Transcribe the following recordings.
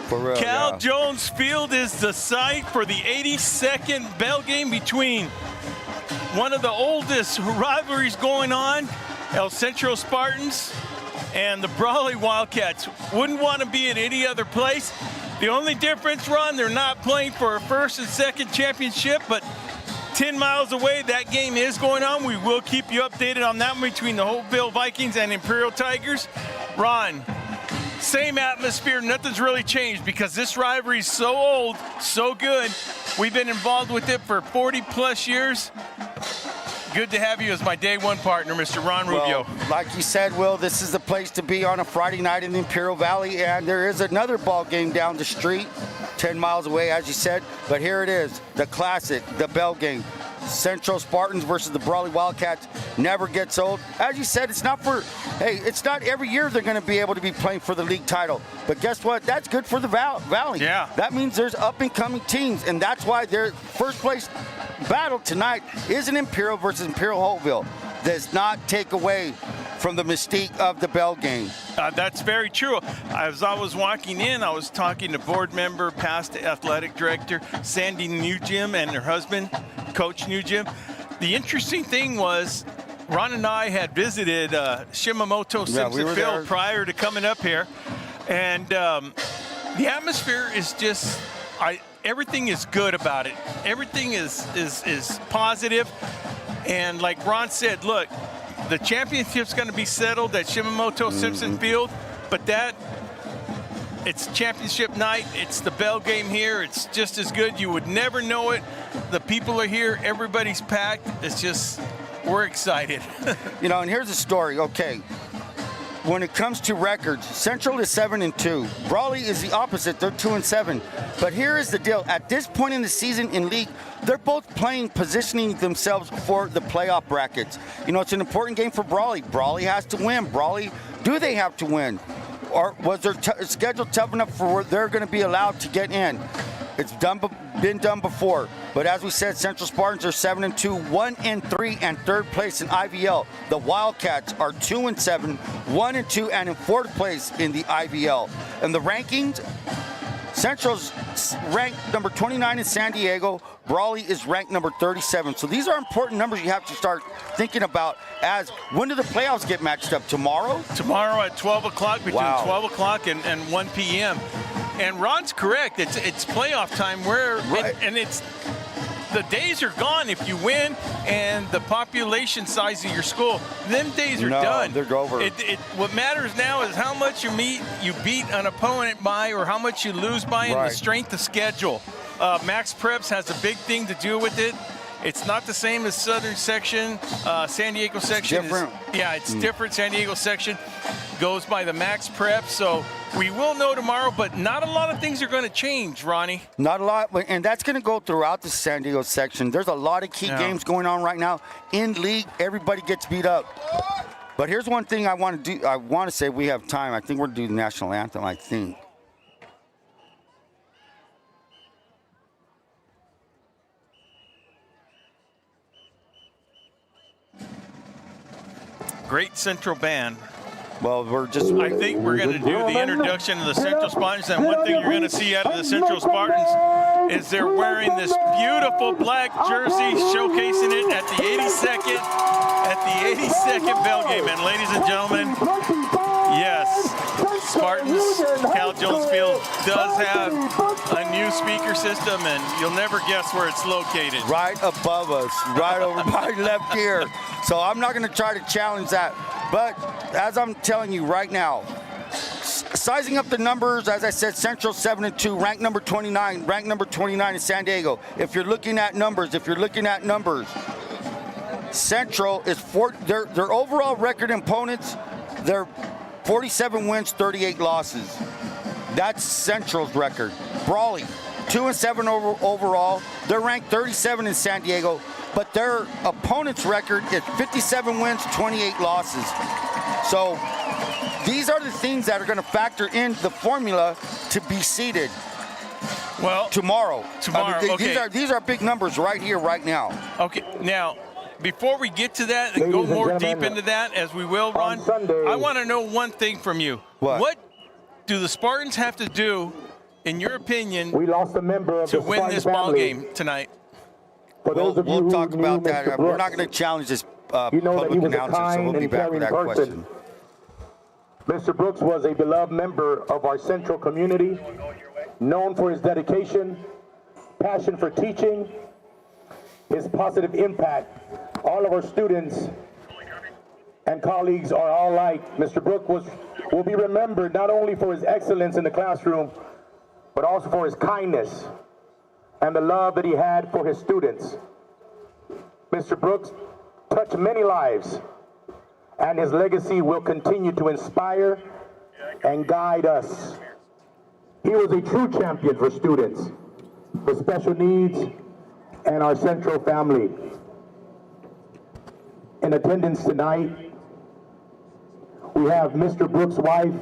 For real, Cal Jones Field is the site for the 82nd bell game between one of the oldest rivalries going on, El Central Spartans and the Brawley Wildcats. Wouldn't want to be at any other place. The only difference, Ron, they're not playing for a first and second championship, but 10 miles away, that game is going on. We will keep you updated on that one between the Holtville Vikings and Imperial Tigers. Ron, same atmosphere, nothing's really changed because this rivalry is so old, so good. We've been involved with it for 40 plus years. Good to have you as my day one partner, Mr. Ron Rubio. Well, like you said, Will, this is the place to be on a Friday night in the Imperial Valley, and there is another ball game down the street, 10 miles away, as you said. But here it is, the classic, the bell game. Central Spartans versus the Brawley Wildcats never gets old. As you said, it's not it's not every year they're going to be able to be playing for the league title. But guess what? That's good for the Valley. Yeah. That means there's up-and-coming teams, and that's why their first place battle tonight is an Imperial versus Imperial Holtville. Does not take away from the mystique of the bell game. That's very true. As I was walking in, I was talking to board member, past athletic director, Sandy Nugent, and her husband, Coach Nugent. The interesting thing was, Ron and I had visited Shimamoto Simpson Field prior to coming up here, and the atmosphere is just, everything is good about it. Everything is positive, and like Ron said, look, the championship's going to be settled at Shimamoto Simpson Field, but it's championship night. It's the bell game here. It's just as good. You would never know it. The people are here. Everybody's packed. It's just, we're excited. You know, and here's the story. Okay, when it comes to records, Central is 7-2. Brawley is the opposite. They're 2-7. But here is the deal. At this point in the season in league, they're both positioning themselves for the playoff brackets. You know, it's an important game for Brawley. Brawley has to win. Brawley, do they have to win? Or was their schedule tough enough for where they're going to be allowed to get in? It's been done before. But as we said, Central Spartans are 7-2, 1-3, and third place in IVL. The Wildcats are 2-7, 1-2, and in fourth place in the IVL. And the rankings, Central's ranked number 29 in San Diego. Brawley is ranked number 37. So these are important numbers you have to start thinking about. As when do the playoffs get matched up? Tomorrow? Tomorrow at 12 o'clock, between 12 o'clock and 1 p.m. And Ron's correct. It's playoff time where, and it's, the days are gone if you win and the population size of your school. Them days are done. They're over. What matters now is how much you beat an opponent by, or how much you lose by, and the strength of schedule. Max Preps has a big thing to do with it. It's not the same as Southern section. San Diego section is different. It's different. San Diego section goes by the Max Prep. So we will know tomorrow, but not a lot of things are going to change, Ronnie. Not a lot, and that's going to go throughout the San Diego section. There's a lot of key games going on right now. In league, everybody gets beat up. But here's one thing I want to do. I want to say we have time. I think we're going to do the national anthem, I think. Great Central band. Well, I think we're going to do the introduction of the Central Spartans, and one thing you're going to see out of the Central Spartans is they're wearing this beautiful black jersey, showcasing it at the 82nd bell game. And ladies and gentlemen, yes, Spartans, Cal Jones Field does have a new speaker system, and you'll never guess where it's located. Right above us, right over my left ear. So I'm not going to try to challenge that. But as I'm telling you right now, sizing up the numbers, as I said, Central 7-2, ranked number 29, ranked number 29 in San Diego. If you're looking at numbers, Central is their overall record opponents, they're 47 wins, 38 losses. That's Central's record. Brawley, 2-7 overall. They're ranked 37 in San Diego, but their opponent's record is 57 wins, 28 losses. So these are the things that are going to factor in the formula to be seeded. Well, tomorrow. Okay. These are big numbers right here, right now. Okay, now, before we get to that and go more deep into that, as we will, Ron, I want to know one thing from you. What do the Spartans have to do in your opinion, We lost a member of to the win Spartan this ball family. game tonight? For those of you We'll who talk knew about Mr. that. We're Brooks, not going to challenge this you know that he public was a announcer, so kind we'll be and back with caring that person. question. Mr. Brooks was a beloved member of our Central community, known for his dedication, passion for teaching, his positive impact. All of our students and colleagues are all like Mr. Brooks will be remembered not only for his excellence in the classroom, but also for his kindness and the love that he had for his students. Mr. Brooks touched many lives, and his legacy will continue to inspire and guide us. He was a true champion for students with special needs and our Central family. In attendance tonight, we have Mr. Brooks' wife,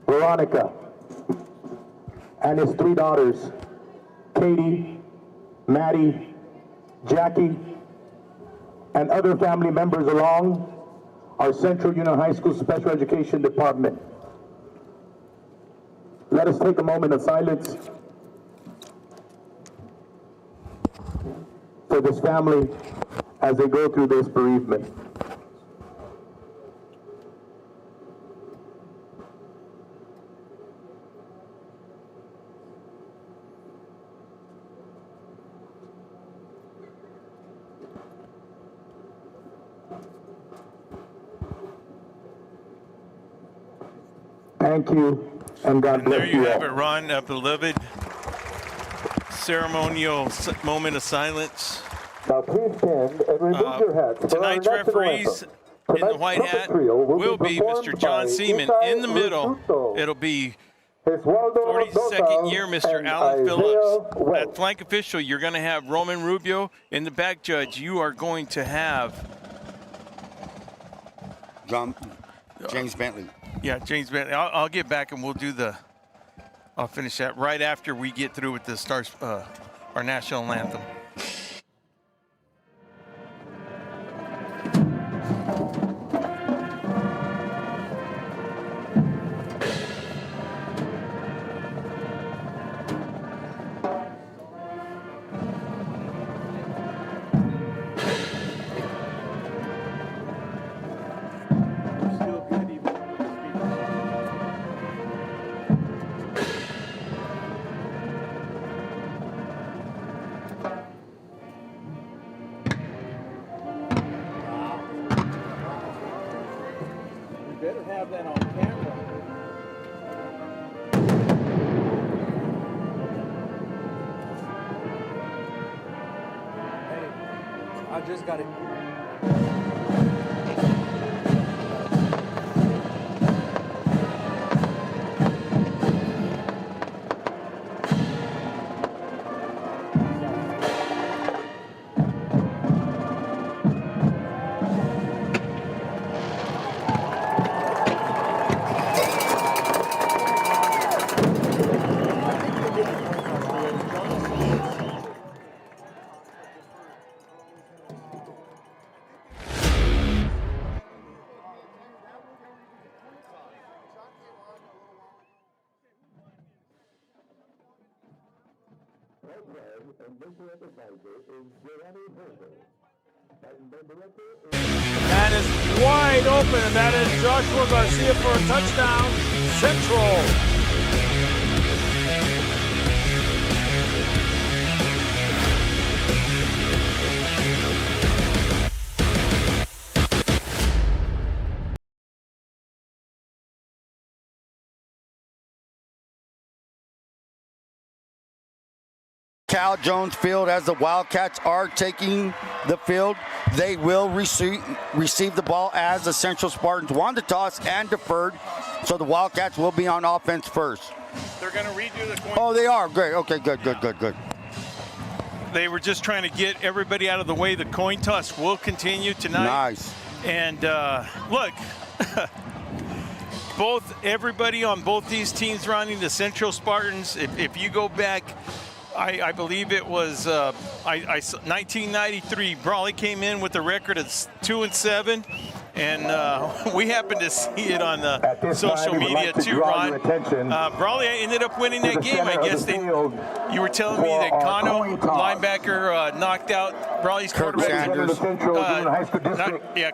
Veronica, and his 3 daughters, Katie, Maddie, Jackie, and other family members along our Central Union High School Special Education Department. Let us take a moment of silence for this family as they go through this bereavement. Thank you, and God bless There you have all. it, Ron, a beloved ceremonial moment of silence. Now please stand and remove your hats. for our Tonight's national referees anthem. in the Tonight's white trumpet hat trio will be performed Mr. John by Seaman. Isai In the middle, Rusuto, it'll be Eduardo 42nd year Mendoza, Mr. and Alan Isaiah Phillips. Welch. At flank official, you're going to have Roman Rubio. In the back judge, you are going to have James Bentley. James Bentley. I'll get back and we'll do I'll finish that right after we get through with the stars, our national anthem. Better have that on camera. Hey, I just got it. That is wide open, and that is Joshua Garcia for a touchdown. Central. Cal Jones Field, as the Wildcats are taking the field, they will receive the ball as the Central Spartans won the toss and deferred, so the Wildcats will be on offense first. They're going to redo the coin. Oh, they are. Great. Okay, good. They were just trying to get everybody out of the way. The coin toss will continue tonight. Nice. And look, everybody on both these teams running the Central Spartans, if you go back, I believe it was 1993. Brawley came in with a record of 2-7, and we happened to see it on the social media too, Ron. Brawley ended up winning that game. I guess you were telling me that Kano, linebacker, knocked out Brawley's quarterback.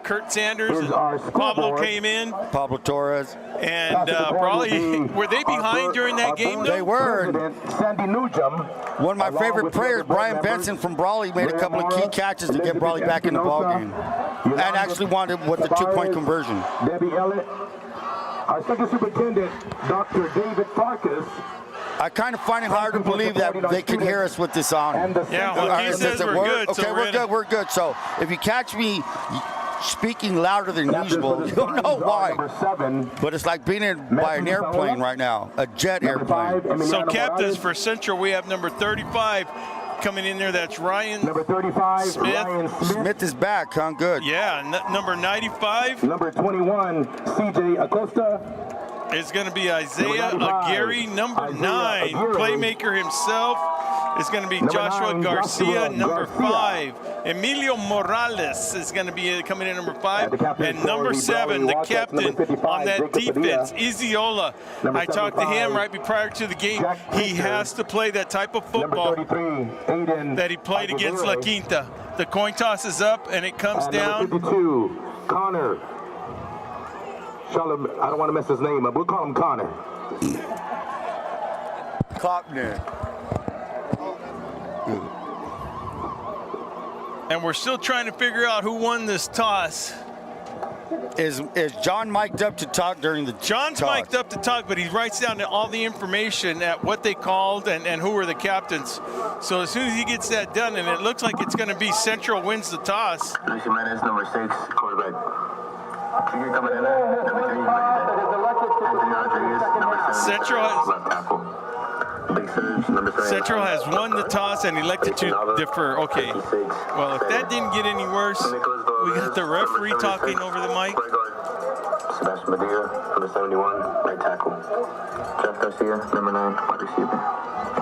Kurt Sanders. And Pablo came in. Pablo Torrez. And Brawley, were they behind during that game, though? They were. One of my favorite players, Brian Benson from Brawley, made a couple of key catches to get Brawley back in the ballgame. And actually wanted with the 2-point conversion. Debbie Ellett, our second superintendent, Dr. David Farkas. I kind of find it hard to believe that they can hear us with this on. Yeah, well, he says we're good. Okay, so we're good. So if you catch me speaking louder than usual, you'll know why. But it's like being by an airplane right now, a jet airplane. So captains for Central, we have number 35 coming in there. That's Ryan. Number 35, Smith. Ryan Smith. Smith is back, huh? Good. Yeah, number 95. Number 21, CJ Acosta. It's going to be Isaiah Aguirre. Number 9, playmaker himself, is going to be Joshua Garcia. Number 5, Emilio Morales is going to be coming in number 5. And number 7, the captain on that defense, Iziola. I talked to him right prior to the game. He has to play that type of football that he played against La Quinta. The coin toss is up and it comes down. Number 52, Connor. I don't want to mess his name up. We'll call him Connor. Kloppner. And we're still trying to figure out who won this toss. Is John mic'd up to talk during the John's talk? mic'd up to talk, but he writes down all the information at what they called and who were the captains. So as soon as he gets that done, and it looks like it's going to be Central wins the toss. Luis Jimenez, number 6, quarterback. Junior coming in there, number 3, Anthony Rodriguez, number 7, Central has, left tackle. Big Surge, number 7. Central has won the toss and elected to defer. Okay. Well, if that didn't get any worse, we got the referee talking over the mic. Sebastian Medina, number 71, right tackle. Jeff Garcia, number 9, wide receiver.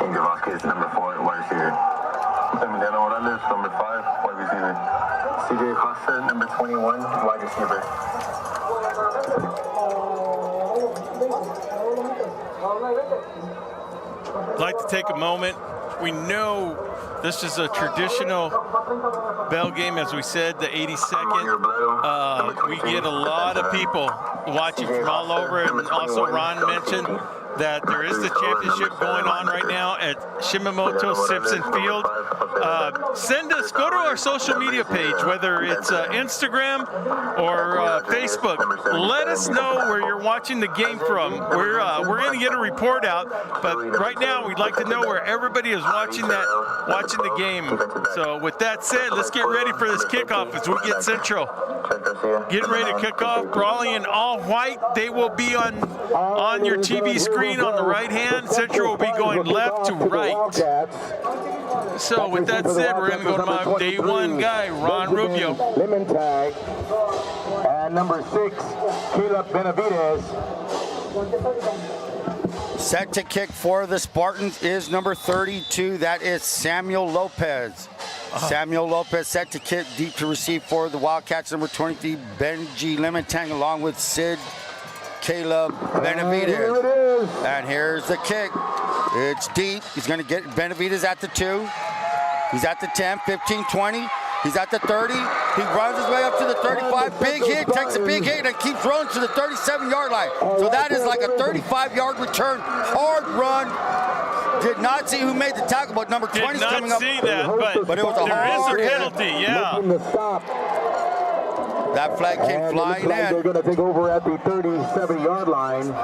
Angel Vasquez, number 4, wide receiver. Emiliano Morales, number 5, wide receiver. CJ Acosta, number 21, wide receiver. I'd like to take a moment. We know this is a traditional bell game, as we said, the 82nd. We get a lot of people watching from all over, and also Ron mentioned that there is the championship going on right now at Shimamoto Simpson Field. Go to our social media page, whether it's Instagram or Facebook. Let us know where you're watching the game from. We're going to get a report out, but right now we'd like to know where everybody is watching the game. So with that said, let's get ready for this kickoff as we get Central getting ready to kick off. Brawley in all white. They will be on your TV screen on the right hand. Central will be going left to right. So with that said, we're going to go to my day one guy, Ron Rubio. Lemon tag. And number 6, Caleb Benavides. Set to kick for the Spartans is number 32. That is Samuel Lopez. Samuel Lopez set to kick deep to receive for the Wildcats. Number 23, Benji Lementang, along with Sid Caleb Benavides. And here's the kick. It's deep. He's going to get Benavides at the 2. He's at the 10, 15, 20. He's at the 30. He runs his way up to the 35. Big hit, takes a big hit, and keeps rolling to the 37-yard line. So that is like a 35-yard return. Hard run. Did not see who made the tackle, but number 20 is coming up. Did not see that, but it was a hard there is a hit. penalty, yeah. That flag came flying in. They're going to take over at the 37-yard line.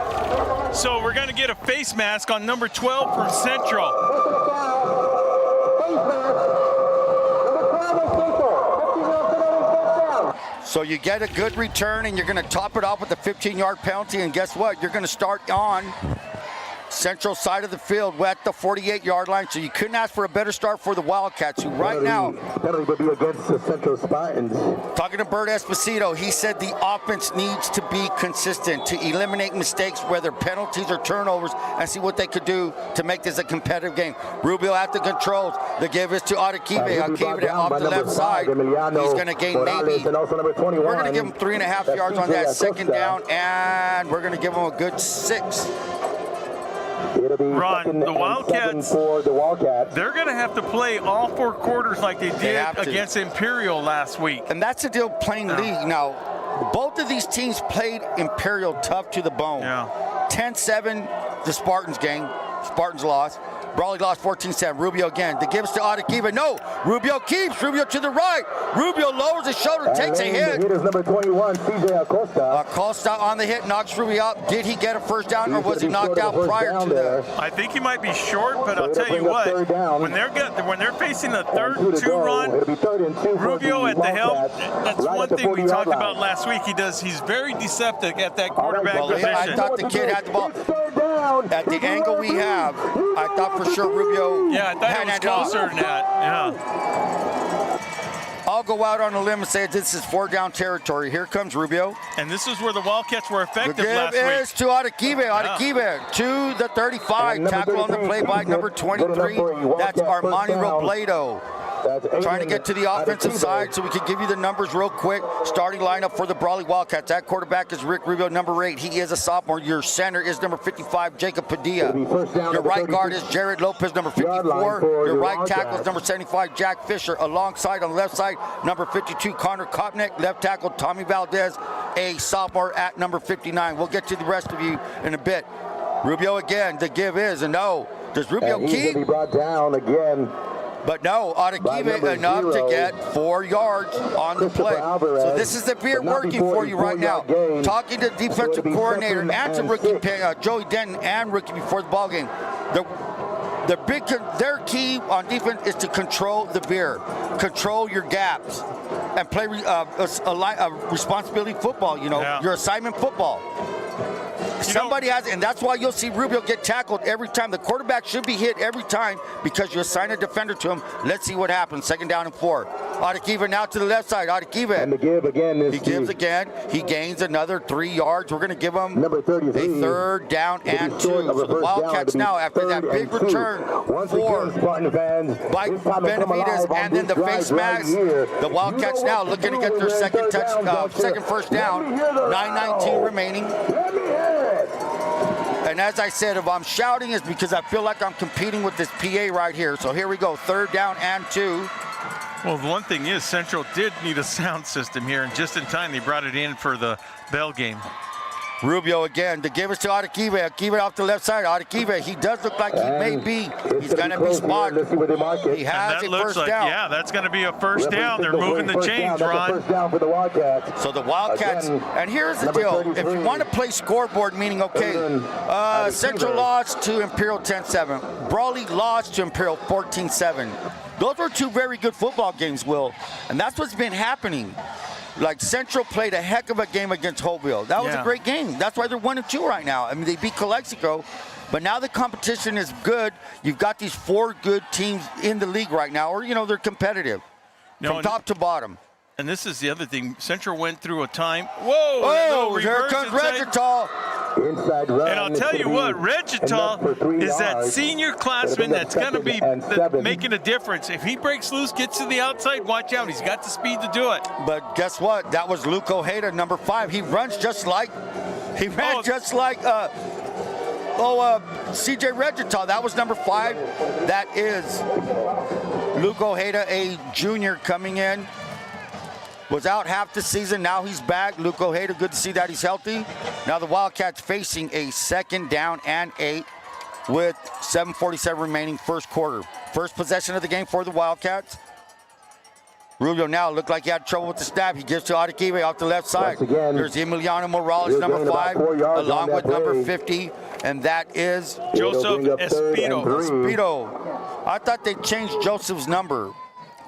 So we're going to get a face mask on number 12 from Central. So you get a good return, and you're going to top it off with a 15-yard penalty, and guess what? You're going to start on Central side of the field at the 48-yard line, so you couldn't ask for a better start for the Wildcats, who right now, penalty will be against the Central Spartans. talking to Bert Esposito, he said the offense needs to be consistent to eliminate mistakes, whether penalties or turnovers, and see what they could do to make this a competitive game. Rubio at the controls. The give is to Arequive. Arequive off the left side. He's going to gain maybe. We're going to give him 3.5 yards on that second down, and we're going to give him a good 6. Ron, the Wildcats, they're going to have to play all 4 quarters like they did against Imperial last week. And that's the deal playing league. Now, both of these teams played Imperial tough to the bone. 10-7, the Spartans game. Spartans lost. Brawley lost 14-7. Rubio again. The gives to Arequive. No. Rubio keeps. Rubio to the right. Rubio lowers his shoulder, takes a hit. The hit is number 21, CJ Acosta. Acosta on the hit, knocks Rubio out. Did he get a first down, or was he knocked out prior to that? I think he might be short, but I'll tell you what, when they're facing a 3rd and 2 run, Rubio at the helm, that's one thing we talked about last week. He's very deceptive at that quarterback position. I thought the kid had the ball. At the angle we have, I thought for sure Rubio. Yeah, I thought it was closer than that. I'll go out on a limb and say this is 4-down territory. Here comes Rubio. And this is where the Wildcats were effective last week. The give is to Arequive. Arequive to the 35. Tackle on the play by number 23. That's Armani Robledo. Trying to get to the offensive side so we can give you the numbers real quick. Starting lineup for the Brawley Wildcats. That quarterback is Rick Rubio, number 8. He is a sophomore. Your center is number 55, Jacob Padilla. Your right guard is Jared Lopez, number 54. Your right tackle is number 75, Jack Fisher. Alongside on the left side, number 52, Connor Kopnick. Left tackle, Tommy Valdez, a sophomore at number 59. We'll get to the rest of you in a bit. Rubio again. The give is a no. Does Rubio keep? Be brought down again. But no, Arequive enough to get 4 yards on the play. So this is the beer working for you right now. Talking to defensive coordinator and to rookie Joey Denton and rookie before the ball game. Their key on defense is to control the beer, control your gaps, and play responsibility football. Your assignment football. Somebody has it, and that's why you'll see Rubio get tackled every time. The quarterback should be hit every time because you assign a defender to him. Let's see what happens. 2nd down and 4. Arequive now to the left side. Arequive. And the give again is he gives again. He gains another 3 yards. We're going to give him number 33, a 3rd down and 2. So the Wildcats now, after that big return for by Benavides and then the face mask, the Wildcats now looking to get their second first down. 9:19 remaining. And as I said, if I'm shouting, it's because I feel like I'm competing with this PA right here. So here we go, 3rd down and 2. Well, the one thing is Central did need a sound system here, and just in time they brought it in for the bell game. Rubio again, to give us to Arequive. Arequive off the left side. Arequive, he does look like he may be. He's going to be spotted. He has a first down. Yeah, that's going to be a first down. They're moving the chains, Ron. So the Wildcats, and here's the deal. If you want to play scoreboard, meaning, Central lost to Imperial 10-7. Brawley lost to Imperial 14-7. Those were 2 very good football games, Will. And that's what's been happening. Like Central played a heck of a game against Holtville. That was a great game. That's why they're 1-2 right now. I mean, they beat Calexico, but now the competition is good. You've got these 4 good teams in the league right now, or they're competitive from top to bottom. And this is the other thing. Central went through a time. Whoa! Here comes Regital. Inside run. And I'll tell you what, Regital is that senior classman that's going to be making a difference. If he breaks loose, gets to the outside, watch out. He's got the speed to do it. But guess what? That was Luke Ojeda, number 5. He runs just like CJ Regital. That was number 5. That is Luke Ojeda, a junior coming in. Was out half the season. Now he's back. Luke Ojeda, good to see that he's healthy. Now the Wildcats facing a 2nd down and 8 with 7:47 remaining, first quarter. First possession of the game for the Wildcats. Rubio now looked like he had trouble with the snap. He gives to Arequive off the left side. There's Emiliano Morales, number 5, along with number 50, and that is Joseph Espino. I thought they changed Joseph's number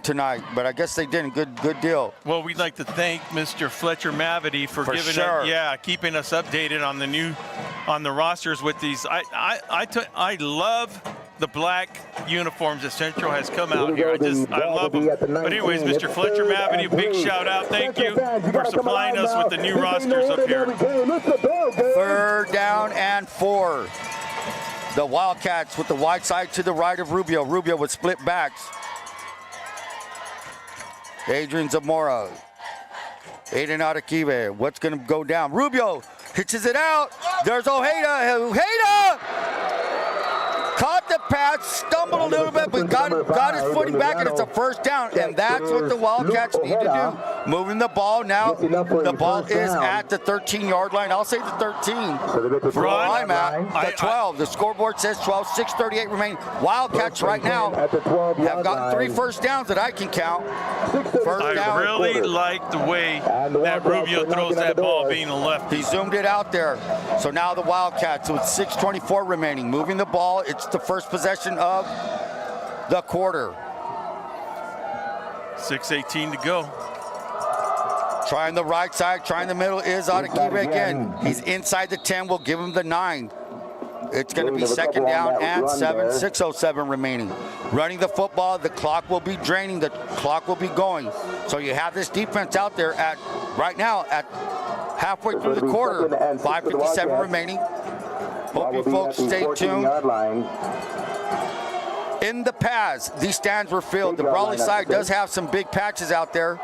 tonight, but I guess they didn't. Good deal. Well, we'd like to thank Mr. Fletcher Mavity for giving keeping us updated on the new on the rosters with these. I love the black uniforms that Centro has come out here. I love them. But anyways, Mr. Fletcher Mavity, big shout out. Thank you for supplying us with the new rosters up here. 3rd down and 4. The Wildcats with the wide side to the right of Rubio. Rubio with split backs. Adrian Zamora. Aiden Adekive. What's going to go down? Rubio hitches it out. There's Ojeda. Ojeda! Caught the pass, stumbled a little bit, but got his footing back, and it's a 1st down. And that's what the Wildcats need to do. Moving the ball now. The ball is at the 13-yard line. I'll say the 13. Where I'm at 12. The scoreboard says 12. 6:38 remaining. Wildcats right now have gotten 3 first downs that I can count. I really like the way that Rubio throws that ball being a lefty. He zoomed it out there. So now the Wildcats with 6:24 remaining. Moving the ball. It's the first possession of the quarter. 6:18 to go. Trying the right side, trying the middle is Adekibe again. He's inside the 10, we'll give him the 9. It's going to be 2nd down and 7, 6:07 remaining. Running the football, the clock will be draining, the clock will be going. So you have this defense out there at, right now, at halfway through the quarter, 5:57 remaining. Hope you folks stay tuned. In the pass, these stands were filled. The Brawley side does have some big patches out there.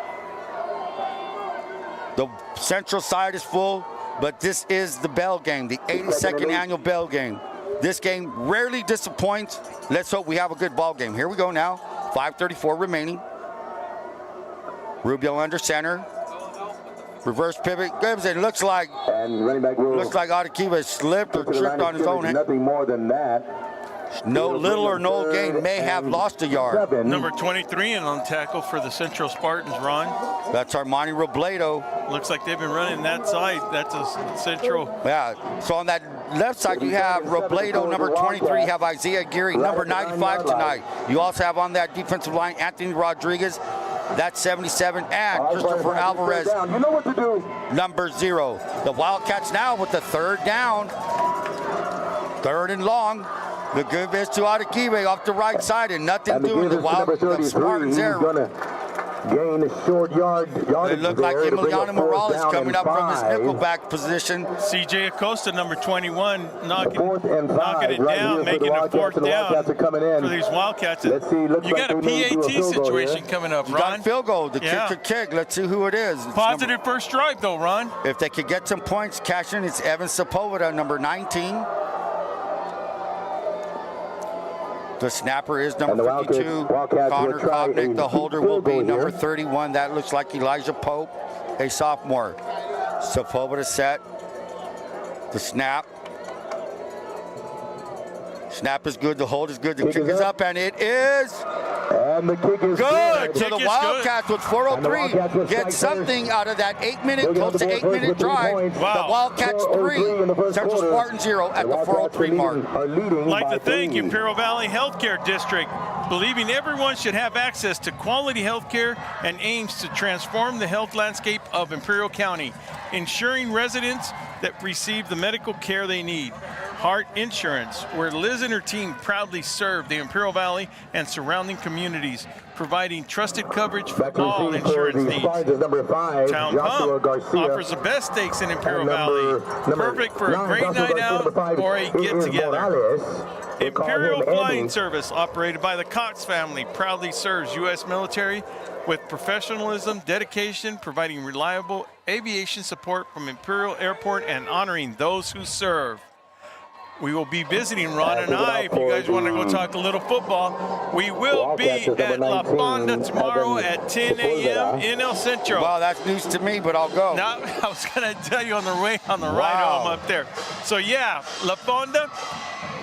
The Central side is full, but this is the Bell game, the 82nd annual Bell game. This game rarely disappoints. Let's hope we have a good ball game. Here we go now, 5:34 remaining. Rubio under center. Reverse pivot. It looks like Adekibe slipped or tripped on his own hand. Nothing more than that. No little or no gain, may have lost a yard. Number 23 in on tackle for the Central Spartans, Ron. That's Armani Robledo. Looks like they've been running that side. That's a Central. Yeah, so on that left side you have Robledo, number 23, you have Isaiah Geary, number 95 tonight. You also have on that defensive line Anthony Rodriguez, that's 77, and Christopher Alvarez, You know what to do. number 0. The Wildcats now with the 3rd down. 3rd and long. The good is to Adekibe off the right side and nothing doing. The Spartans there. Gain a short yardage. It looked like Emiliano Morales coming up from his nickelback position. CJ Acosta, number 21, knocking 4th and 5, it down, making a 4th down for these Wildcats. You got a PAT situation coming up, Ron. Got a field goal, the kick. Let's see who it is. Positive first drive, though, Ron. If they could get some points, cash in, it's Evan Sepulveda, number 19. The snapper is number 52, Connor Kovnick. The holder will be number 31. That looks like Elijah Pope, a sophomore. Sepulveda set. The snap. Snap is good. The hold is good. The kick is up, and it is and the kick is good. So the Wildcats with 4:03 get something out of that 8-minute, close to 8-minute drive. Wow. The Wildcats 3, Central Spartans 0 at the 4:03 mark. I'd like to thank Imperial Valley Healthcare District, believing everyone should have access to quality health care and aims to transform the health landscape of Imperial County, ensuring residents that receive the medical care they need. Heart Insurance, where Liz and her team proudly serve the Imperial Valley and surrounding communities, providing trusted coverage for all insurance needs. Town Pump offers the best steaks in Imperial Valley, perfect for a great night out or a get-together. Imperial Flying Service, operated by the Cox family, proudly serves U.S. military with professionalism, dedication, providing reliable aviation support from Imperial Airport and honoring those who serve. We will be visiting, Ron and I, if you guys want to go talk a little football. We will be at La Fonda tomorrow at 10 a.m. in El Centro. Wow, that's news to me, but I'll go. Now, I was going to tell you on the ride home up there. So, yeah, La Fonda,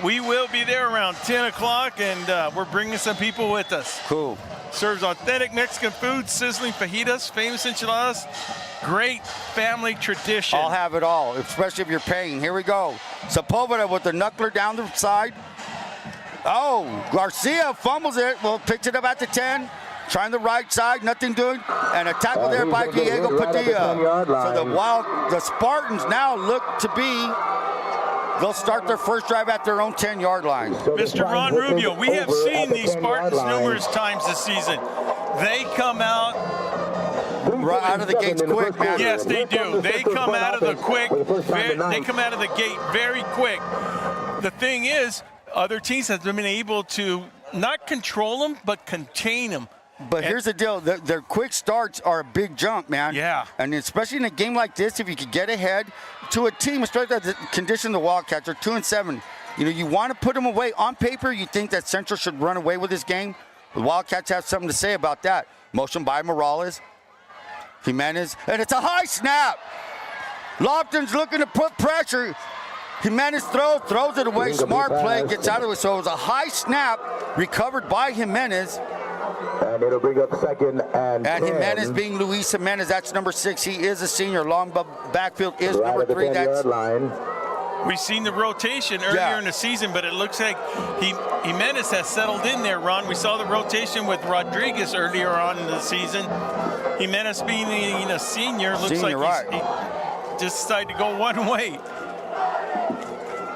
we will be there around 10 o'clock, and we're bringing some people with us. Cool. Serves authentic Mexican food, sizzling fajitas, famous enchiladas. Great family tradition. I'll have it all, especially if you're paying. Here we go. Sepulveda with the knuckler down the side. Oh, Garcia fumbles it. Well, picks it up at the 10. Trying the right side, nothing doing. And a tackle there by Diego Padilla. So the Spartans now look to be they'll start their first drive at their own 10-yard line. Mr. Ron Rubio, we have seen these Spartans numerous times this season. They come out right out of the gates quick, man. Yes, they do. They come out of the gate very quick. The thing is, other teams have been able to not control them, but contain them. But here's the deal. Their quick starts are a big jump, man. Yeah. And especially in a game like this, if you could get ahead to a team, especially the condition of the Wildcats are 2-7. You know, you want to put them away. On paper, you think that Central should run away with this game. The Wildcats have something to say about that. Motion by Morales. Jimenez. And it's a high snap. Lofton's looking to put pressure. Jimenez throws it away. Smart play, gets out of it. So it was a high snap, recovered by Jimenez. And it'll bring up second and 10. Jimenez being Luis Jimenez, that's number 6. He is a senior. Long backfield is Right number at the 3. 10-yard line. We've seen the rotation earlier in the season, but it looks like Jimenez has settled in there, Ron. We saw the rotation with Rodriguez earlier on in the season. Jimenez being a senior, looks like he just decided to go one way.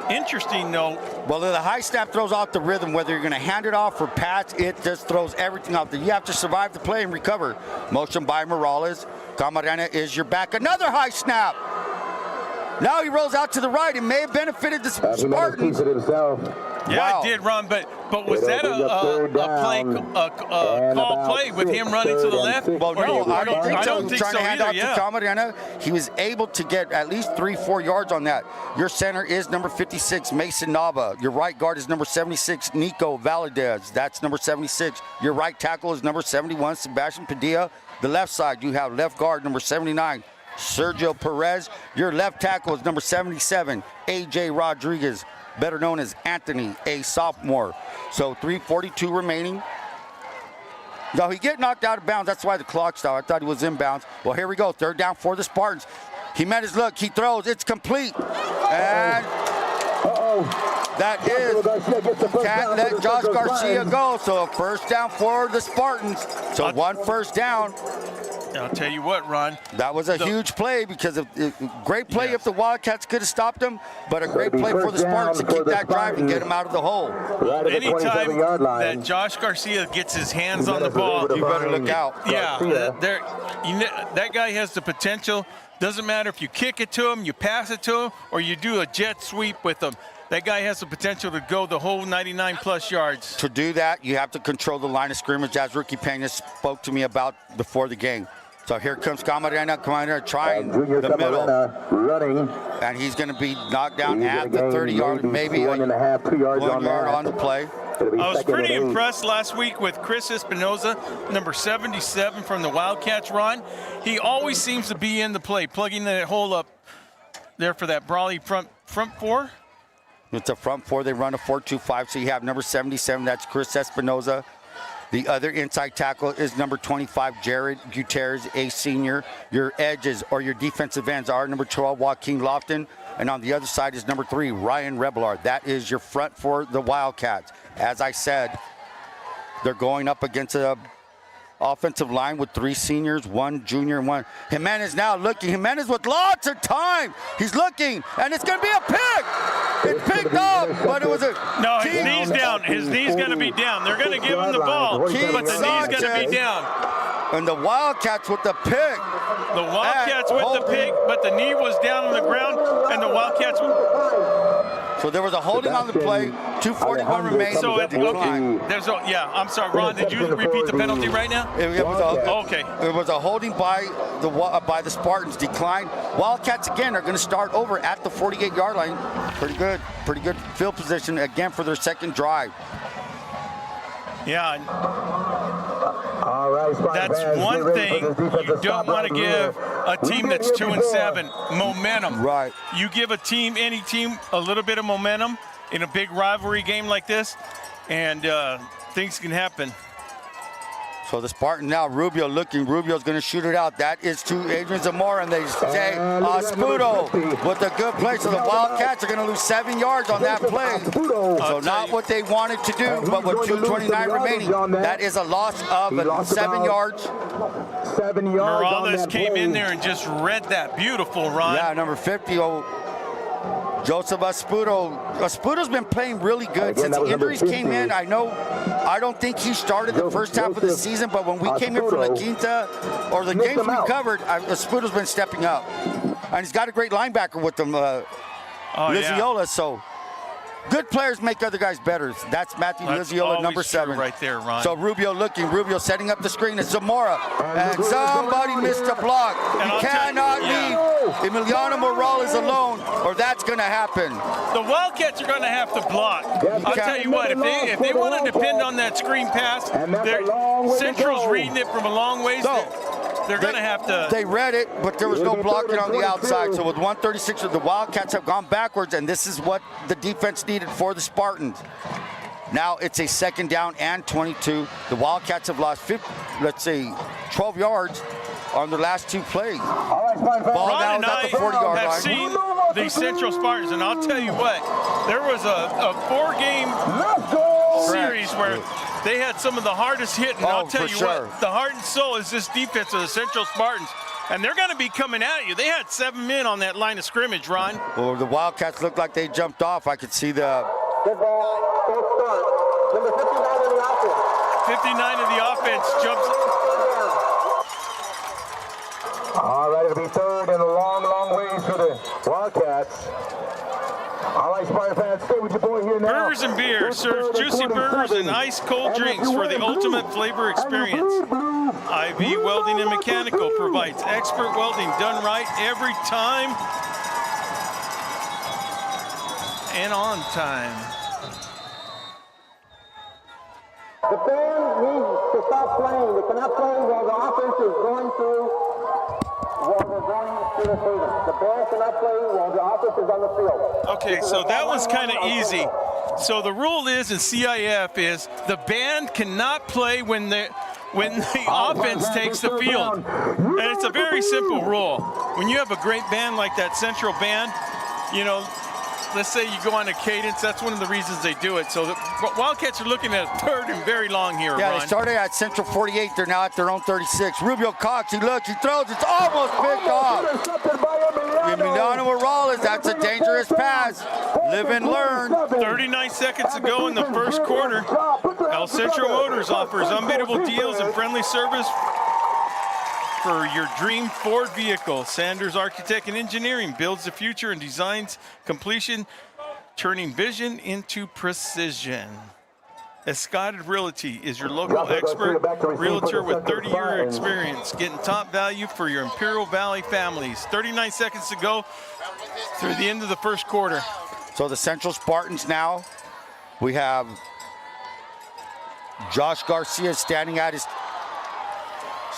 Interesting, though. Well, the high snap throws off the rhythm. Whether you're going to hand it off or pass, it just throws everything off. You have to survive the play and recover. Motion by Morales. Camarena is your back. Another high snap. Now he rolls out to the right. It may have benefited the Spartans. Yeah, it did, Ron. But was that a call play with him running to the left? Well, no, I don't think so. He was trying to hand either, out to Camarena. He was able to get at least 3-4 yards on that. Your center is number 56, Mason Nava. Your right guard is number 76, Nico Valadez. That's number 76. Your right tackle is number 71, Sebastian Padilla. The left side, you have left guard number 79, Sergio Perez. Your left tackle is number 77, A.J. Rodriguez, better known as Anthony, a sophomore. So 3:42 remaining. No, he get knocked out of bounds. That's why the clock stopped. I thought he was inbounds. Well, here we go. 3rd down for the Spartans. Jimenez, look, he throws. It's complete. And that is, can't let Josh Garcia go. So 1st down for the Spartans. So 1 first down. I'll tell you what, Ron. That was a huge play because of great play if the Wildcats could have stopped him, but a great play for the Spartans to keep that drive and get him out of the hole. Anytime that Josh Garcia gets his hands on the ball, you better look out. Yeah, that guy has the potential. Doesn't matter if you kick it to him, you pass it to him, or you do a jet sweep with him. That guy has the potential to go the whole 99-plus yards. To do that, you have to control the line of scrimmage, as Ricky Pena spoke to me about before the game. So here comes Camarena trying the middle. Running. And he's going to be knocked down at the 30-yard, maybe 1.5, 2 yards 1 yard on the play. I was pretty impressed last week with Chris Espinoza, number 77 from the Wildcats, Ron. He always seems to be in the play, plugging that hole up there for that Brawley front 4. It's a front 4. They run a 4-2-5. So you have number 77. That's Chris Espinoza. The other inside tackle is number 25, Jared Gutierrez, a senior. Your edges or your defensive ends are number 12, Joaquin Lofton. And on the other side is number 3, Ryan Rebelard. That is your front for the Wildcats. As I said, they're going up against a offensive line with 3 seniors, 1 junior, and 1. Jimenez now looking. Jimenez with lots of time. He's looking, and it's going to be a pick. It's picked up, but it was a... No, his knee's down. His knee's going to be down. They're going to give him the ball, but the knee's going to be down. And the Wildcats with the pick. The Wildcats with the pick, but the knee was down on the ground, and the Wildcats... So there was a holding on the play, 2:41 remaining. So I'm sorry, Ron. Did you repeat the penalty right now? It was a holding by the Spartans, decline. Wildcats again are going to start over at the 48-yard line. Pretty good field position again for their second drive. Yeah. All right, that's one thing you don't want to give a team that's 2-7 momentum. Right. You give any team a little bit of momentum in a big rivalry game like this, and things can happen. So the Spartan now, Rubio looking. Rubio's going to shoot it out. That is to Adrian Zamora, and they say Spudo with a good play. So the Wildcats are going to lose 7 yards on that play. So not what they wanted to do, but with 2:29 remaining, that is a loss of 7 yards. 7 yards. Morales came in there and just read that. Beautiful, Ron. Yeah, number 50. Joseph Espudo's been playing really good Again, since the injuries 50. came in. I don't think he started the first half of the season, but when we came in from La Quinta, or the games we covered, Espudo's been stepping up. And he's got a great linebacker with him, Liziola, so good players make other guys better. That's Matthew Liziola, number 7. Right there, Ron. So Rubio setting up the screen. It's Zamora. And somebody missed a block. You cannot leave Emiliano Morales alone, or that's going to happen. The Wildcats are going to have to block. I'll tell you what, if they want to depend on that screen pass, Central's reading it from a long ways. They're going to have to. They read it, but there was no blocking on the outside. So with 136, the Wildcats have gone backwards, and this is what the defense needed for the Spartans. Now it's a 2nd down and 22. The Wildcats have lost 12 yards on their last 2 plays. Ball Ron down at the 40-yard have line. seen the Central Spartans, and I'll tell you what, there was a 4-game series where they had some of the hardest hitting. I'll tell you what, the heart and soul is this defense of the Central Spartans, and they're going to be coming at you. They had 7 men on that line of scrimmage, Ron. Well, the Wildcats looked like they jumped off. I could see the. Good ball. Full start. Number 59 of the offense. 59 of the offense jumps. All right, it'll be 3rd and a long, long ways for the Wildcats. All right, Spartan fans, stay with your boy here now. Burgers and Beer serves juicy burgers and ice cold drinks for the ultimate flavor experience. IV Welding and Mechanical provides expert welding done right every time and on time. The fans need to stop playing. They cannot play while the offense is going through. While they're going through the field. The band cannot play while the offense is on the field. Okay, so that one's kind of easy. So the rule is in CIF is the band cannot play when the offense takes the field. And it's a very simple rule. When you have a great band like that Central band, you know, let's say you go on a cadence, that's one of the reasons they do it. So the Wildcats are looking at a 3rd and very long here, Yeah, Ron. they started at Central 48. They're now at their own 36. Rubio cocks. He throws. It's almost picked off. Emiliano Morales, that's a dangerous pass. Live and learn. 39 seconds to go in the first quarter. El Centro Motors offers unbeatable deals and friendly service for your dream Ford vehicle. Sanders Architect and Engineering builds the future and designs completion, turning vision into precision. Escotted Realty is your local expert realtor with 30-year experience, getting top value for your Imperial Valley families. 39 seconds to go through the end of the first quarter. So the Central Spartans now, we have Josh Garcia standing at his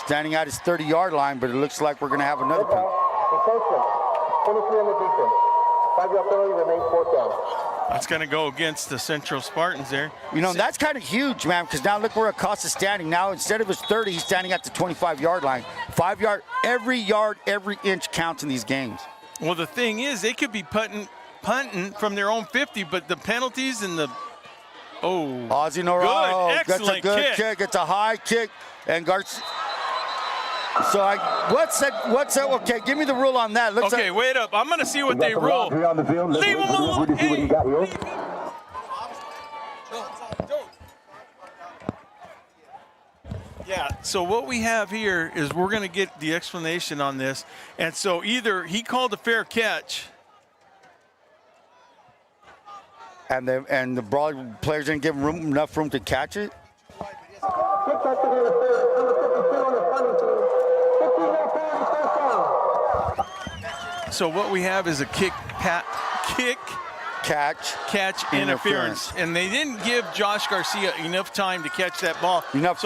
30-yard line, but it looks like we're going to have another penalty. Finishing on the defense. 5-yard penalty remains 4th down. That's going to go against the Central Spartans there. You know, that's kind of huge, man, because now look where Acosta's standing. Now, instead of his 30, he's standing at the 25-yard line. 5-yard, every inch counts in these games. Well, the thing is, they could be punting from their own 50, but the penalties and the Ozzy Norado gets a good kick. It's a high kick, and Garcia. So what's that? Okay, give me the rule on that. Okay, wait up. I'm gonna see what they rule. Leave him alone. Hey. Yeah, so what we have here is we're gonna get the explanation on this. And so either he called a fair catch. And the Brawley players didn't give him enough room to catch it? So what we have is a catch interference. And they didn't give Josh Garcia enough time to catch that ball. Enough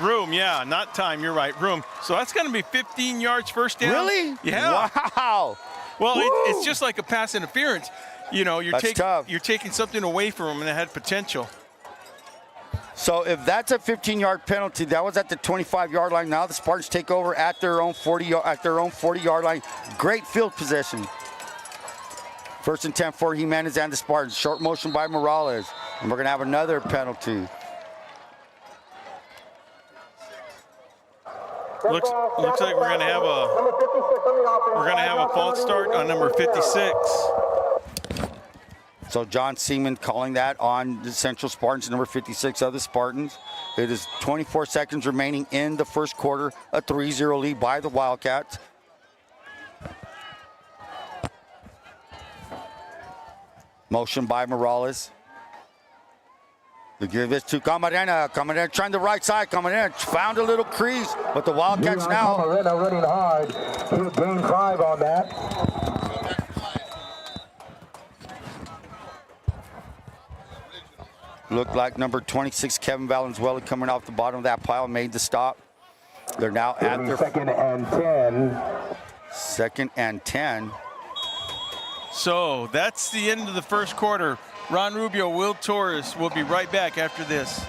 room, yeah, not time, you're right, room. So that's gonna be 15 yards first down. Really? Yeah. Wow. Well, it's just like a pass interference. You know, you're taking something away from them and it had potential. So if that's a 15-yard penalty, that was at the 25-yard line. Now the Spartans take over at their own 40-yard line. Great field possession. 1st and 10 for Jimenez and the Spartans. Short motion by Morales, and we're gonna have another penalty. Looks like we're gonna have a false start on number 56. So John Seaman calling that on the Central Spartans, number 56 of the Spartans. It is 24 seconds remaining in the first quarter, a 3-0 lead by the Wildcats. Motion by Morales. They give this to Camarena. Camarena trying the right side. Camarena found a little crease, but the Wildcats now. Camarena running hard. He'll gain 5 on that. Looked like number 26, Kevin Valenzuela, coming off the bottom of that pile, made the stop. They're now at their second and 10. Second and 10. So that's the end of the first quarter. Ron Rubio, Will Torres will be right back after this.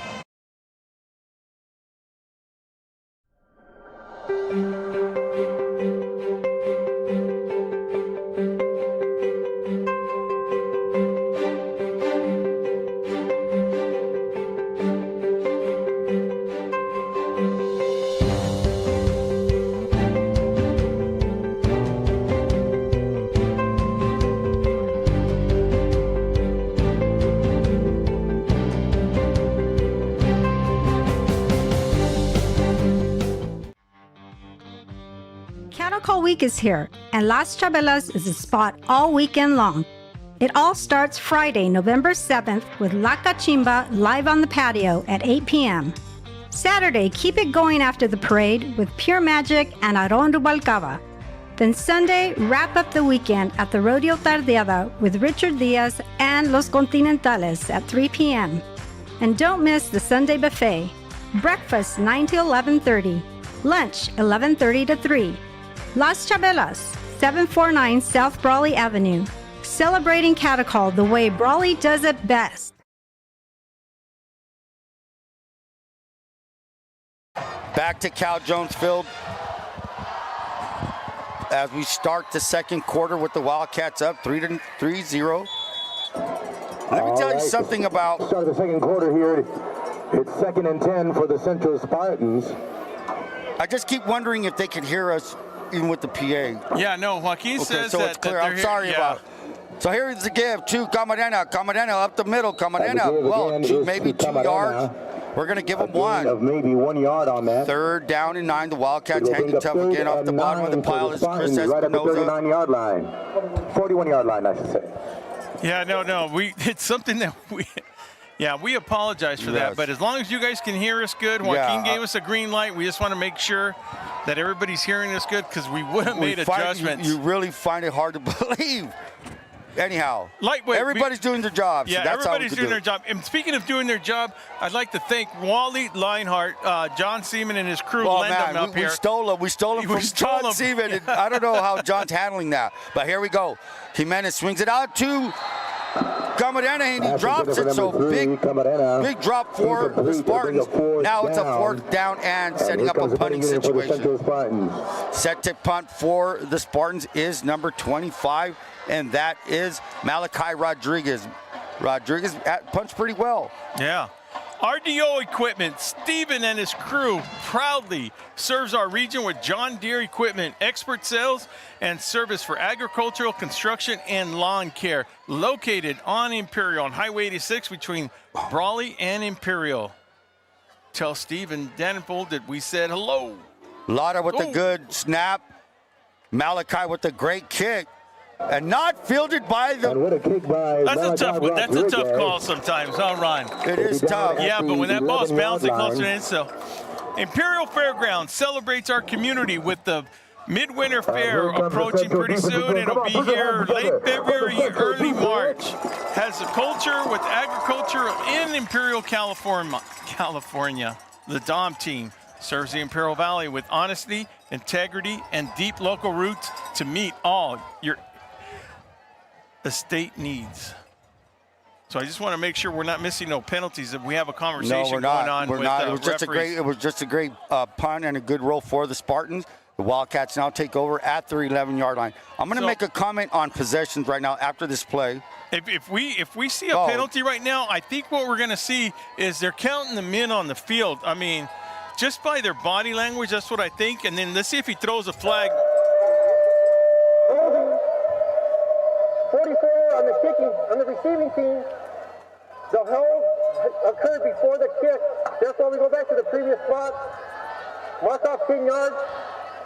Cattle Call Week is here, and Las Chabelas is a spot all weekend long. It all starts Friday, November 7th with La Cachimba live on the patio at 8 p.m. Saturday, keep it going after the parade with Pure Magic and Aron Rubalcaba. Then Sunday, wrap up the weekend at the Rodeo Tardeada with Richard Diaz and Los Continentales at 3 p.m. And don't miss the Sunday buffet. Breakfast 9 to 11:30. Lunch 11:30 to 3. Las Chabelas, 749 South Brawley Avenue. Celebrating cattle call the way Brawley does it best. Back to Cal Jones Field as we start the second quarter with the Wildcats up 3-0. Let me tell you something about... Start of the second quarter here. It's second and 10 for the Central Spartans. I just keep wondering if they can hear us even with the PA. Yeah, no, Joaquin says so that. it's clear. That I'm sorry about it. So here's the give to Camarena. Camarena up the middle. Camarena, well, maybe 2 yards. We're going to give them 1. Of maybe 1 yard on that. 3rd down and 9. The Wildcats hanging tough again off the bottom of the pile. Is Chris Espinoza. Right at the 39-yard line. 41-yard line, I should say. Yeah, no. It's something that we apologize for that. But as long as you guys can hear us good, Joaquin gave us a green light. We just want to make sure that everybody's hearing us good because we would have made adjustments. You really find it hard to believe. Anyhow, lightweight. Everybody's doing their job. Yeah, so that's everybody's doing their job. And speaking of doing their job, I'd like to thank Wally Leinhart, John Seaman and his crew lend them up here. We stole him. We stole him from John Seaman. And I don't know how John's handling that. But here we go. Jimenez swings it out to Camarena, and he drops it. So big drop for the Spartans. Now it's a 4th down and setting up a punting situation. Set to punt for the Spartans is number 25, and that is Malachi Rodriguez. Rodriguez punts pretty well. Yeah. RDO Equipment, Steven and his crew proudly serves our region with John Deere equipment, expert sales and service for agricultural, construction, and lawn care. Located on Imperial on Highway 86 between Brawley and Imperial. Tell Steven Danenfold that we said hello. Lotta with a good snap. Malachi with a great kick. And not fielded by the... And what a kick by that's a tough call sometimes, huh, Ron? It is tough. Yeah, but when that ball's bouncing closer to the so Imperial Fairgrounds celebrates our community with the Midwinter Fair approaching pretty soon. It'll be here late February, early March. Has a culture with agriculture in Imperial, California. The Dom team serves the Imperial Valley with honesty, integrity, and deep local roots to meet all your estate needs. So I just want to make sure we're not missing no penalties. If we have a conversation going on with it was just a great punt and a good roll for the Spartans. The Wildcats now take over at their 11-yard line. I'm going to make a comment on possessions right now after this play. If we see a penalty right now, I think what we're going to see is they're counting them in on the field. I mean, just by their body language, that's what I think. And then let's see if he throws a flag. 44 on the kicking, on the receiving team, the hold occurred before the kick. Therefore, we go back to the previous spot. Mark off 10 yards.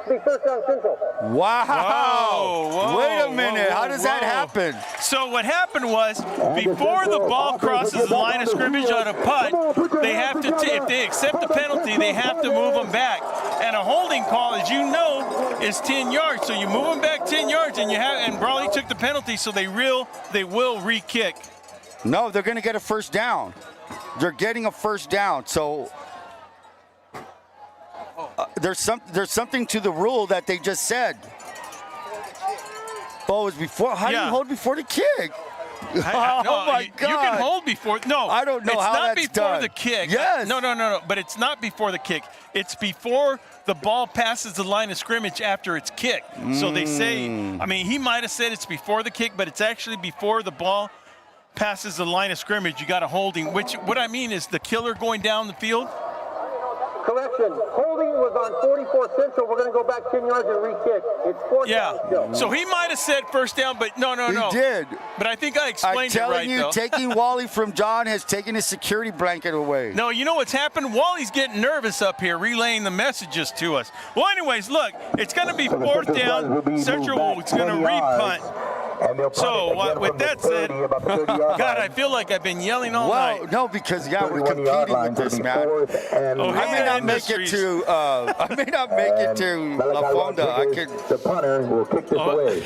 Be first down Central. Wow. Whoa, Wait a minute. How does that happen? So what happened was, before the ball crosses the line of scrimmage on a punt, they have to, if they accept the penalty, they have to move them back. And a holding call, as you know, is 10 yards. So you move them back 10 yards, and Brawley took the penalty, so they will re-kick. No, they're going to get a first down. They're getting a first down. So there's something to the rule that they just said. Oh, it was before. How do you hold before the kick? No, my God. You can hold before. No, I don't know how that's done. It's not before the kick. Yes. No. But it's not before the kick. It's before the ball passes the line of scrimmage after it's kicked. So they say, I mean, he might have said it's before the kick, but it's actually before the ball passes the line of scrimmage. You got a holding, which what I mean is the killer going down the field. Correction. Holding was on 44 Central. We're going to go back 10 yards and re-kick. It's fourth down still. So he might have said first down, but no. He did. But I think I explained it right, I'm telling you, taking Wally from John has taken his security blanket away. No, you know what's happened? Wally's getting nervous up here, relaying the messages to us. Well, anyways, look, it's going to be fourth down. Central is going to re-punt. So, with that said, God, I feel like I've been yelling all night. Well, no, because, we're competing with this, man. I may not make it to La Fonda. The punter will kick this away.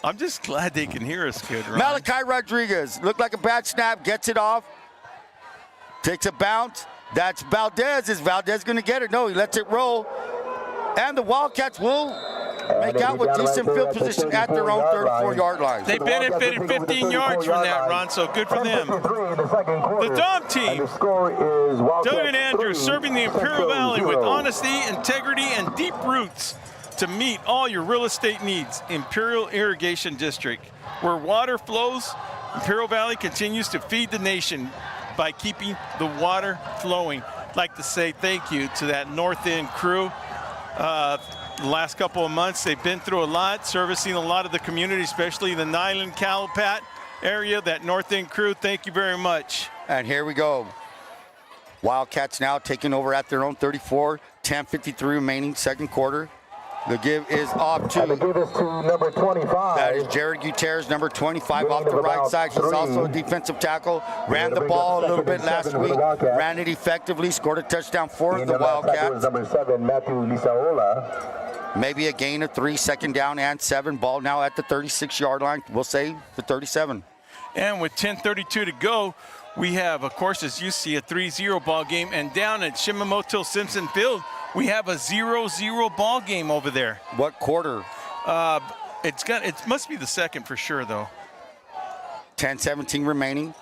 I'm just glad they can hear us good, Ron. Malachi Rodriguez, looked like a bad snap, gets it off, takes a bounce. That's Valdez. Is Valdez going to get it? No, he lets it roll. And the Wildcats will make out with decent field position at their own 34-yard line. They benefited 15 yards from that, Ron, so good for them. The Dom team, Doug Andrews, serving the Imperial Valley with honesty, integrity, and deep roots to meet all your real estate needs. Imperial Irrigation District, where water flows, Imperial Valley continues to feed the nation by keeping the water flowing. I'd like to say thank you to that North End crew. The last couple of months, they've been through a lot, servicing a lot of the community, especially the Nyland, Calapat area, that North End crew. Thank you very much. And here we go. Wildcats now taking over at their own 34, 10:53 remaining, second quarter. The give is off to, the give is to number 25. That is Jared Gutierrez, number 25, off the right side. He's also a defensive tackle. Ran the ball a little bit last week. Ran it effectively, scored a touchdown for the Wildcats. Number 7, Matthew Lisaola. Maybe a gain of 3, second down and 7. Ball now at the 36-yard line. We'll say the 37. And with 10:32 to go, we have, of course, as you see, a 3-0 ball game. And down at Shimamoto Simpson Field, we have a 0-0 ball game over there. What quarter? It must be the second for sure, though. 10:17 remaining.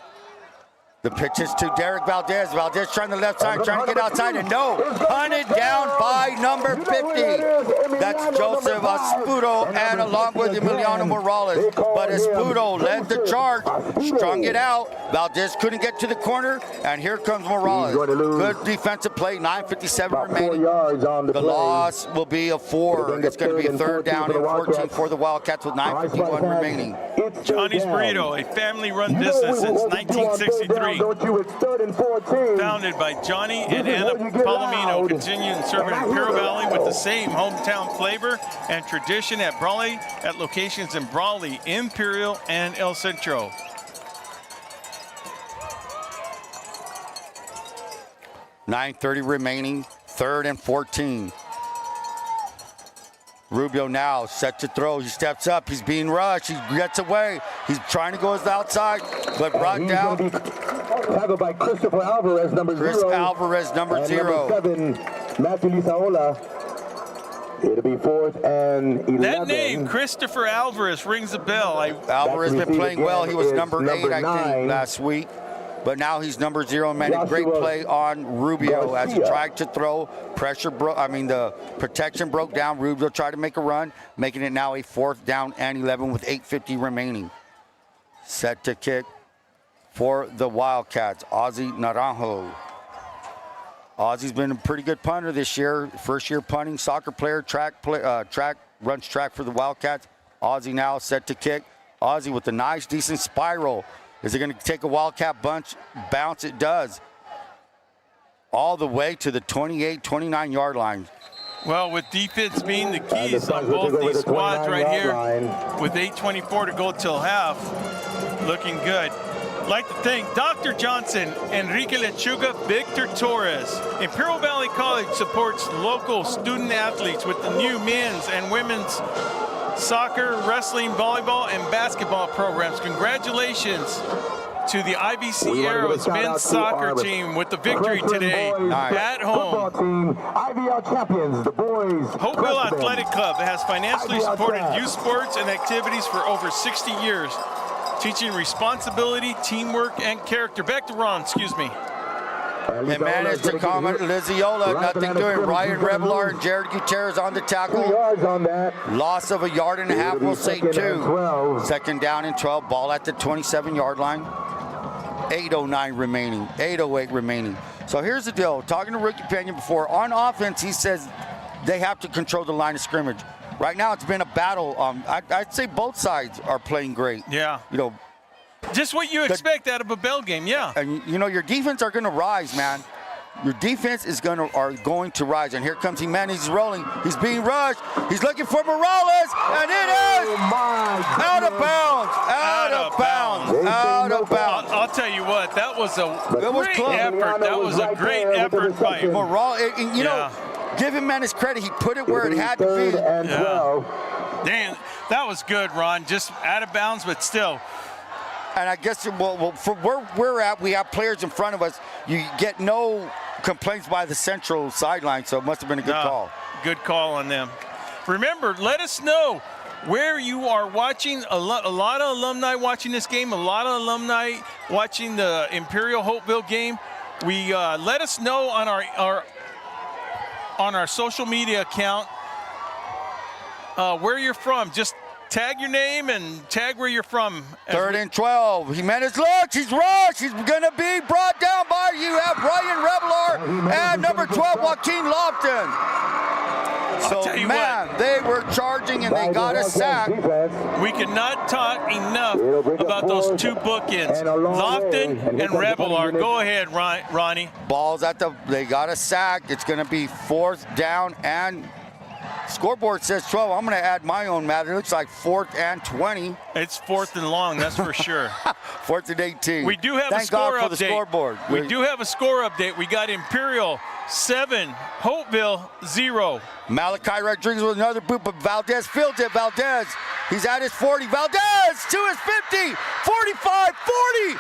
The pitch is to Derek Valdez. Valdez trying the left side, trying to get outside, and no. Hunted down by number 50. That's Joseph Espudo, and along with Emiliano Morales. But Espudo led the charge, strung it out. Valdez couldn't get to the corner, and here comes Morales. Good defensive play, 9:57 remaining. The loss will be a 4. It's going to be a third down and 14 for the Wildcats with 9:51 remaining. Johnny's Burrito, a family-run business since 1963. Founded by Johnny and Anna Palomino, continuing serving Imperial Valley with the same hometown flavor and tradition at Brawley, at locations in Brawley, Imperial, and El Centro. .9:30 remaining, 3rd and 14. Rubio now set to throw. He steps up. He's being rushed. He gets away. He's trying to go to the outside, but brought down. Tackled by Christopher Alvarez, number 0. Chris Alvarez, number 0. Number 7, Matthew Lisaola. It'll be 4th and 11. That name, Christopher Alvarez, rings a bell. Alvarez been playing well. He was number 8, I think, last week. But now he's number 0, man. A great play on Rubio as he tried to throw. The protection broke down. Rubio tried to make a run, making it now a 4th down and 11 with 8:50 remaining. Set to kick for the Wildcats, Ozzy Naranjo. Ozzy's been a pretty good punter this year. First year punting, soccer player, runs track for the Wildcats. Ozzy now set to kick. Ozzie with a nice, decent spiral. Is it going to take a Wildcat bounce? It does. All the way to the 28, 29-yard line. Well, with defense being the keys on both these squads right here, with 8:24 to go till half, looking good. I'd like to thank Dr. Johnson, Enrique Lechuga, Victor Torres. Imperial Valley College supports local student athletes with the new men's and women's soccer, wrestling, volleyball, and basketball programs. Congratulations to the IVC Arrows men's soccer team with the victory today at home. Team, IVL champions, the boys. Hopeville Athletic Club has financially supported youth sports and activities for over 60 years, teaching responsibility, teamwork, and character. Back to Ron, excuse me. Jimenez to comment, Liziola, nothing doing. Ryan Revelar and Jared Gutierrez on the tackle. 2 yards on that. Loss of a yard and a half, we'll say 2. 2nd down and 12, ball at the 27-yard line. 8:09 remaining, 8:08 remaining. So here's the deal. Talking to Rookie Pena before, on offense, he says they have to control the line of scrimmage. Right now, it's been a battle. I'd say both sides are playing great. Yeah. You know, just what you expect out of a bell game, yeah. And you know, your defense are going to rise, man. Your defense is going to rise. And here comes Jimenez. He's rolling. He's being rushed. He's looking for Morales, and it is out of bounds. Out of bounds. Out of bounds. I'll tell you what, that was a great effort. That was a great effort by Morales. You know, give him man his credit. He put it where it had to be. Yeah. Dan, that was good, Ron. Just out of bounds, but still. And I guess, well, for where we're at, we have players in front of us. You get no complaints by the Central sideline, so it must have been a good call. Good call on them. Remember, let us know where you are watching. A lot of alumni watching this game. A lot of alumni watching the Imperial Hopeville game. We let us know on our social media account where you're from. Just tag your name and tag where you're from. 3rd and 12. Jimenez looks. He's rushed. He's going to be brought down by, you have Ryan Revelar and number 12, Joaquin Lofton. So, man, they were charging and they got a sack. We cannot talk enough about those 2 bookends, Lofton and Revelar. Go ahead, Ronnie. Ball's they got a sack. It's going to be 4th down and scoreboard says 12. I'm going to add my own math. It looks like 4th and 20. It's 4th and long, that's for sure. 4th and 18. We do have Thank a score God for update. The scoreboard. We do have a score update. We got Imperial 7, Hopeville 0. Malachi Rodriguez with another boot, but Valdez fields it. Valdez, he's at his 40. Valdez to his 50, 45, 40.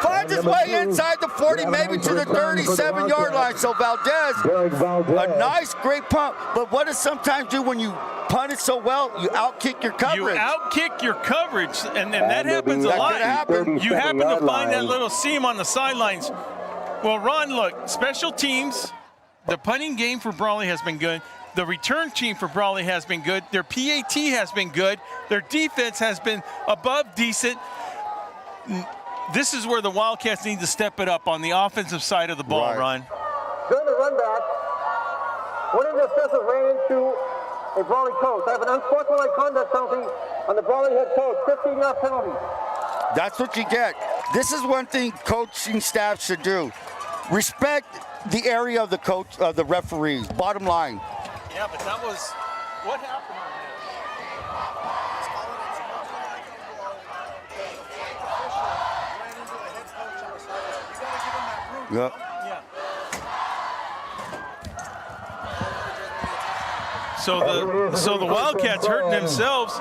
Finds his way inside the 40, maybe to the 37-yard line. So Valdez, a nice, great punt. But what does sometimes do when you punt it so well? You outkick your coverage. You outkick your coverage, and that happens a lot. You happen to find that little seam on the sidelines. Well, Ron, look, special teams, the punting game for Brawley has been good. The return team for Brawley has been good. Their PAT has been good. Their defense has been above decent. This is where the Wildcats need to step it up on the offensive side of the ball, Ron. During the run back, one of the officials ran into a Brawley coach. I have an unsportsmanlike conduct penalty on the Brawley head coach, 15-yard penalty. That's what you get. This is one thing coaching staff should do. Respect the area of the coach, of the referees. Bottom line. Yeah, but that was what happened on that. Yep. Yeah. So the Wildcats hurting themselves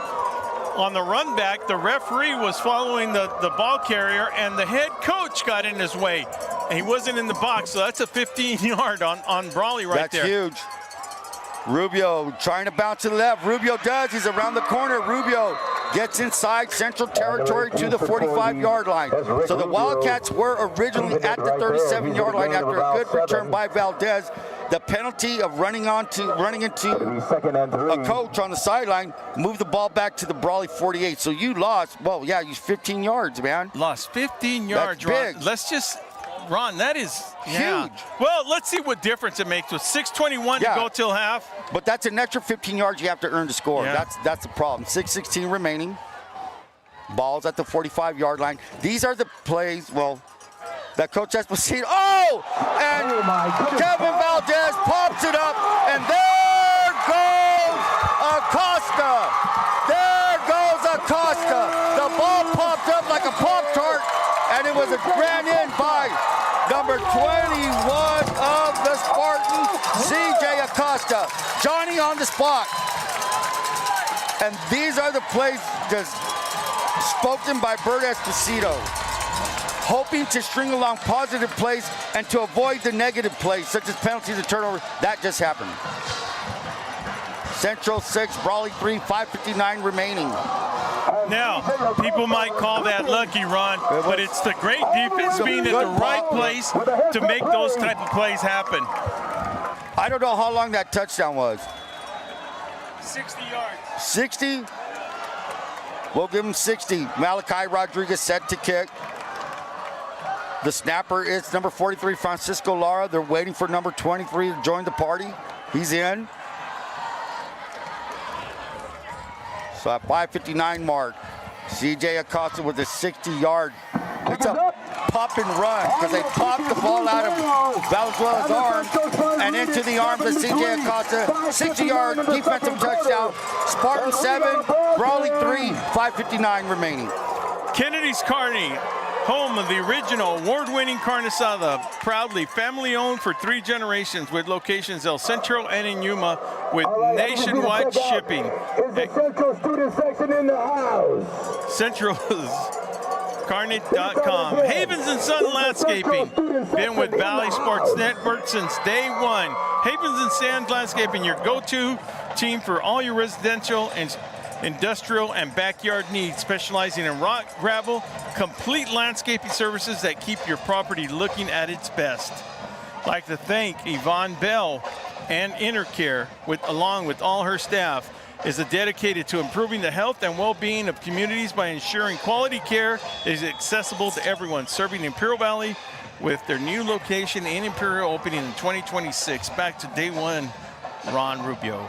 on the run back. The referee was following the ball carrier, and the head coach got in his way, and he wasn't in the box. So that's a 15-yard on Brawley right there. That's huge. Rubio trying to bounce to the left. Rubio does. He's around the corner. Rubio gets inside Central territory to the 45-yard line. So the Wildcats were originally at the 37-yard line after a good return by Valdez. The penalty of running into a coach on the sideline moved the ball back to the Brawley 48. So you lost, well, yeah, you 15 yards, man. Lost 15 yards, That's big. Ron. Let's just, Ron, that is huge. Well, let's see what difference it makes with 6:21 to go till half. But that's an extra 15 yards you have to earn to score. Yeah. That's the problem. 6:16 remaining. Ball's at the 45-yard line. These are the plays, that Coach Esposito. Oh! And Kevin Valdez pops it up, and there goes Acosta. There goes Acosta. The ball popped up like a Pop-Tart, and it was ran in by number 21 of the Spartans, CJ Acosta. Johnny on the spot. And these are the plays just spoken by Bert Esposito, hoping to string along positive plays and to avoid the negative plays, such as penalties and turnovers. That just happened. Central 6, Brawley 3, 5:59 remaining. Now, people might call that lucky, Ron, but it's the great defense being at the right place to make those type of plays happen. I don't know how long that touchdown was. 60 yards. 60? We'll give him 60. Malachi Rodriguez set to kick. The snapper is number 43, Francisco Lara. They're waiting for number 23 to join the party. He's in. So at 5:59 mark, CJ Acosta with a 60-yard. It's a pop and run because they popped the ball out of Valenzuela's arm and into the arms of CJ Acosta. 60-yard defensive touchdown. Spartan 7, Brawley 3, 5:59 remaining. Kennedy's Carney, home of the original award-winning carne asada, proudly family-owned for 3 generations with locations El Centro and in Yuma with nationwide shipping. Is the Central student section in the house? Centralscarnet.com. Havens and Son Landscaping, been with Valley Sports Network since day one. Havens and Sand Landscaping, your go-to team for all your residential and industrial and backyard needs, specializing in rock, gravel, complete landscaping services that keep your property looking at its best. I'd like to thank Yvonne Bell and Intercare, along with all her staff, is dedicated to improving the health and well-being of communities by ensuring quality care is accessible to everyone, serving Imperial Valley with their new location in Imperial opening in 2026. Back to day one, Ron Rubio.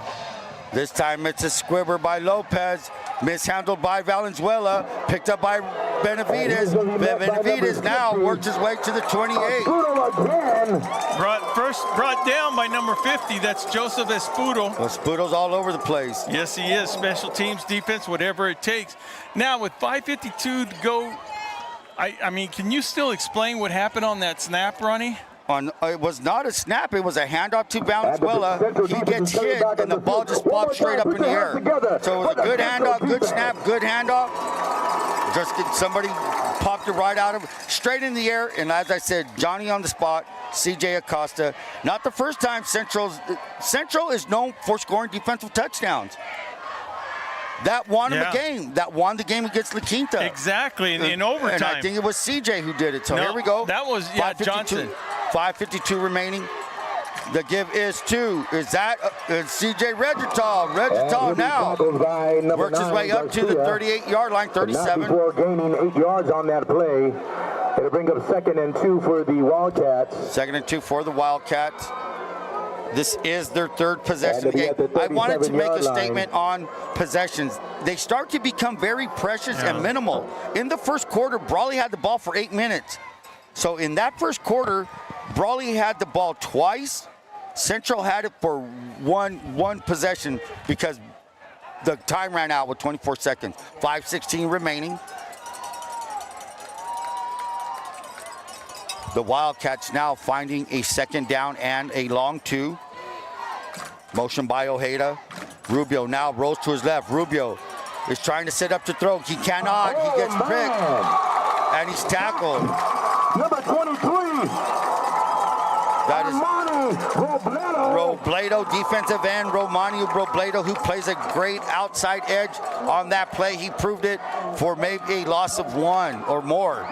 This time it's a squibber by Lopez, mishandled by Valenzuela, picked up by Benavides. Benavides now works his way to the 28. Brought down by number 50, that's Joseph Espudo. Espudo's all over the place. Yes, he is. Special teams, defense, whatever it takes. Now with 5:52 to go, I mean, can you still explain what happened on that snap, Ronnie? It was not a snap, it was a handoff to Valenzuela. He gets hit and the ball just popped straight up in the air. So it was a good handoff, good snap, good handoff. Just somebody popped it right out of straight in the air. And as I said, Johnny on the spot, CJ Acosta. Not the first time Central is known for scoring defensive touchdowns. That won him a game. That won the game against La Quinta. Exactly, in overtime. And I think it was CJ who did it. So no, here we go. That was Johnson. 5:52 remaining. The give is to, is that CJ Regital. Regital now works his way up to the 38-yard line, 37. Before gaining 8 yards on that play, it'll bring up 2nd and 2 for the Wildcats. 2nd and 2 for the Wildcats. This is their 3rd possession of the game. I wanted to make a statement on possessions. They start to become very precious and minimal. In the first quarter, Brawley had the ball for 8 minutes. So in that first quarter, Brawley had the ball twice. Central had it for one possession because the time ran out with 24 seconds. 5:16 remaining. The Wildcats now finding a 2nd down and a long 2. Motion by Ojeda. Rubio now rolls to his left. Rubio is trying to set up to throw. He cannot. He gets picked. And he's tackled. Number 23. That is Robledo, defensive end. Romani Robledo, who plays a great outside edge on that play. He proved it for maybe a loss of 1 or more.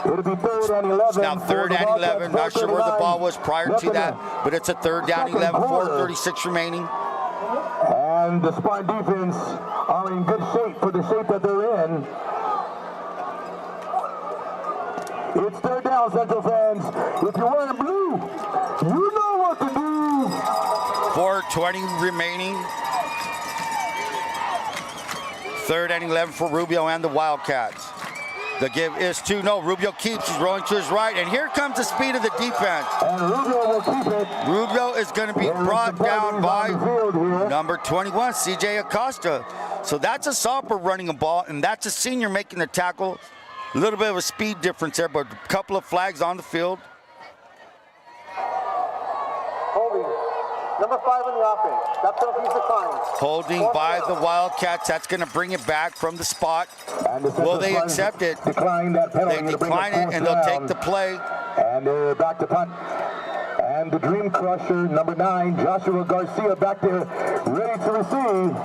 It'll be 3rd and 11. Now 3rd and 11. Not sure where the ball was prior to that, but it's a 3rd down 11, 4:36 remaining. And the Spartan defense are in good shape for the shape that they're in. It's 3rd down, Central fans. If you're wearing blue, you know what to do. 4:20 remaining. 3rd and 11 for Rubio and the Wildcats. The give is to, no, Rubio keeps, he's rolling to his right, and here comes the speed of the defense. And Rubio will keep it. Rubio is going to be brought down by number 21, CJ Acosta. So that's a sophomore running a ball, and that's a senior making the tackle. A little bit of a speed difference there, but a couple of flags on the field. Holding. Number 5 in the offense. That penalty's declined. Holding by the Wildcats. That's going to bring it back from the spot. Will they accept it? Decline that penalty. They decline it, and they'll take the play. And they're back to punt. And the Dream Crusher, number 9, Joshua Garcia, back there, ready to receive.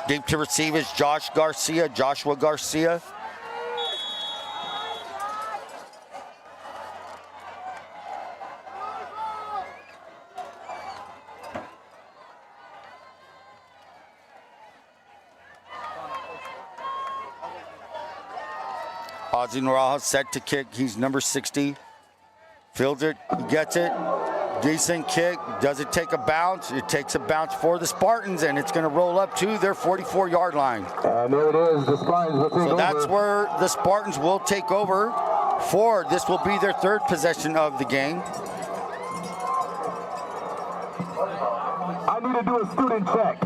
Deep to receive is Joshua Garcia. Ozzy Naraha set to kick. He's number 60. Fields it, he gets it. Decent kick. Does it take a bounce? It takes a bounce for the Spartans, and it's going to roll up to their 44-yard line. And there it is. The Spartans will take over. So that's where the Spartans will take over. This will be their 3rd possession of the game. I need to do a student check.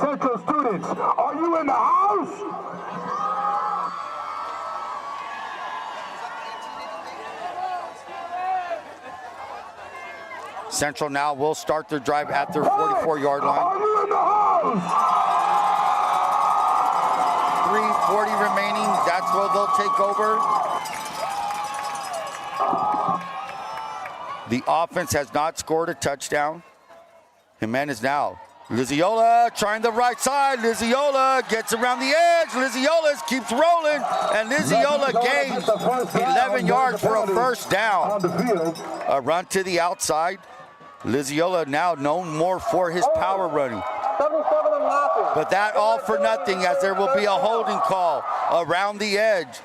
Central students, are you in the house? Central now will start their drive at their 44-yard line. Are you in the house? 3:40 remaining. That's where they'll take over. The offense has not scored a touchdown. Jimenez now. Liziola trying the right side. Liziola gets around the edge. Liziola keeps rolling. And Liziola gains 11 yards for a first down. A run to the outside. Liziola now known more for his power running. But that all for nothing, as there will be a holding call around the edge.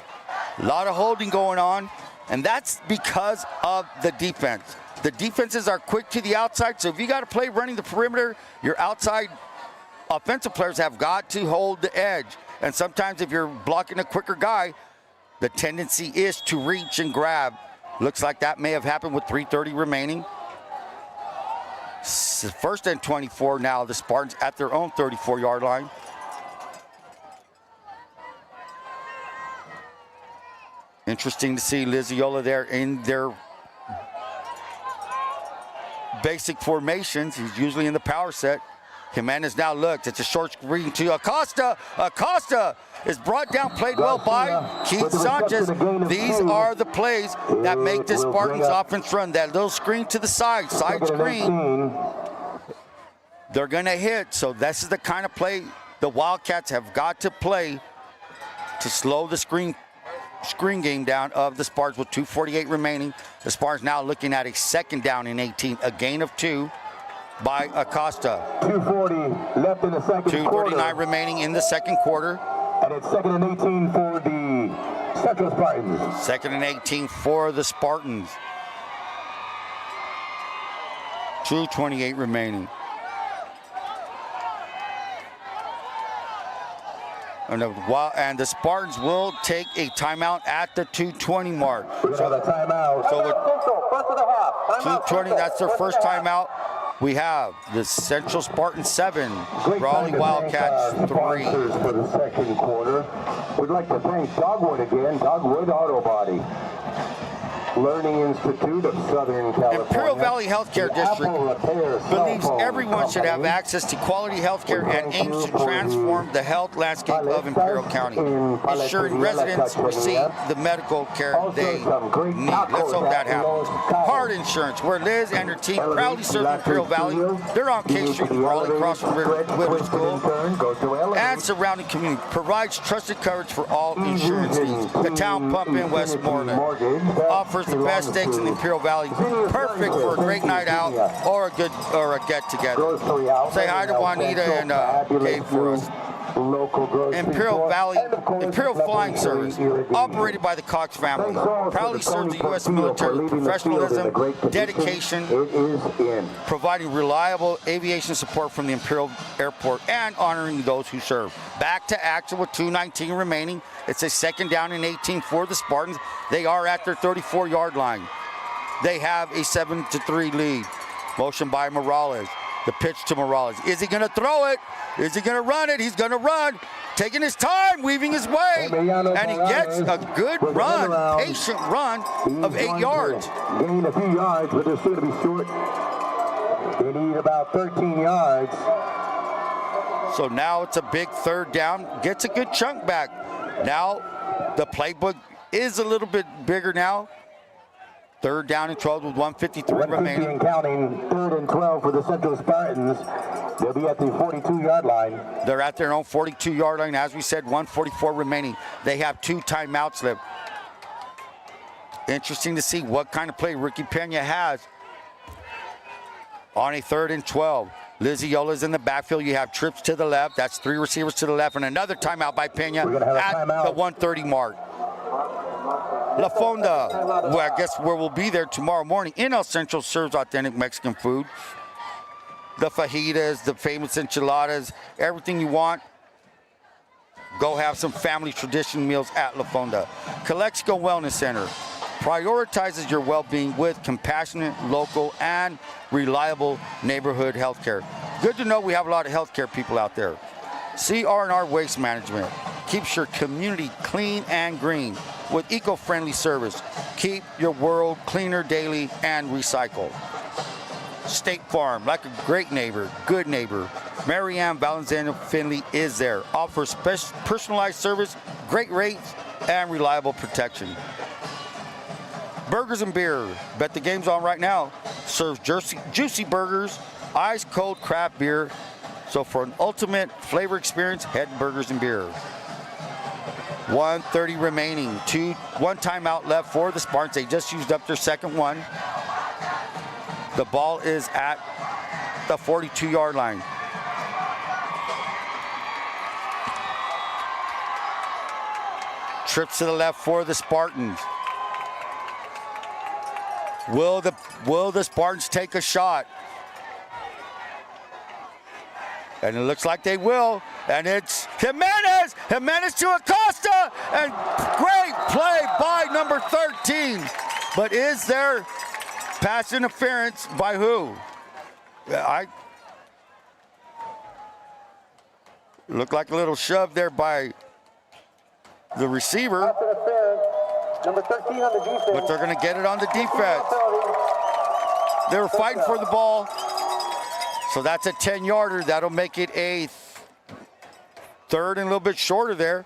A lot of holding going on, and that's because of the defense. The defenses are quick to the outside, so if you got to play running the perimeter, your outside offensive players have got to hold the edge. And sometimes if you're blocking a quicker guy, the tendency is to reach and grab. Looks like that may have happened with 3:30 remaining. 1st and 24 now, the Spartans at their own 34-yard line. Interesting to see Liziola there in their basic formations. He's usually in the power set. Jimenez now looks. It's a short screen to Acosta. Acosta is brought down, played well by Keith Sanchez. These are the plays that make the Spartans offense run. That little screen to the side screen. They're going to hit. So this is the kind of play the Wildcats have got to play to slow the screen game down of the Spartans with 2:48 remaining. The Spartans now looking at a 2nd down and 18, a gain of 2 by Acosta. 2:40 left in the second quarter. 2:39 remaining in the second quarter. And it's 2nd and 18 for the Central Spartans. 2nd and 18 for the Spartans. 2:28 remaining. And the Spartans will take a timeout at the 2:20 mark. So the timeout. So with 2:20, that's their first timeout. We have the Central Spartans 7, Brawley Wildcats 3. For the second quarter, we'd like to thank Dogwood again, Dogwood Auto Body. Learning Institute of Southern California. Imperial Valley Healthcare District believes everyone should have access to quality healthcare and aims to transform the health landscape of Imperial County, ensuring residents receive the medical care they need. Let's hope that happens. Hard Insurance, where Liz and her team proudly serve Imperial Valley. They're on K Street in Brawley, across from River School, and surrounding community. Provides trusted coverage for all insurance needs. The Town Pump in Westmoreland offers the best steaks in the Imperial Valley, perfect for a great night out or a get together. Say hi to Juanita and Gabe for us. local grocery Imperial store, Valley, and of course, Imperial Leopard Flying Cherry Service, irrigation. operated by the Cox family, Thanks also proudly to serves the Tony U.S. Portillo military for with leading the field in a professionalism, great position. dedication, It is in. providing reliable aviation support from the Imperial Airport, and honoring those who serve. Back to action with 2:19 remaining. It's a second down and 18 for the Spartans. They are at their 34-yard line. They have a 7-3 lead. Motion by Morales. The pitch to Morales. Is he going to throw it? Is he going to run it? He's going to run. Taking his time, weaving his way. And he gets a good run, patient run of 8 yards. Gain a few yards, but they're still going to be short. They need about 13 yards. So now it's a big third down. Gets a good chunk back. Now the playbook is a little bit bigger now. Third down and 12 with 1:53 remaining. And counting, 3rd and 12 for the Central Spartans. They'll be at the 42-yard line. They're at their own 42-yard line. As we said, 1:44 remaining. They have 2 timeouts left. Interesting to see what kind of play Ricky Pena has on a 3rd and 12. Liziola's in the backfield. You have trips to the left. That's 3 receivers to the left. And another timeout by Pena at the 1:30 mark. La Fonda, well, I guess where we'll be there tomorrow morning in El Centro, serves authentic Mexican food. The fajitas, the famous enchiladas, everything you want. Go have some family tradition meals at La Fonda. Calexico Wellness Center prioritizes your well-being with compassionate, local, and reliable neighborhood healthcare. Good to know we have a lot of healthcare people out there. CR&R Waste Management keeps your community clean and green with eco-friendly service. Keep your world cleaner daily and recycle. State Farm, like a great neighbor, good neighbor. Marianne Valenzuela Finley is there. Offers personalized service, great rates, and reliable protection. Burgers and Beer, bet the game's on right now. Serves juicy burgers, ice cold craft beer. So for an ultimate flavor experience, head Burgers and Beer. 1:30 remaining. 1 timeout left for the Spartans. They just used up their second one. The ball is at the 42-yard line. Trips to the left for the Spartans. Will the Spartans take a shot? And it looks like they will. And it's Jimenez. Jimenez to Acosta. And great play by number 13. But is there pass interference by who? Looked like a little shove there by the receiver. Number 13 on the defense. But they're going to get it on the defense. They were fighting for the ball. So that's a 10-yarder. That'll make it a 3rd and a little bit shorter there.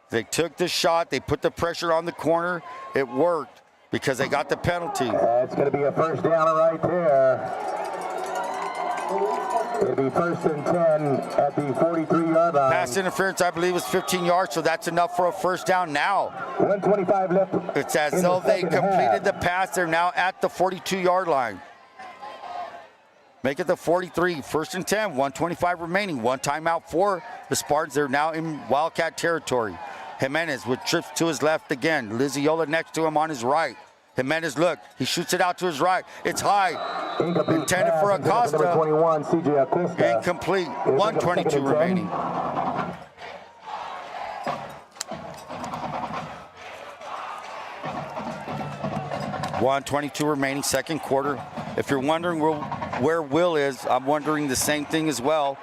They took the shot. They put the pressure on the corner. It worked because they got the penalty. That's going to be a first down right there. It'll be 1st and 10 at the 43-yard line. Pass interference, I believe, was 15 yards, so that's enough for a first down now. 1:25 left. It's as though they completed the pass. They're now at the 42-yard line. Make it the 43, 1st and 10, 1:25 remaining. 1 timeout for the Spartans. They're now in Wildcat territory. Jimenez with trips to his left again. Liziola next to him on his right. Jimenez, look, he shoots it out to his right. It's high. Intended for Acosta. Number 21, CJ Acosta. Incomplete. 1:22 remaining. $1:22 remaining, second quarter. If you're wondering where Will is, I'm wondering the same thing as well.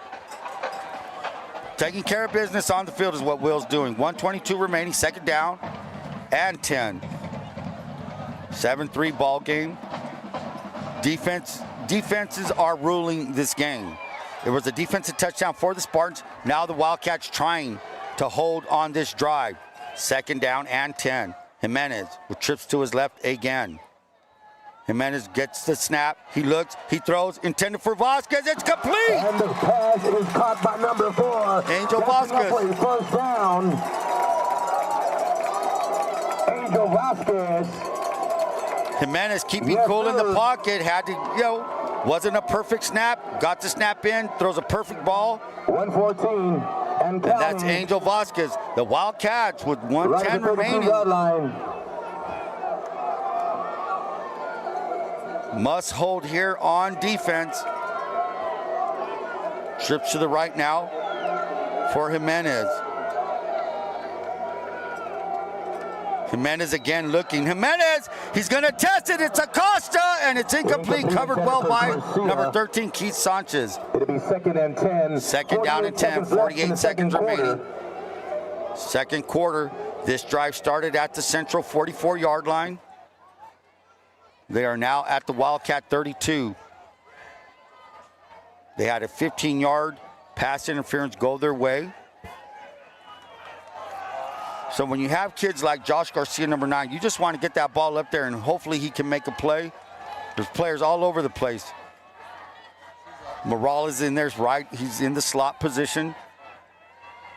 Taking care of business on the field is what Will's doing. 1:22 remaining, second down and 10. 7-3 ball game. Defenses are ruling this game. It was a defensive touchdown for the Spartans. Now the Wildcats trying to hold on this drive. Second down and 10. Jimenez with trips to his left again. Jimenez gets the snap. He looks, he throws, intended for Vasquez. It's complete. And the pass is caught by number 4. Angel Vasquez. For a first down. Angel Vasquez. Jimenez keeping cool in the pocket. Had to, Wasn't a perfect snap. Got the snap in. Throws a perfect ball. 114 and that's Angel Vasquez. The Wildcats with 110 remaining. Must hold here on defense. Trips to the right now for Jimenez. Jimenez again looking. Jimenez, he's going to test it. It's Acosta, and it's incomplete. Covered well by number 13, Keith Sanchez. It'll be 2nd and 10. Second down and 10, 48 seconds remaining. Second quarter. This drive started at the Central 44-yard line. They are now at the Wildcat 32. They had a 15-yard pass interference go their way. So when you have kids like Josh Garcia, number 9, you just want to get that ball up there and hopefully he can make a play. There's players all over the place. Morales in there's right. He's in the slot position.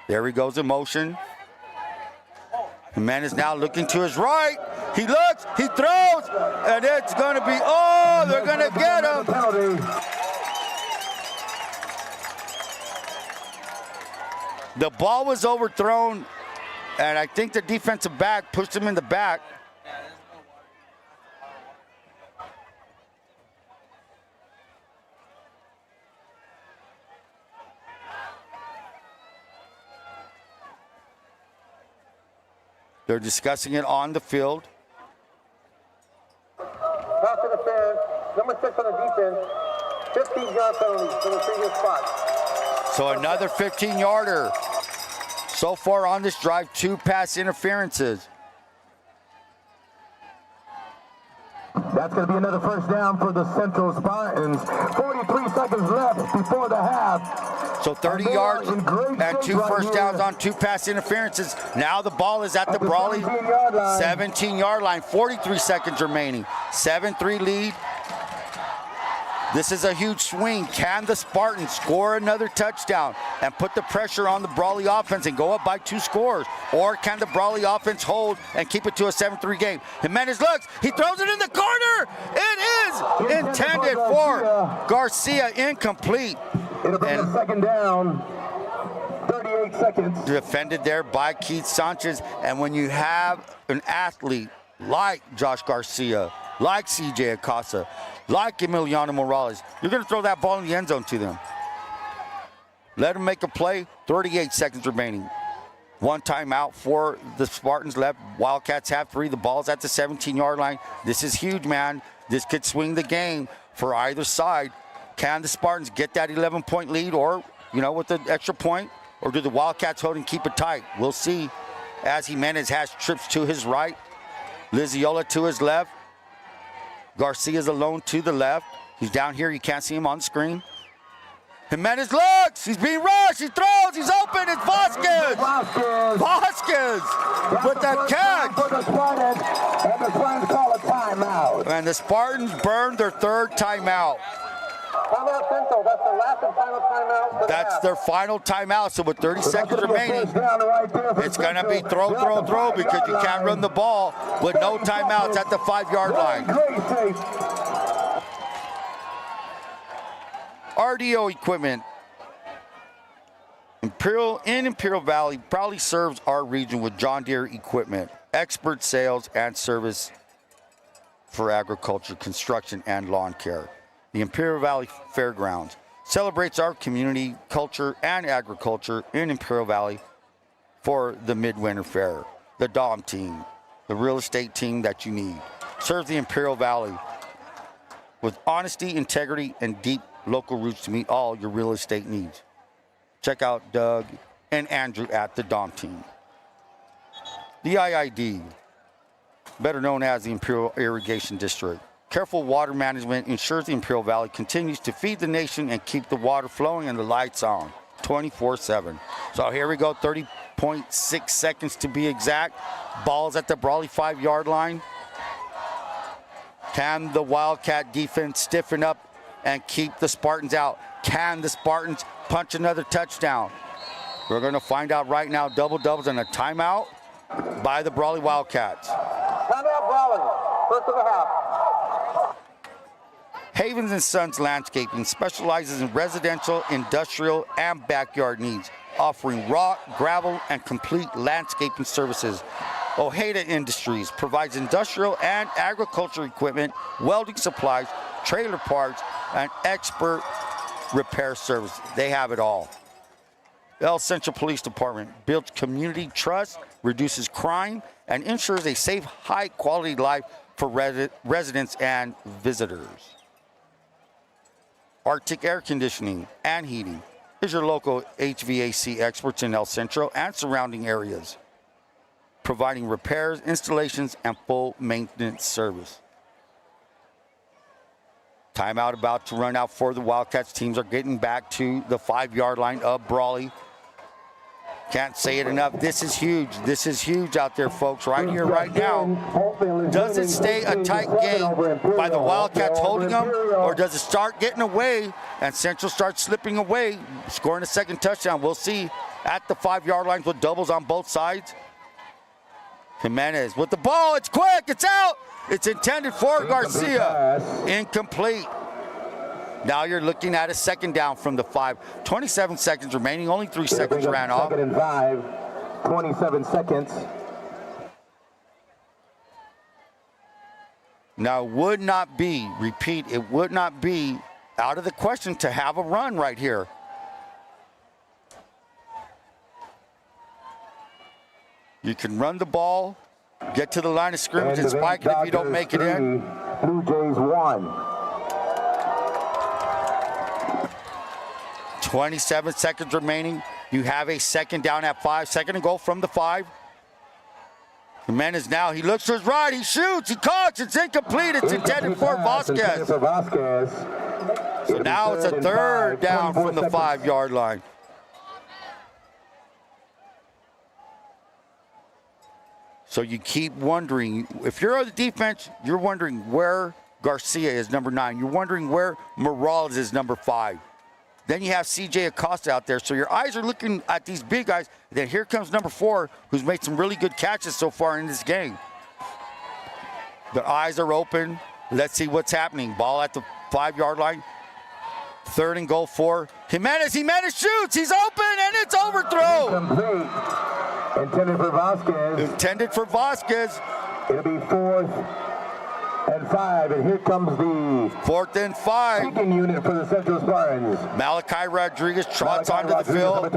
There he goes in motion. The man is now looking to his right. He looks, he throws, and it's going to be, oh, they're going to get him. The ball was overthrown, and I think the defensive back pushed him in the back. They're discussing it on the field. Pass interference, number 6 on the defense, 15-yard penalty from the previous spot. So another 15-yarder. So far on this drive, 2 pass interferences. That's going to be another first down for the Central Spartans. 43 seconds left before the half. So 30 yards and 2 first downs on 2 pass interferences. Now the ball is at the Brawley 17-yard line. 43 seconds remaining. 7-3 lead. This is a huge swing. Can the Spartans score another touchdown and put the pressure on the Brawley offense and go up by 2 scores? Or can the Brawley offense hold and keep it to a 7-3 game? Jimenez looks, he throws it in the corner. It is intended for Garcia, incomplete. It'll be a second down, 38 seconds. Defended there by Keith Sanchez. And when you have an athlete like Josh Garcia, like CJ Acosta, like Emiliano Morales, you're going to throw that ball in the end zone to them. Let them make a play. 38 seconds remaining. 1 timeout for the Spartans left. Wildcats have 3. The ball's at the 17-yard line. This is huge, man. This could swing the game for either side. Can the Spartans get that 11-point lead or, with the extra point? Or do the Wildcats hold and keep it tight? We'll see. As Jimenez has trips to his right. Liziola to his left. Garcia's alone to the left. He's down here. You can't see him on the screen. Jimenez looks. He's being rushed. He throws. He's open. It's Vasquez. Vasquez with the catch. And the Spartans call a timeout. And the Spartans burned their 3rd timeout. Timeout Central. That's the last and final timeout. That's their final timeout. So with 30 seconds remaining, it's going to be throw because you can't run the ball with no timeouts at the 5-yard line. RDO equipment. Imperial Valley proudly serves our region with John Deere equipment, expert sales and service for agriculture, construction, and lawn care. The Imperial Valley Fairgrounds celebrates our community, culture, and agriculture in Imperial Valley for the Midwinter Fair. The Dom team, the real estate team that you need. Serve the Imperial Valley with honesty, integrity, and deep local roots to meet all your real estate needs. Check out Doug and Andrew at the Dom team. The IID, better known as the Imperial Irrigation District. Careful water management ensures the Imperial Valley continues to feed the nation and keep the water flowing and the lights on 24/7. So here we go, 30.6 seconds to be exact. Ball's at the Brawley 5-yard line. Can the Wildcat defense stiffen up and keep the Spartans out? Can the Spartans punch another touchdown? We're going to find out right now. Double-doubles and a timeout by the Brawley Wildcats. Timeout Brawley, first of the half. Havens and Sons Landscaping specializes in residential, industrial, and backyard needs, offering rock, gravel, and complete landscaping services. Ojeda Industries provides industrial and agriculture equipment, welding supplies, trailer parts, and expert repair service. They have it all. El Centro Police Department builds community trust, reduces crime, and ensures a safe, high-quality life for residents and visitors. Arctic Air Conditioning and Heating is your local HVAC experts in El Centro and surrounding areas, providing repairs, installations, and full maintenance service. Timeout about to run out for the Wildcats. Teams are getting back to the 5-yard line of Brawley. Can't say it enough. This is huge. This is huge out there, folks, right here, right now. Does it stay a tight game by the Wildcats holding them, or does it start getting away and Central starts slipping away, scoring a second touchdown? We'll see at the 5-yard line with doubles on both sides. Jimenez with the ball. It's quick. It's out. It's intended for Garcia. Incomplete. Now you're looking at a second down from the 5. 27 seconds remaining. Only 3 seconds ran off. Second and 5. 27 seconds. Now, it would not be, repeat, it would not be out of the question to have a run right here. You can run the ball, get to the line of scrimmage and spike it if you don't make it in. Blue Jays 1. 27 seconds remaining. You have a second down at 5. Second and goal from the 5. Jimenez now, he looks to his right, he shoots, he caught, it's incomplete, it's intended for Vasquez. So now it's a third down from the 5-yard line. So you keep wondering, if you're on the defense, you're wondering where Garcia is, number 9. You're wondering where Morales is, number 5. Then you have C.J. Acosta out there. So your eyes are looking at these big guys. Then here comes number 4, who's made some really good catches so far in this game. Their eyes are open. Let's see what's happening. Ball at the 5-yard line. Third and goal for Jimenez. Jimenez shoots. He's open, and it's overthrown. Complete. Intended for Vasquez. Intended for Vasquez. It'll be 4th and 5, and here comes the 4th and 5. kicking unit for the Central Spartans. Malachi Rodriguez trots onto the field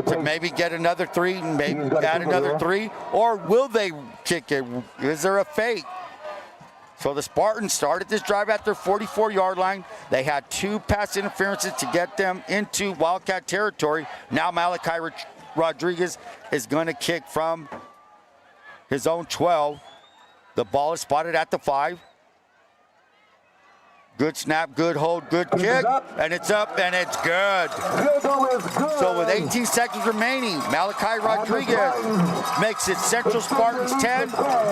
to maybe get another 3, maybe add another 3, or will they kick it? Is there a fake? So the Spartans started this drive at their 44-yard line. They had 2 pass interferences to get them into Wildcat territory. Now Malachi Rodriguez is going to kick from his own 12. The ball is spotted at the 5. Good snap, good hold, good kick, and it's up, and it's good. So with 18 seconds remaining, Malachi Rodriguez makes it Central Spartans 10,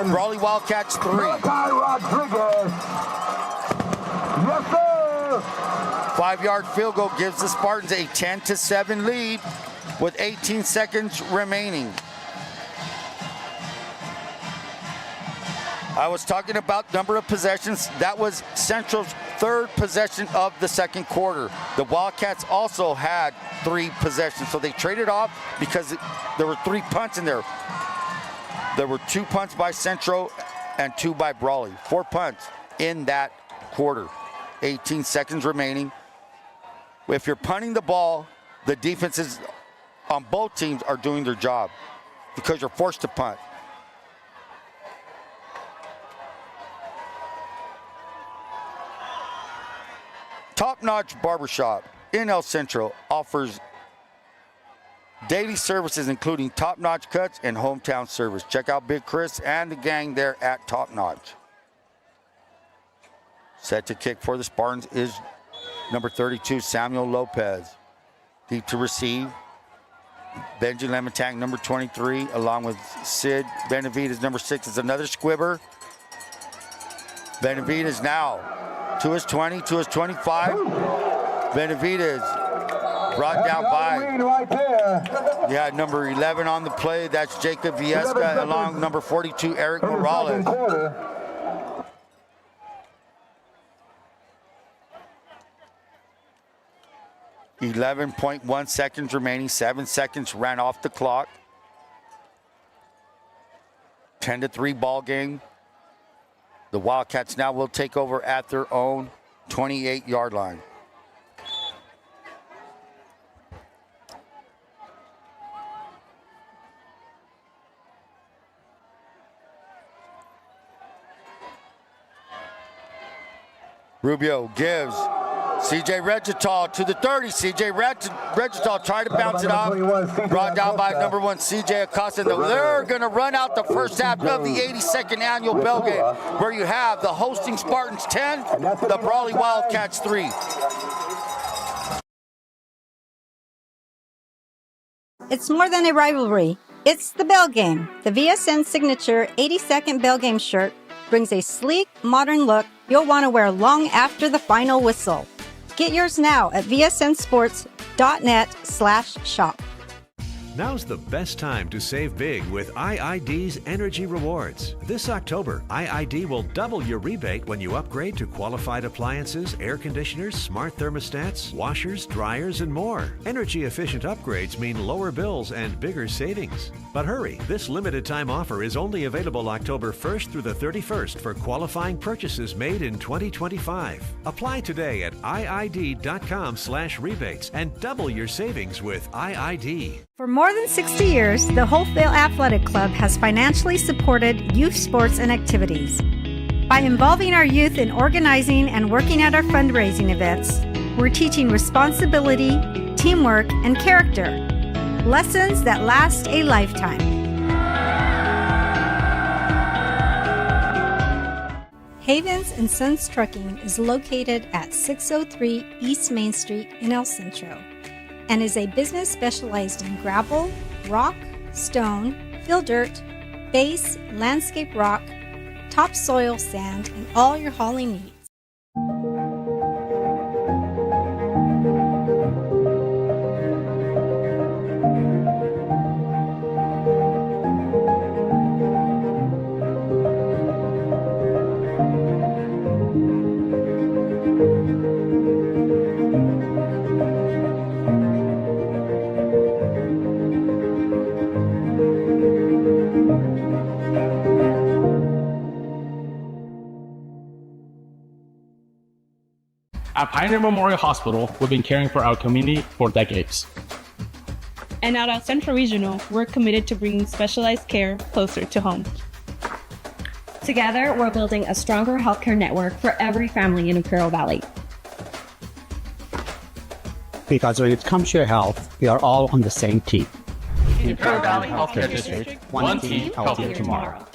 Brawley Wildcats 3. Malachi Rodriguez. Yes, sir. 5-yard field goal gives the Spartans a 10-7 lead with 18 seconds remaining. I was talking about number of possessions. That was Central's 3rd possession of the second quarter. The Wildcats also had 3 possessions, so they traded off because there were 3 punts in there. There were 2 punts by Centro and 2 by Brawley. 4 punts in that quarter. 18 seconds remaining. If you're punting the ball, the defenses on both teams are doing their job because you're forced to punt. Top Notch Barbershop in El Centro offers daily services including top-notch cuts and hometown service. Check out Big Chris and the gang there at Top Notch. Set to kick for the Spartans is number 32, Samuel Lopez. Deep to receive. Benji Lemontank, number 23, along with Sid Benavides, number 6, is another squibber. Benavides now to his 20, to his 25. Benavides brought down by, yeah, number 11 on the play. That's Jacob Viesca, along number 42, Eric Morales. 11.1 seconds remaining. 7 seconds ran off the clock. 10-3 ball game. The Wildcats now will take over at their own 28-yard line. Rubio gives C.J. Regital to the 30. C.J. Regital tried to bounce it off. Brought down by number 1, C.J. Acosta. They're going to run out the first half of the 82nd annual Bell Game, where you have the hosting Spartans 10, the Brawley Wildcats 3. It's more than a rivalry. It's the Bell Game. The VSN signature 82nd Bell Game shirt brings a sleek, modern look you'll want to wear long after the final whistle. Get yours now at vsnsports.net/shop. Now's the best time to save big with IID's Energy Rewards. This October, IID will double your rebate when you upgrade to qualified appliances, air conditioners, smart thermostats, washers, dryers, and more. Energy-efficient upgrades mean lower bills and bigger savings. But hurry, this limited time offer is only available October 1st through the 31st for qualifying purchases made in 2025. Apply today at iid.com/rebates and double your savings with IID. For more than 60 years, the Holtvale Athletic Club has financially supported youth sports and activities. By involving our youth in organizing and working at our fundraising events, we're teaching responsibility, teamwork, and character, lessons that last a lifetime. Havens and Sons Trucking is located at 603 East Main Street in El Centro, and is a business specialized in gravel, rock, stone, fill dirt, base, landscape rock, topsoil sand, and all your hauling needs. At Pioneer Memorial Hospital, we've been caring for our community for decades. And at our Central Regional, we're committed to bringing specialized care closer to home. Together, we're building a stronger healthcare network for every family in Imperial Valley. Because when it comes to your health, we are all on the same team. Imperial Valley Healthcare District, one team, healthier tomorrow.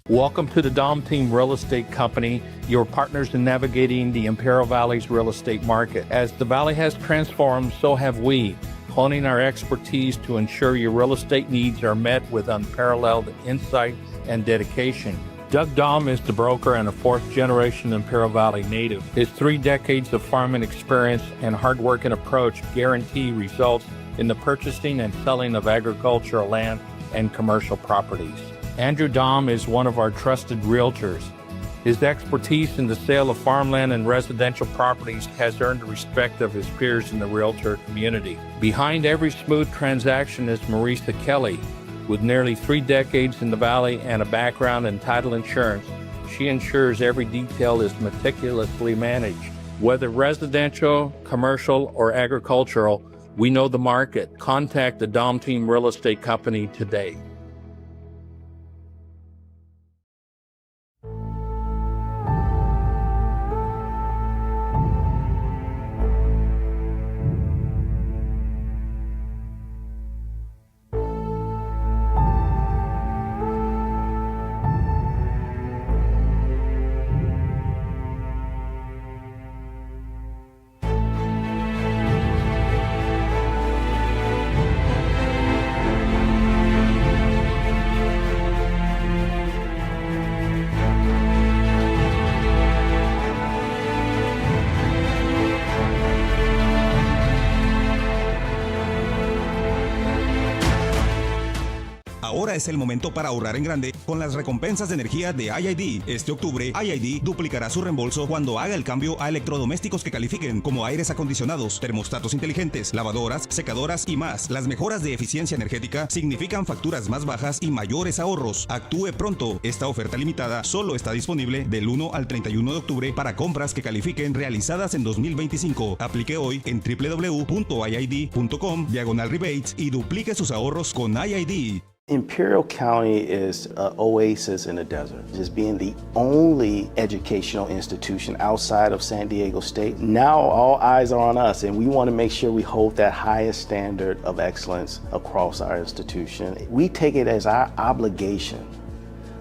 Welcome to the Dom Team Real Estate Company, your partners in navigating the Imperial Valley's real estate market. As the Valley has transformed, so have we, honing our expertise to ensure your real estate needs are met with unparalleled insight and dedication. Doug Dom is the broker and a fourth-generation Imperial Valley native. His 3 decades of farming experience and hard-working approach guarantee results in the purchasing and selling of agricultural land and commercial properties. Andrew Dom is one of our trusted realtors. His expertise in the sale of farmland and residential properties has earned the respect of his peers in the realtor community. Behind every smooth transaction is Marisa Kelly. With nearly 3 decades in the Valley and a background in title insurance, she ensures every detail is meticulously managed. Whether residential, commercial, or agricultural, we know the market. Contact the Dom Team Real Estate Company today. Ahora es el momento para ahorrar en grande con las recompensas de energía de IID. Este octubre, IID duplicará su reembolso cuando haga el cambio a electrodomésticos que califiquen, como aires acondicionados, termostatos inteligentes, lavadoras, secadoras y más. Las mejoras de eficiencia energética significan facturas más bajas y mayores ahorros. Actúe pronto. Esta oferta limitada solo está disponible del 1 al 31 de octubre para compras que califiquen realizadas en 2025. Aplique hoy en www.iid.com/rebates y duplique sus ahorros con IID. Imperial County is an oasis in the desert, just being the only educational institution outside of San Diego State. Now all eyes are on us, and we want to make sure we hold that highest standard of excellence across our institution. We take it as our obligation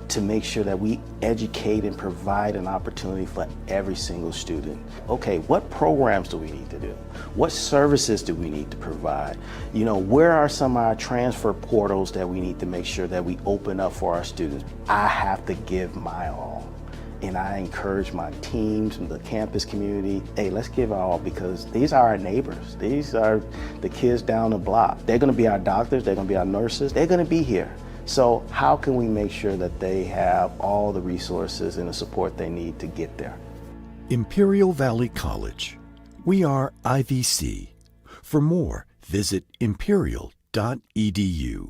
to make sure that we educate and provide an opportunity for every single student. Okay, what programs do we need to do? What services do we need to provide? You know, where are some of our transfer portals that we need to make sure that we open up for our students? I have to give my all. And I encourage my teams and the campus community, hey, let's give it all, because these are our neighbors. These are the kids down the block. They're gonna be our doctors, they're gonna be our nurses, they're gonna be here. So how can we make sure that they have all the resources and the support they need to get there? Imperial Valley College. We are IVC. For more, visit imperial.edu.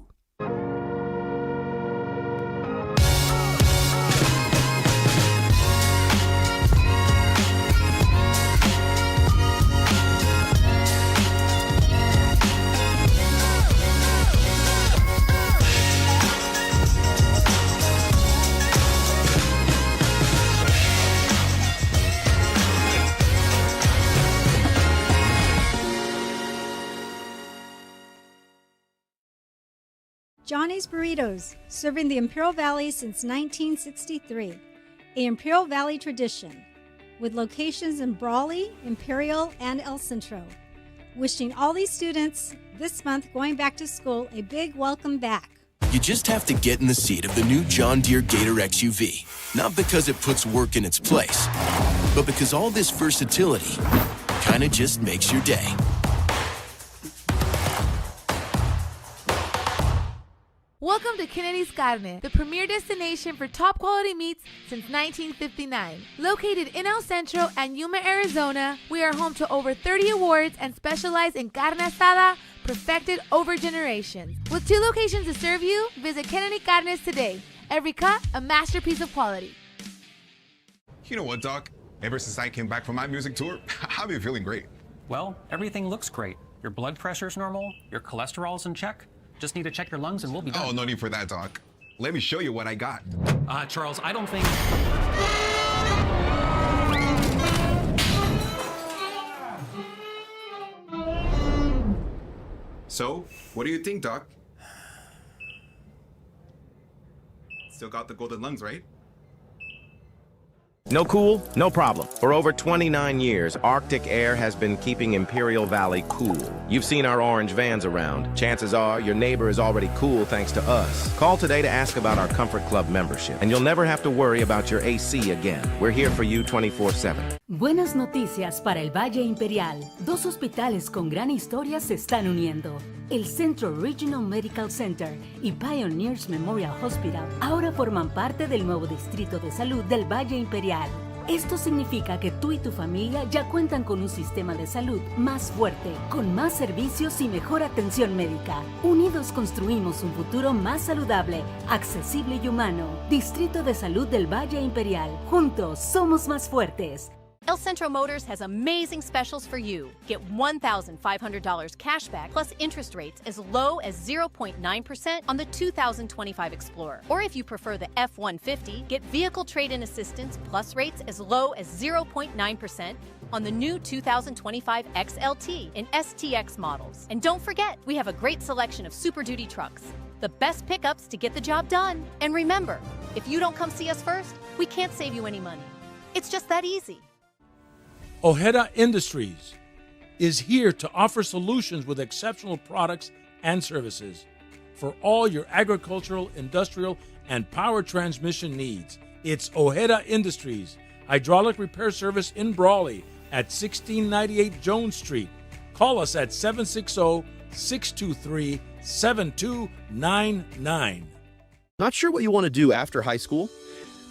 Johnny's Burritos, serving the Imperial Valley since 1963, a Imperial Valley tradition, with locations in Brawley, Imperial, and El Centro. Wishing all these students this month going back to school a big welcome back. You just have to get in the seat of the new John Deere Gator XUV, not because it puts work in its place, but because all this versatility kinda just makes your day. Welcome to Kennedy's Carne, the premier destination for top quality meats since 1959. Located in El Centro and Yuma, Arizona, we are home to over 30 awards and specialize in carne asada perfected over generations. With 2 locations to serve you, visit Kennedy Carnes today. Every cut, a masterpiece of quality. You know what, Doc? Ever since I came back from my music tour, I've been feeling great. Well, everything looks great. Your blood pressure's normal, your cholesterol's in check. Just need to check your lungs and we'll be done. Oh, no need for that, Doc. Let me show you what I got. Charles, I don't think... So, what do you think, Doc? Still got the golden lungs, right? No cool? No problem. For over 29 years, Arctic Air has been keeping Imperial Valley cool. You've seen our orange vans around. Chances are your neighbor is already cool thanks to us. Call today to ask about our Comfort Club membership, and you'll never have to worry about your AC again. We're here for you 24/7. Buenas noticias para el Valle Imperial. 2 hospitales con gran historia se están uniendo. El Centro Regional Medical Center y Pioneers Memorial Hospital ahora forman parte del nuevo Distrito de Salud del Valle Imperial. Esto significa que tú y tu familia ya cuentan con un sistema de salud más fuerte, con más servicios y mejor atención médica. Unidos construimos un futuro más saludable, accesible y humano. Distrito de Salud del Valle Imperial. Juntos somos más fuertes. El Centro Motors has amazing specials for you. Get $1,500 cash back plus interest rates as low as 0.9% on the 2025 Explorer. Or if you prefer the F-150, get vehicle trade-in assistance plus rates as low as 0.9% on the new 2025 XLT and STX models. And don't forget, we have a great selection of Super Duty trucks. The best pickups to get the job done. And remember, if you don't come see us first, we can't save you any money. It's just that easy. Ojeda Industries is here to offer solutions with exceptional products and services for all your agricultural, industrial, and power transmission needs. It's Ojeda Industries, hydraulic repair service in Brawley at 1698 Jones Street. Call us at 760-623-7299. Not sure what you want to do after high school?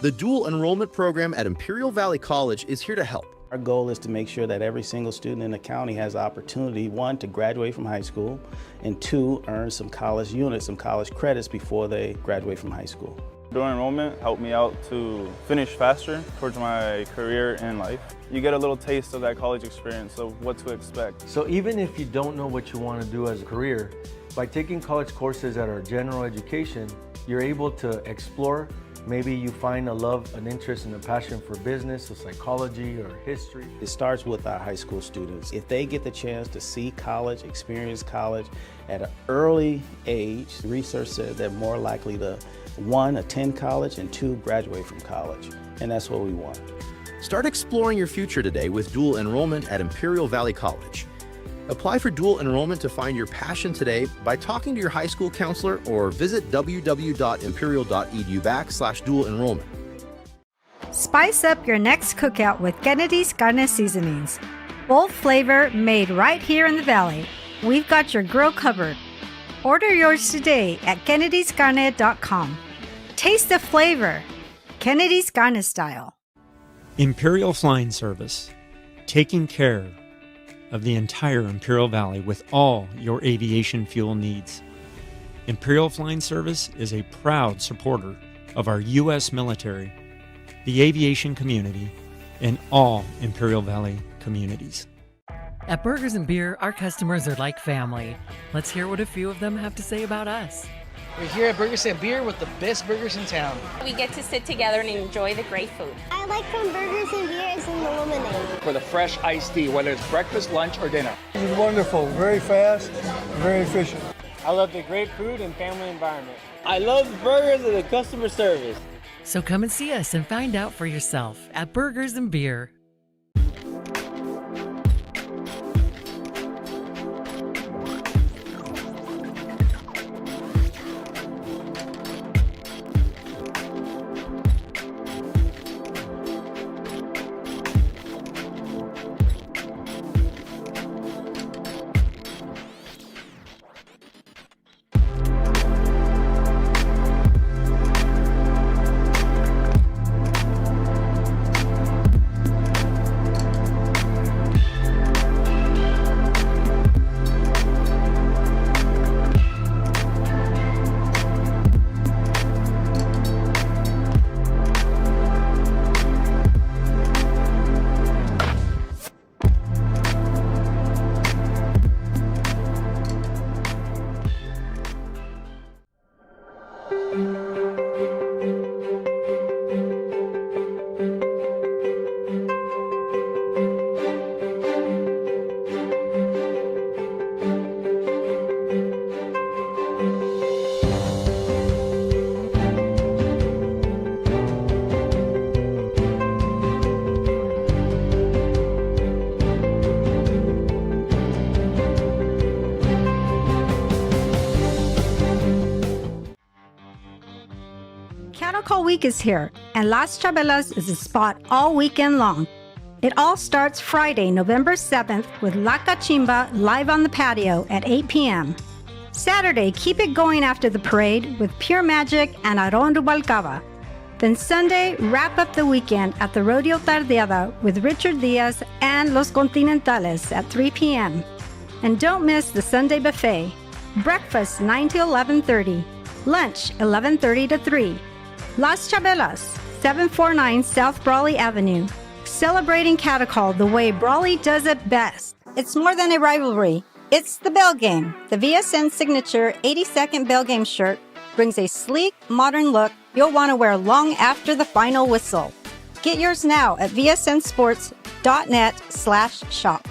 The dual enrollment program at Imperial Valley College is here to help. Our goal is to make sure that every single student in the county has the opportunity, one, to graduate from high school, and two, earn some college units, some college credits before they graduate from high school. Dual enrollment helped me out to finish faster towards my career and life. You get a little taste of that college experience, of what to expect. So even if you don't know what you want to do as a career, by taking college courses that are general education, you're able to explore. Maybe you find a love, an interest, and a passion for business or psychology or history. It starts with our high school students. If they get the chance to see college, experience college at an early age, research says they're more likely to, one, attend college, and two, graduate from college. And that's what we want. Start exploring your future today with dual enrollment at Imperial Valley College. Apply for dual enrollment to find your passion today by talking to your high school counselor or visit www.imperial.edu/dual enrollment. Spice up your next cookout with Kennedy's Carne Seasonings. Bold flavor made right here in the Valley. We've got your grill covered. Order yours today at kennedyscarne.com. Taste the flavor. Kennedy's Carne style. Imperial Flying Service, taking care of the entire Imperial Valley with all your aviation fuel needs. Imperial Flying Service is a proud supporter of our U.S. military, the aviation community, and all Imperial Valley communities. At Burgers and Beer, our customers are like family. Let's hear what a few of them have to say about us. We're here at Burgers and Beer with the best burgers in town. We get to sit together and enjoy the great food. I like from Burgers and Beer is in the lemonade. For the fresh iced tea, whether it's breakfast, lunch, or dinner. This is wonderful, very fast, very efficient. I love the great food and family environment. I love the burgers and the customer service. So come and see us and find out for yourself at Burgers and Beer. Cattle Week is here, and Las Chabelas is a spot all weekend long. It all starts Friday, November 7th with La Cachimba live on the patio at 8 p.m. Saturday, keep it going after the parade with Pure Magic and Aron Rubalcaba. Then Sunday, wrap up the weekend at the Rodeo Tardeada with Richard Diaz and Los Continentales at 3 p.m. And don't miss the Sunday buffet. Breakfast 9 to 11:30. Lunch 11:30 to 3. Las Chabelas, 749 South Brawley Avenue. Celebrating Catacall the way Brawley does it best. It's more than a rivalry. It's the bell game. The VSN signature 80-second bell game shirt brings a sleek, modern look you'll want to wear long after the final whistle. Get yours now at vsnsports.net/shop.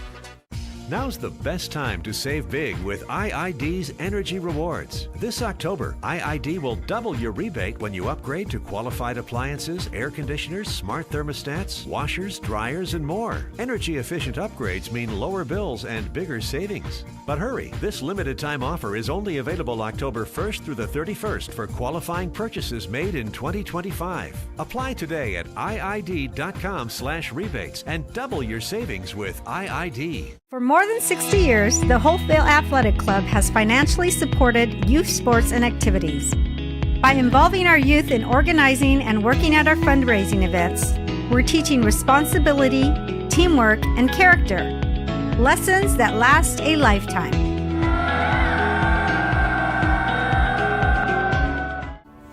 Now's the best time to save big with IID's Energy Rewards. This October, IID will double your rebate when you upgrade to qualified appliances, air conditioners, smart thermostats, washers, dryers, and more. Energy-efficient upgrades mean lower bills and bigger savings. But hurry, this limited time offer is only available October 1st through the 31st for qualifying purchases made in 2025. Apply today at iid.com/rebates and double your savings with IID. For more than 60 years, the Holtvale Athletic Club has financially supported youth sports and activities. By involving our youth in organizing and working at our fundraising events, we're teaching responsibility, teamwork, and character, lessons that last a lifetime.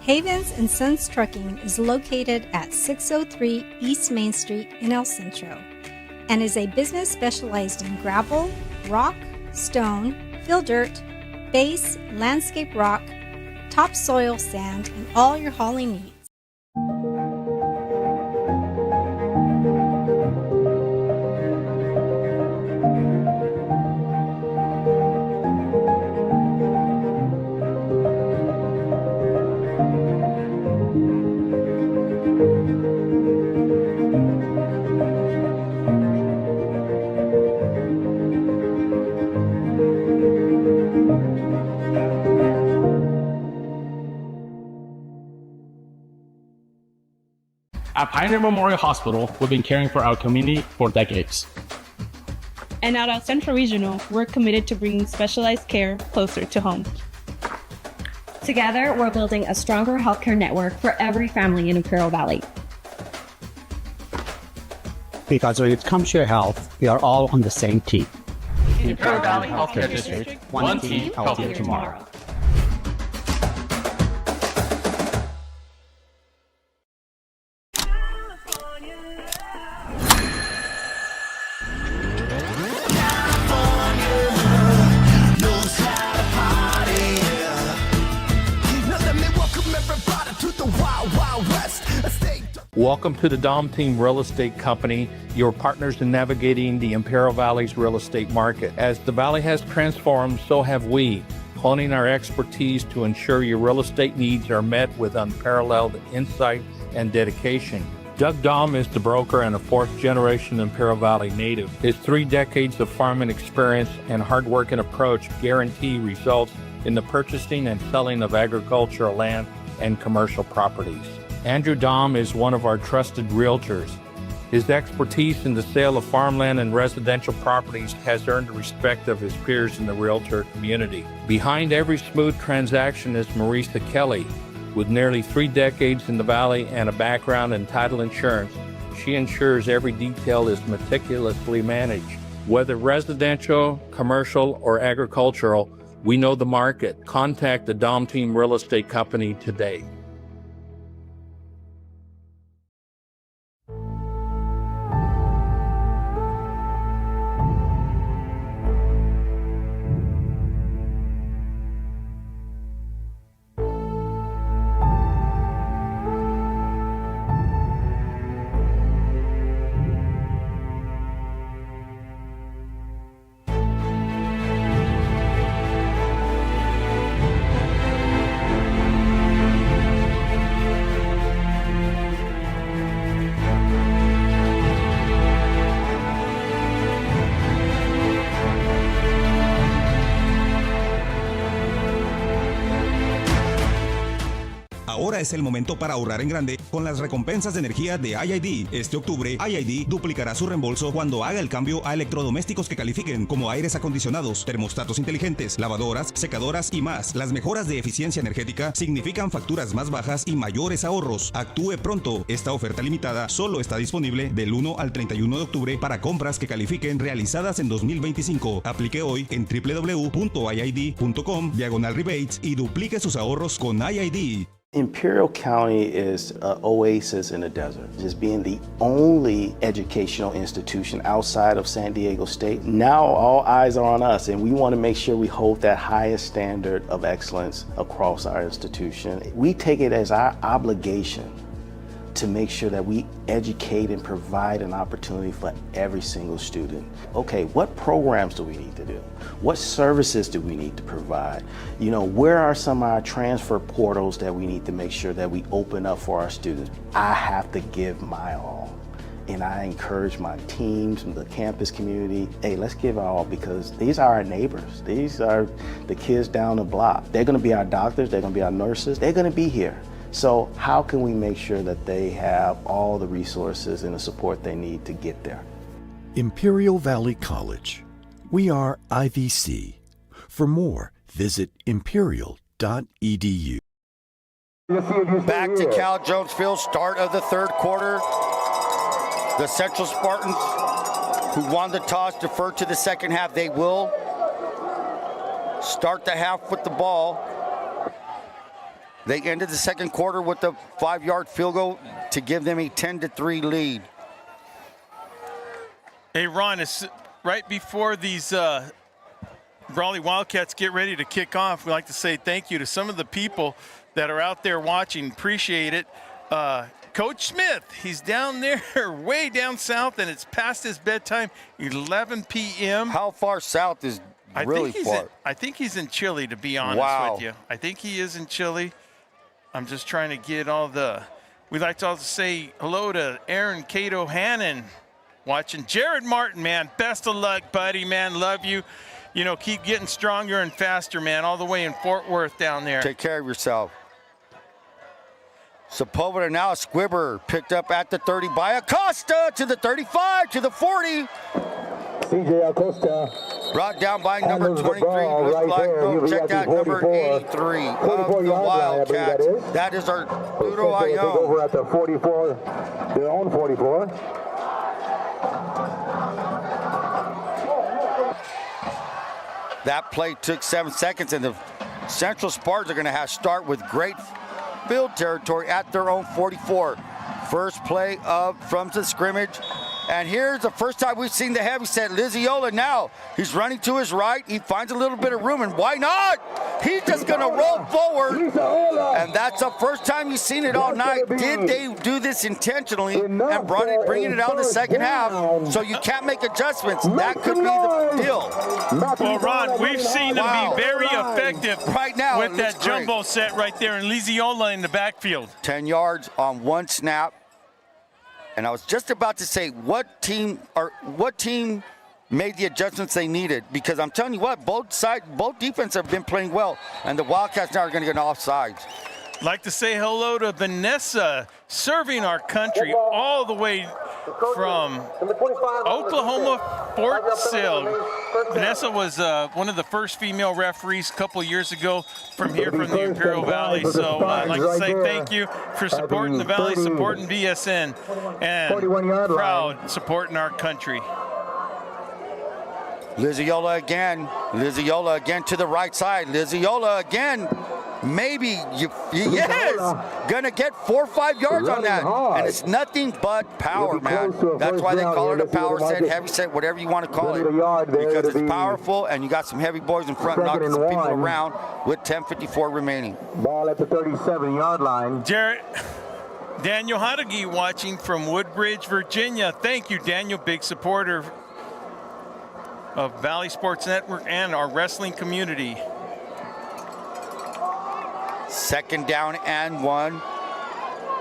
Havens & Sons Trucking is located at 603 East Main Street in El Centro and is a business specialized in gravel, rock, stone, fill dirt, base, landscape rock, topsoil sand, and all your hauling needs. At Pioneer Memorial Hospital, we've been caring for our community for decades. And at our Central Regional, we're committed to bringing specialized care closer to home. Together, we're building a stronger healthcare network for every family in Imperial Valley. Because when it comes to your health, we are all on the same team. Imperial Valley Healthcare District, one team, healthier tomorrow. Welcome to the Dom Team Real Estate Company, your partners in navigating the Imperial Valley's real estate market. As the Valley has transformed, so have we, honing our expertise to ensure your real estate needs are met with unparalleled insight and dedication. Doug Dom is the broker and a fourth-generation Imperial Valley native. His 3 decades of farming experience and hard-working approach guarantee results in the purchasing and selling of agricultural land and commercial properties. Andrew Dom is one of our trusted realtors. His expertise in the sale of farmland and residential properties has earned the respect of his peers in the realtor community. Behind every smooth transaction is Marisa Kelly. With nearly 3 decades in the Valley and a background in title insurance, she ensures every detail is meticulously managed. Whether residential, commercial, or agricultural, we know the market. Contact the Dom Team Real Estate Company today. Ahora es el momento para ahorrar en grande con las recompensas de energía de IID. Este octubre, IID duplicará su reembolso cuando haga el cambio a electrodomésticos que califiquen, como aires acondicionados, termostatos inteligentes, lavadoras, secadoras y más. Las mejoras de eficiencia energética significan facturas más bajas y mayores ahorros. Actúe pronto. Esta oferta limitada solo está disponible del 1 al 31 de octubre para compras que califiquen realizadas en 2025. Aplique hoy en www.iid.com/rebates y duplique sus ahorros con IID. Imperial County is an oasis in the desert, just being the only educational institution outside of San Diego State. Now all eyes are on us, and we want to make sure we hold that highest standard of excellence across our institution. We take it as our obligation to make sure that we educate and provide an opportunity for every single student. Okay, what programs do we need to do? What services do we need to provide? You know, where are some of our transfer portals that we need to make sure that we open up for our students? I have to give my all. And I encourage my teams and the campus community, hey, let's give it all, because these are our neighbors. These are the kids down the block. They're gonna be our doctors, they're gonna be our nurses, they're gonna be here. So how can we make sure that they have all the resources and the support they need to get there? Imperial Valley College. We are IVC. For more, visit imperial.edu. Back to Cal Jones Field, start of the third quarter. The Central Spartans, who won the toss, defer to the second half. They will start the half with the ball. They ended the second quarter with a 5-yard field goal to give them a 10-3 lead. Hey, Ron, it's right before these Brawley Wildcats get ready to kick off. We'd like to say thank you to some of the people that are out there watching. Appreciate it. Coach Smith, he's down there, way down south, and it's past his bedtime, 11 p.m. How far south is really far? I think he's in Chile, to be honest with you. I think he is in Chile. I'm just trying to get all the... We'd like to also say hello to Aaron Cato Hannon watching. Jared Martin, man, best of luck, buddy, man. Love you. You know, keep getting stronger and faster, man, all the way in Fort Worth down there. Take care of yourself. Sepulveda now, Squibber picked up at the 30 by Acosta to the 35, to the 40. CJ Acosta. Brought down by number 23. Check that, number 83 of the Wildcats. That is our Ludo Ion. Over at the 44, their own 44. That play took 7 seconds, and the Central Spartans are going to start with great field territory at their own 44. First play from the scrimmage. And here's the first time we've seen the heavyset, Liziola now. He's running to his right. He finds a little bit of room, and why not? He's just going to roll forward. And that's the first time you've seen it all night. Did they do this intentionally and bringing it out in the second half so you can't make adjustments? That could be the deal. Well, Ron, we've seen them be very effective right now with that jumbo set right there, and Liziola in the backfield. 10 yards on one snap. And I was just about to say, what team made the adjustments they needed? Because I'm telling you what, both defenses have been playing well, and the Wildcats now are going to get offsides. I'd like to say hello to Vanessa, serving our country all the way from Oklahoma, Fort Sill. Vanessa was one of the first female referees a couple years ago from here, from the Imperial Valley. So I'd like to say thank you for supporting the Valley, supporting VSN, and proud supporting our country. Liziola again to the right side. Liziola again. Maybe gonna get 4 or 5 yards on that, and it's nothing but power, man. That's why they call it a power set, heavy set, whatever you want to call it, because it's powerful, and you got some heavy boys in front knocking some people around with 10:54 remaining. Ball at the 37-yard line. Daniel Hodegi watching from Woodbridge, Virginia. Thank you, Daniel, big supporter of Valley Sports Network and our wrestling community. Second down and 1.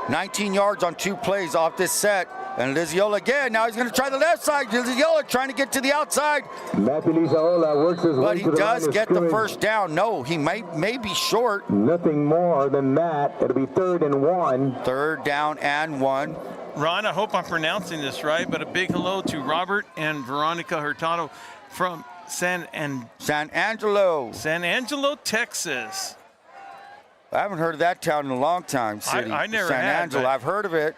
19 yards on 2 plays off this set. And Liziola again. Now he's going to try the left side. Liziola trying to get to the outside. Matthew Liziola works his way but he does get the first down. No, he may be short. Nothing more than that. It'll be 3rd and 1. 3rd down and 1. Ron, I hope I'm pronouncing this right, but a big hello to Robert and Veronica Hurtado from San Angelo, Texas. I haven't heard of that town in a long time, city. I never San had. Angelo, I've heard of it.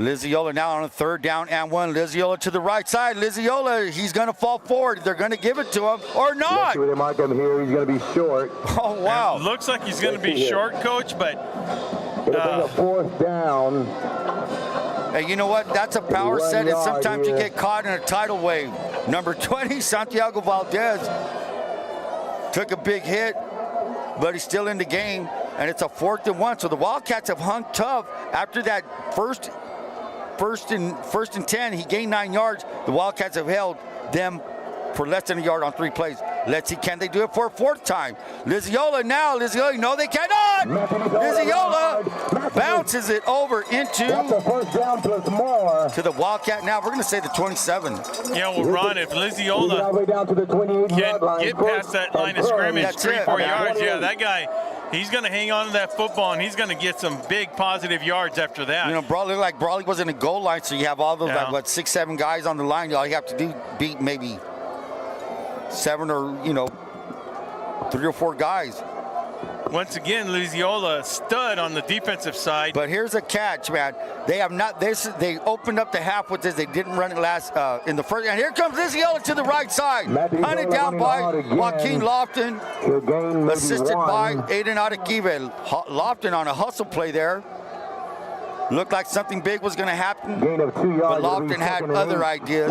Liziola now on a 3rd down and 1. Liziola to the right side. Liziola, he's going to fall forward. They're going to give it to him or not. They mark him here. He's going to be short. Oh, wow. It looks like he's going to be short, Coach, but... It'll be a 4th down. Hey, you know what? That's a power set, and sometimes you get caught in a tidal wave. Number 20, Santiago Valdez, took a big hit, but he's still in the game, and it's a 4th and 1. So the Wildcats have hung tough after that first and 10. He gained 9 yards. The Wildcats have held them for less than a yard on 3 plays. Let's see, can they do it for a 4th time? Liziola now. Liziola, no, they cannot. Liziola bounces it over into the 1st down plus more to the Wildcat. Now we're going to say the 27. Yeah, well, Ron, if Liziola all the way down to the 28-yard line, get past that line of scrimmage, 3-4 yards, yeah, that guy, he's going to hang on to that football, and he's going to get some big positive yards after that. You know, Brawley was in a goal line, so you have all those, 6-7 guys on the line. All you have to do beat maybe 7 or, 3 or 4 guys. Once again, Luziola stud on the defensive side. But here's a catch, man. They have not. They opened up the half with this. They didn't run it last in the first. And here comes Luziola to the right side. Hunted down by Joaquin Lofton, assisted by Aiden Adequive. Lofton on a hustle play there. Looked like something big was going to happen, but Lofton had other ideas.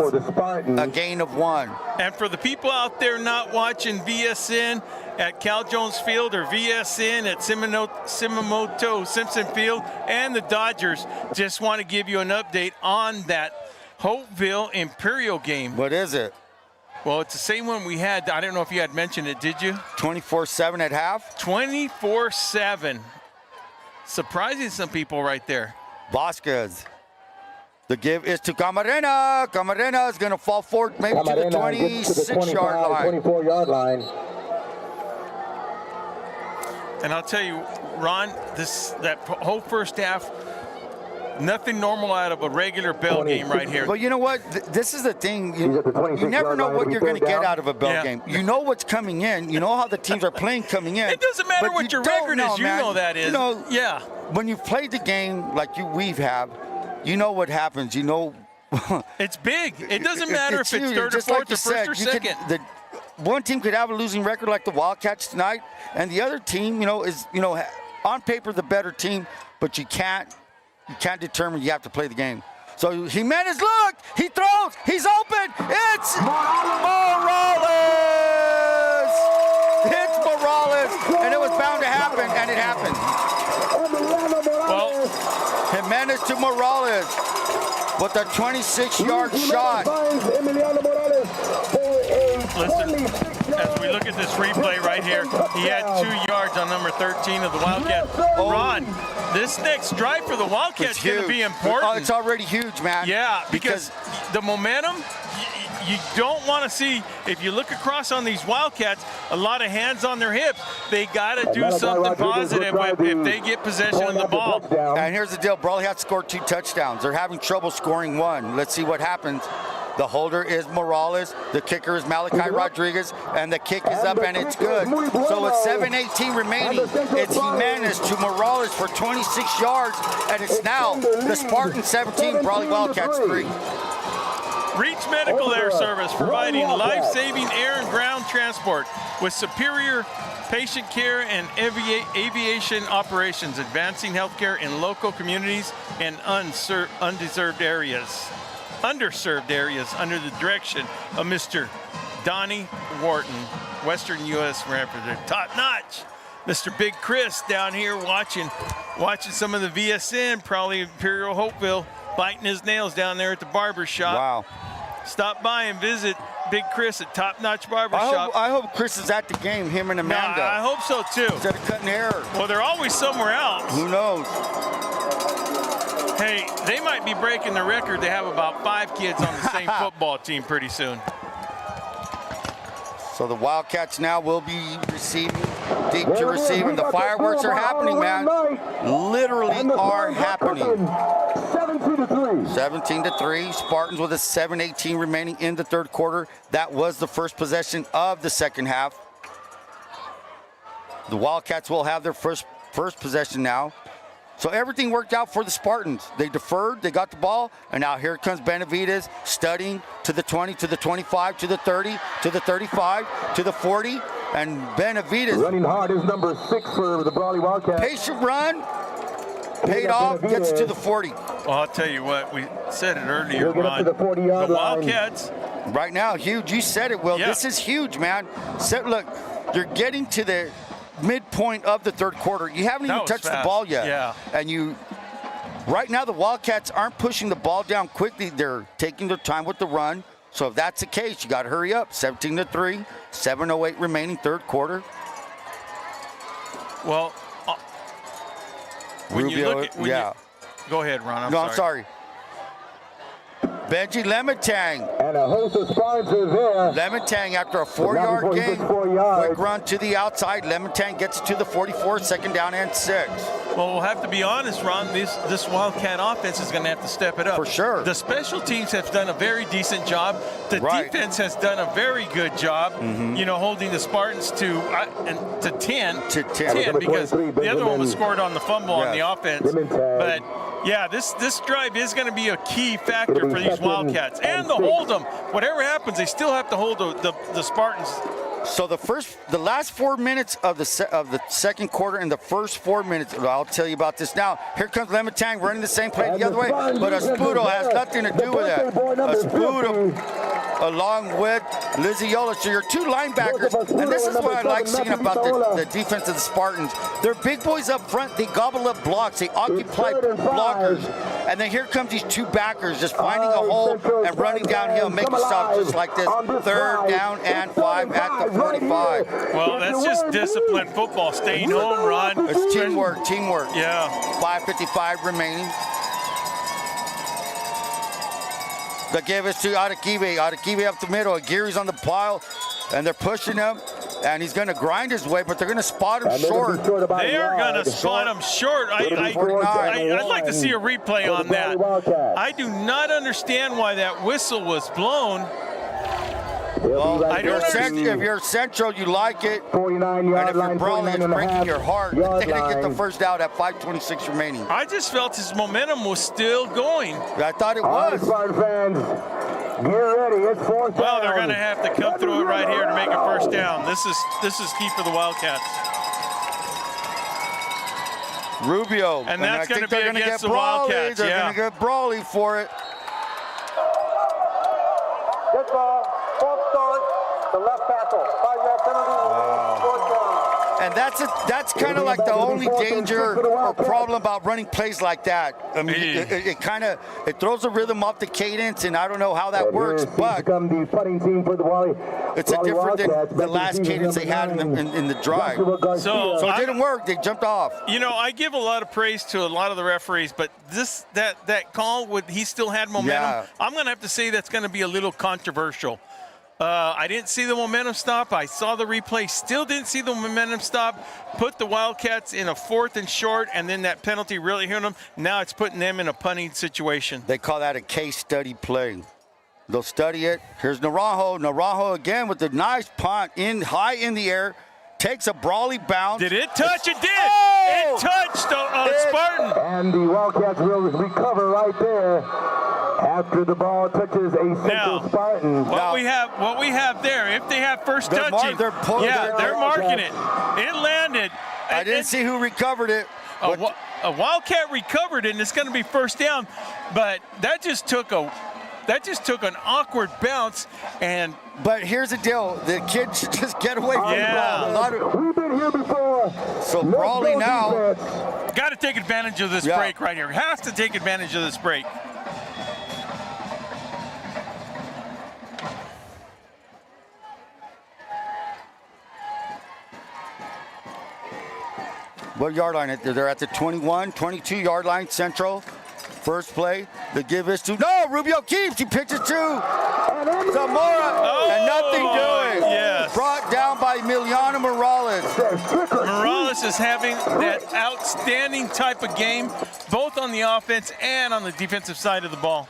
A gain of 1. And for the people out there not watching VSN at Cal Jones Field or VSN at Simamoto Simpson Field and the Dodgers, just want to give you an update on that Hopeville Imperial game. What is it? Well, it's the same one we had. I don't know if you had mentioned it, did you? 24-7 at half? 24-7. Surprising some people right there. Vasquez. The give is to Camarena. Camarena is going to fall forward maybe to the 26-yard line. 24-yard line. And I'll tell you, Ron, that whole first half, nothing normal out of a regular Bell game right here. Well, you know what? This is the thing. You never know what you're going to get out of a Bell game. You know what's coming in. You know how the teams are playing coming in. It doesn't matter what your record is. You know that is. You know, yeah. When you've played the game like we've have, you know what happens. You know. It's big. It doesn't matter if it's third or fourth or first or second. One team could have a losing record like the Wildcats tonight, and the other team, is on paper the better team, but you can't determine. You have to play the game. So Jimenez, look, he throws, he's open. It's Morales. It's Morales, and it was bound to happen, and it happened. Well, Jimenez to Morales with a 26-yard shot. Listen, as we look at this replay right here, he had 2 yards on number 13 of the Wildcats. Ron, this next drive for the Wildcats is going to be important. Oh, it's already huge, man. Yeah, because the momentum, you don't want to see, if you look across on these Wildcats, a lot of hands on their hips. They got to do something positive if they get possession of the ball. And here's the deal. Brawley had scored 2 touchdowns. They're having trouble scoring 1. Let's see what happens. The holder is Morales, the kicker is Malachi Rodriguez, and the kick is up and it's good. So with 7:18 remaining, it's Jimenez to Morales for 26 yards, and it's now the Spartans 17, Brawley Wildcats 3. Reach Medical Air Service, providing life-saving air and ground transport with superior patient care and aviation operations, advancing healthcare in local communities and underserved areas under the direction of Mr. Donnie Wharton, Western U.S. representative, top notch. Mr. Big Chris down here watching some of the VSN, probably Imperial Hopeville, biting his nails down there at the barber shop. Wow. Stop by and visit Big Chris at Top Notch Barber Shop. I hope Chris is at the game, him and Amanda. I hope so too. Instead of cutting hair. Well, they're always somewhere else. Who knows? Hey, they might be breaking the record. They have about 5 kids on the same football team pretty soon. So the Wildcats now will be receiving, deep to receive, and the fireworks are happening, man. Literally are happening. 17-3. Spartans with a 7:18 remaining in the third quarter. That was the first possession of the second half. The Wildcats will have their first possession now. So everything worked out for the Spartans. They deferred, they got the ball, and now here comes Benavides studying to the 20, to the 25, to the 30, to the 35, to the 40, and Benavides. Running hard is number 6 for the Brawley Wildcats. Patient run, paid off, gets to the 40. Well, I'll tell you what, we said it earlier, We'll get up Ron. to the 40-yard The line. Wildcats. Right now, huge. You said it, Will. Yeah. This is huge, man. So, look, you're getting to the midpoint of the third quarter. You haven't even touched the ball yet. Yeah. And right now the Wildcats aren't pushing the ball down quickly. They're taking their time with the run. So if that's the case, you got to hurry up. 17-3, 7:08 remaining third quarter. Well, when Rubio, you look at, yeah. Go ahead, Ron. I'm sorry. Benji Lemitang And a host of Spartans are there. Lemontang, after a 4-yard gain, quick run to the outside. Lemontang gets to the 44, second down and 6. Well, we'll have to be honest, Ron. This Wildcat offense is going to have to step it up. For sure. The special teams have done a very decent job. The defense has done a very good job, holding the Spartans to 10. To 10. Because the other one was scored on the fumble on the offense. But, yeah, this drive is going to be a key factor for these Wildcats. And the hold them. Whatever happens, they still have to hold the Spartans. So the last 4 minutes of the second quarter and the first 4 minutes, I'll tell you about this now. Here comes Lemontang running the same play the other way, but Espudo has nothing to do with that. Espudo along with Liziola. So your two linebackers, and this is what I like seeing about the defense of the Spartans. They're big boys up front. They gobble up blocks. They occupy blockers. And then here comes these two backers just finding a hole and running downhill, making stops just like this. Third down and 5 at the 45. Well, that's just disciplined football. Staying home, Ron. It's teamwork. Yeah. 5:55 remaining. They give it to Arequive. Arequive up the middle. Aguirre's on the pile, and they're pushing him. And he's going to grind his way, but they're going to spot him short. They are going to spot him short. I'd like to see a replay on that. I do not understand why that whistle was blown. Well, if you're Central, you like it. 49-yard and if you're Brawley, it's breaking your heart. They didn't get the first down at 5:26 remaining. I just felt his momentum was still going. I thought it was. Spartan fans, get ready. It's 4th down. Well, they're going to have to come through it right here to make a first down. This is key for the Wildcats. Rubio. And that's going to be against the Brawley. Wildcats. They're going to get Brawley for it. Good ball. False start. The left tackle. 5-yard penalty. 4th down. And that's kind of like the only danger or problem about running plays like that. I mean, it kind of throws the rhythm off the cadence, and I don't know how that works, but it's a different than the last cadence they had in the drive. So it didn't work. They jumped off. I give a lot of praise to a lot of the referees, but that call, he still had momentum. Yeah. I'm going to have to say that's going to be a little controversial. I didn't see the momentum stop. I saw the replay, still didn't see the momentum stop. Put the Wildcats in a 4th and short, and then that penalty really hurt them. Now it's putting them in a punting situation. They call that a case study play. They'll study it. Here's Naranjo. Naranjo again with the nice punt high in the air. Takes a Brawley bounce. Did it touch? It did. It touched Spartan. And the Wildcats will recover right there after the ball touches a Central Spartan. What we have there, if they have first touching, they're marking it. It landed. I didn't see who recovered it. A Wildcat recovered it, and it's going to be first down. But that just took an awkward bounce. But here's the deal: the kids should just get away from the ball. We've been here before. So Brawley now got to take advantage of this break right here. Has to take advantage of this break. What yard line? They're at the 21, 22-yard line, Central. First play, the give is to, Rubio keeps, he pitches to Zamora, and nothing doing. Yes. Brought down by Emiliano Morales. Morales is having that outstanding type of game, both on the offense and on the defensive side of the ball.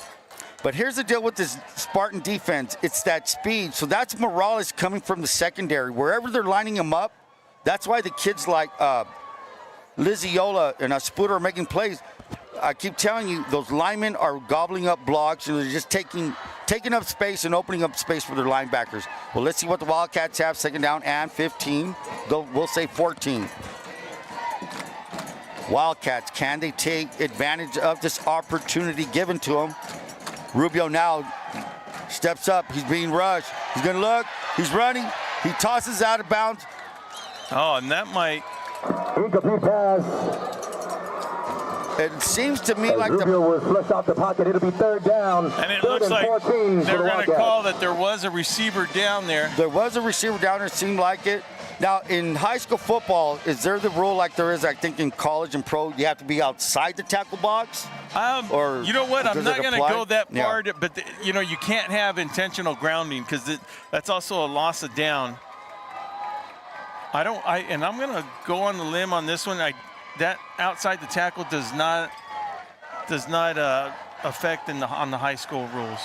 But here's the deal with this Spartan defense. It's that speed. So that's Morales coming from the secondary. Wherever they're lining him up, that's why the kids like Liziola and Espudo are making plays. I keep telling you, those linemen are gobbling up blocks, and they're just taking up space and opening up space for their linebackers. Well, let's see what the Wildcats have. Second down and 15. We'll say 14. Wildcats, can they take advantage of this opportunity given to them? Rubio now steps up. He's being rushed. He's going to look. He's running. He tosses out of bounds. Oh, and that might... Incomplete pass. It seems to me like Rubio was flushed out the pocket. It'll be third down. And it Third looks and like 14 for they're the going to Wildcats. call that there was a receiver down there. There was a receiver down there, seemed like it. Now, in high school football, is there the rule like there is, I think, in college and pro, you have to be outside the tackle box? Or You know what? I'm does not it going to apply? go that Yeah. far, but you know, you can't have intentional grounding because that's also a loss of down. And I'm going to go on the limb on this one. That outside the tackle does not affect on the high school rules.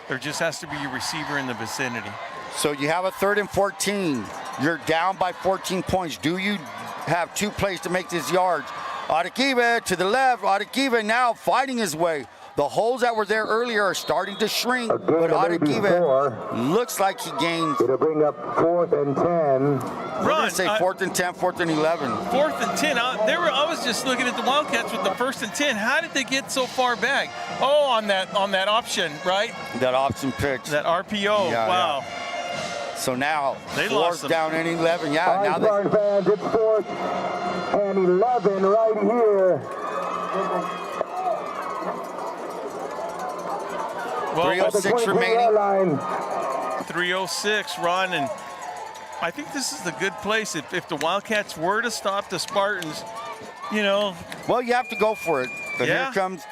There just has to be a receiver in the vicinity. So you have a 3rd and 14. You're down by 14 points. Do you have 2 plays to make this yards? Arequipa to the left. Arequipa now fighting his way. The holes that were there earlier are starting to shrink, but Arequipa looks like he gained. It'll bring up 4th and 10. We're going to say 4th and 10, 4th and 11. 4th and 10. I was just looking at the Wildcats with the 1st and 10. How did they get so far back? Oh, on that option, right? That option pitch. That RPO. Yeah, wow. Yeah. So now, they lost 4th down and 11. Yeah, All now right, fans, it's 4th and 11 right here. Well, 3:06 remaining. 3:06, Ron, and I think this is the good place. If the Wildcats were to stop the Spartans, you know. Well, you have to go for it. But Yeah. here comes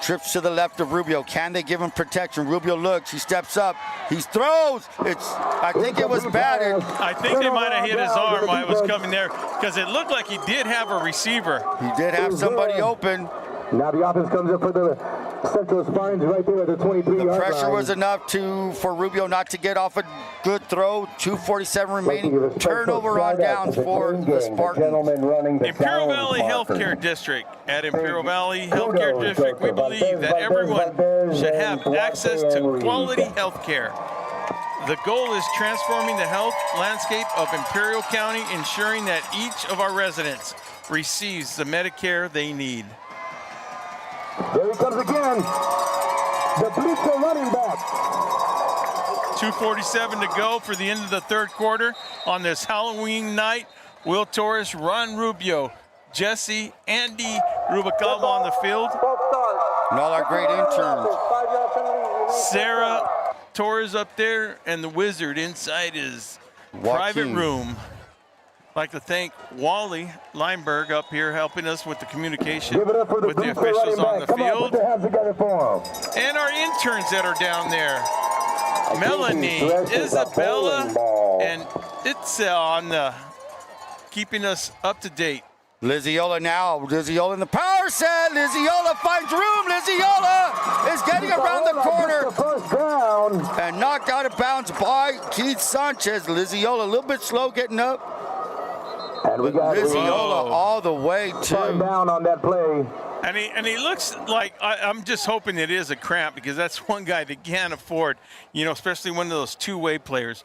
trips to the left of Rubio. Can they give him protection? Rubio looks. He steps up. He throws. I think it was batted. I think they might have hit his arm while he was coming there because it looked like he did have a receiver. He did have somebody open. Now the offense comes up for the Central Spartans right there at the 23-yard line. Pressure was enough for Rubio not to get off a good throw. 2:47 remaining. Turnover on downs for the Spartans. Imperial Valley Healthcare District. At Imperial Valley Healthcare District, we believe that everyone should have access to quality health care. The goal is transforming the health landscape of Imperial County, ensuring that each of our residents receives the Medicare they need. There he comes again. The blitzer running back. 2:47 to go for the end of the 3rd quarter on this Halloween night. Will Torrez, Ron Rubio, Jesse, Andy Rubalcaba on the field. And all our great interns. Sarah Torres up there and the Wizard inside his private room. I'd like to thank Wally Lineberg up here helping us with the communication with the officials on the field. And our interns that are down there. Melanie, Isabella, and Itzel on the keeping us up to date. Lizziola now. Lizziola in the power set. Lizziola finds room. Lizziola is getting around the corner. And knocked out of bounds by Keith Sanchez. Lizziola a little bit slow getting up. And we got Lizziola all the way down on that play. And he looks like, I'm just hoping it is a cramp because that's one guy that can't afford, especially one of those two-way players.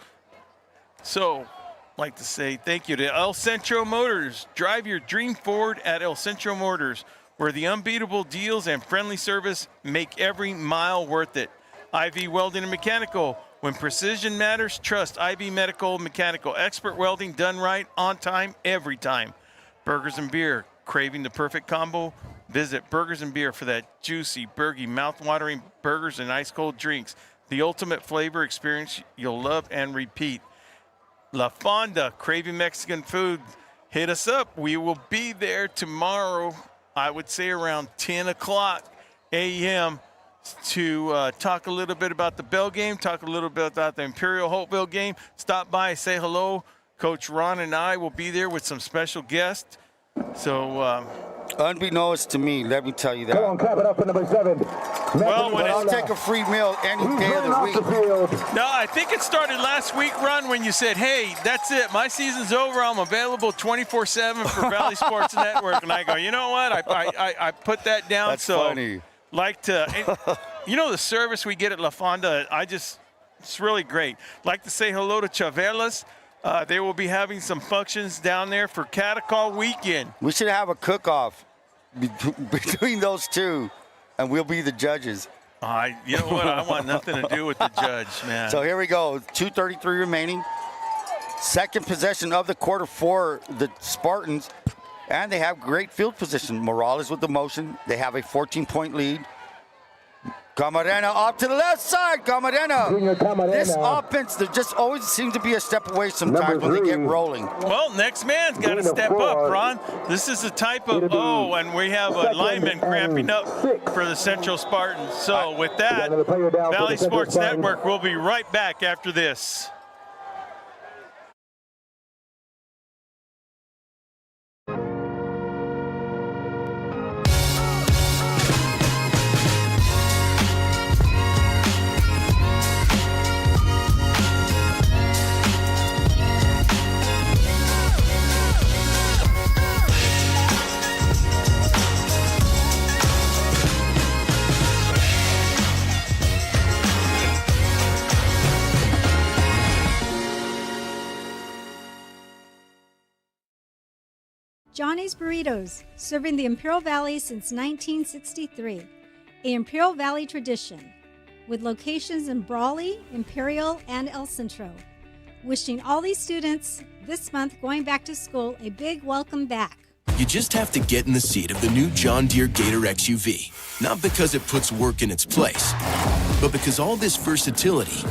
So, I'd like to say thank you to El Centro Motors. Drive your dream forward at El Centro Motors, where the unbeatable deals and friendly service make every mile worth it. IV Welding and Mechanical. When precision matters, trust IV Medical Mechanical. Expert welding done right, on time, every time. Burgers and Beer. Craving the perfect combo? Visit Burgers and Beer for that juicy, burgy, mouth-watering burgers and ice-cold drinks. The ultimate flavor experience you'll love and repeat. La Fonda, craving Mexican food. Hit us up. We will be there tomorrow, I would say around 10 o'clock a.m. to talk a little bit about the Bell game, talk a little bit about the Imperial Hopeville game. Stop by, say hello. Coach Ron and I will be there with some special guests. So, unbeknownst to me, let me tell you that. Come on, clap it up for number 7. Well, I'll take a free meal any day of the week. No, I think it started last week, Ron, when you said, hey, that's it. My season's over. I'm available 24/7 for Valley Sports Network. And I go, you know what? I put that down. That's so funny. Like to, the service we get at La Fonda, it's really great. Like to say hello to Chavelas. They will be having some functions down there for Catacall weekend. We should have a cook-off between those two, and we'll be the judges. You know what? I want nothing to do with the judge, man. So here we go. 2:33 remaining. Second possession of the quarter for the Spartans. and they have great field position. Morales with the motion. They have a 14-point lead. Camarena off to the left side. Camarena. This offense, there just always seems to be a step away sometimes when they get rolling. Well, next man's got to step up, Ron. This is the type of, and we have a lineman cramping up for the Central Spartans. So with that, Valley Sports Network will be right back after this. Johnny's Burritos, serving the Imperial Valley since 1963, an Imperial Valley tradition, with locations in Brawley, Imperial, and El Centro. Wishing all these students this month going back to school a big welcome back. You just have to get in the seat of the new John Deere Gator XUV, not because it puts work in its place, but because all this versatility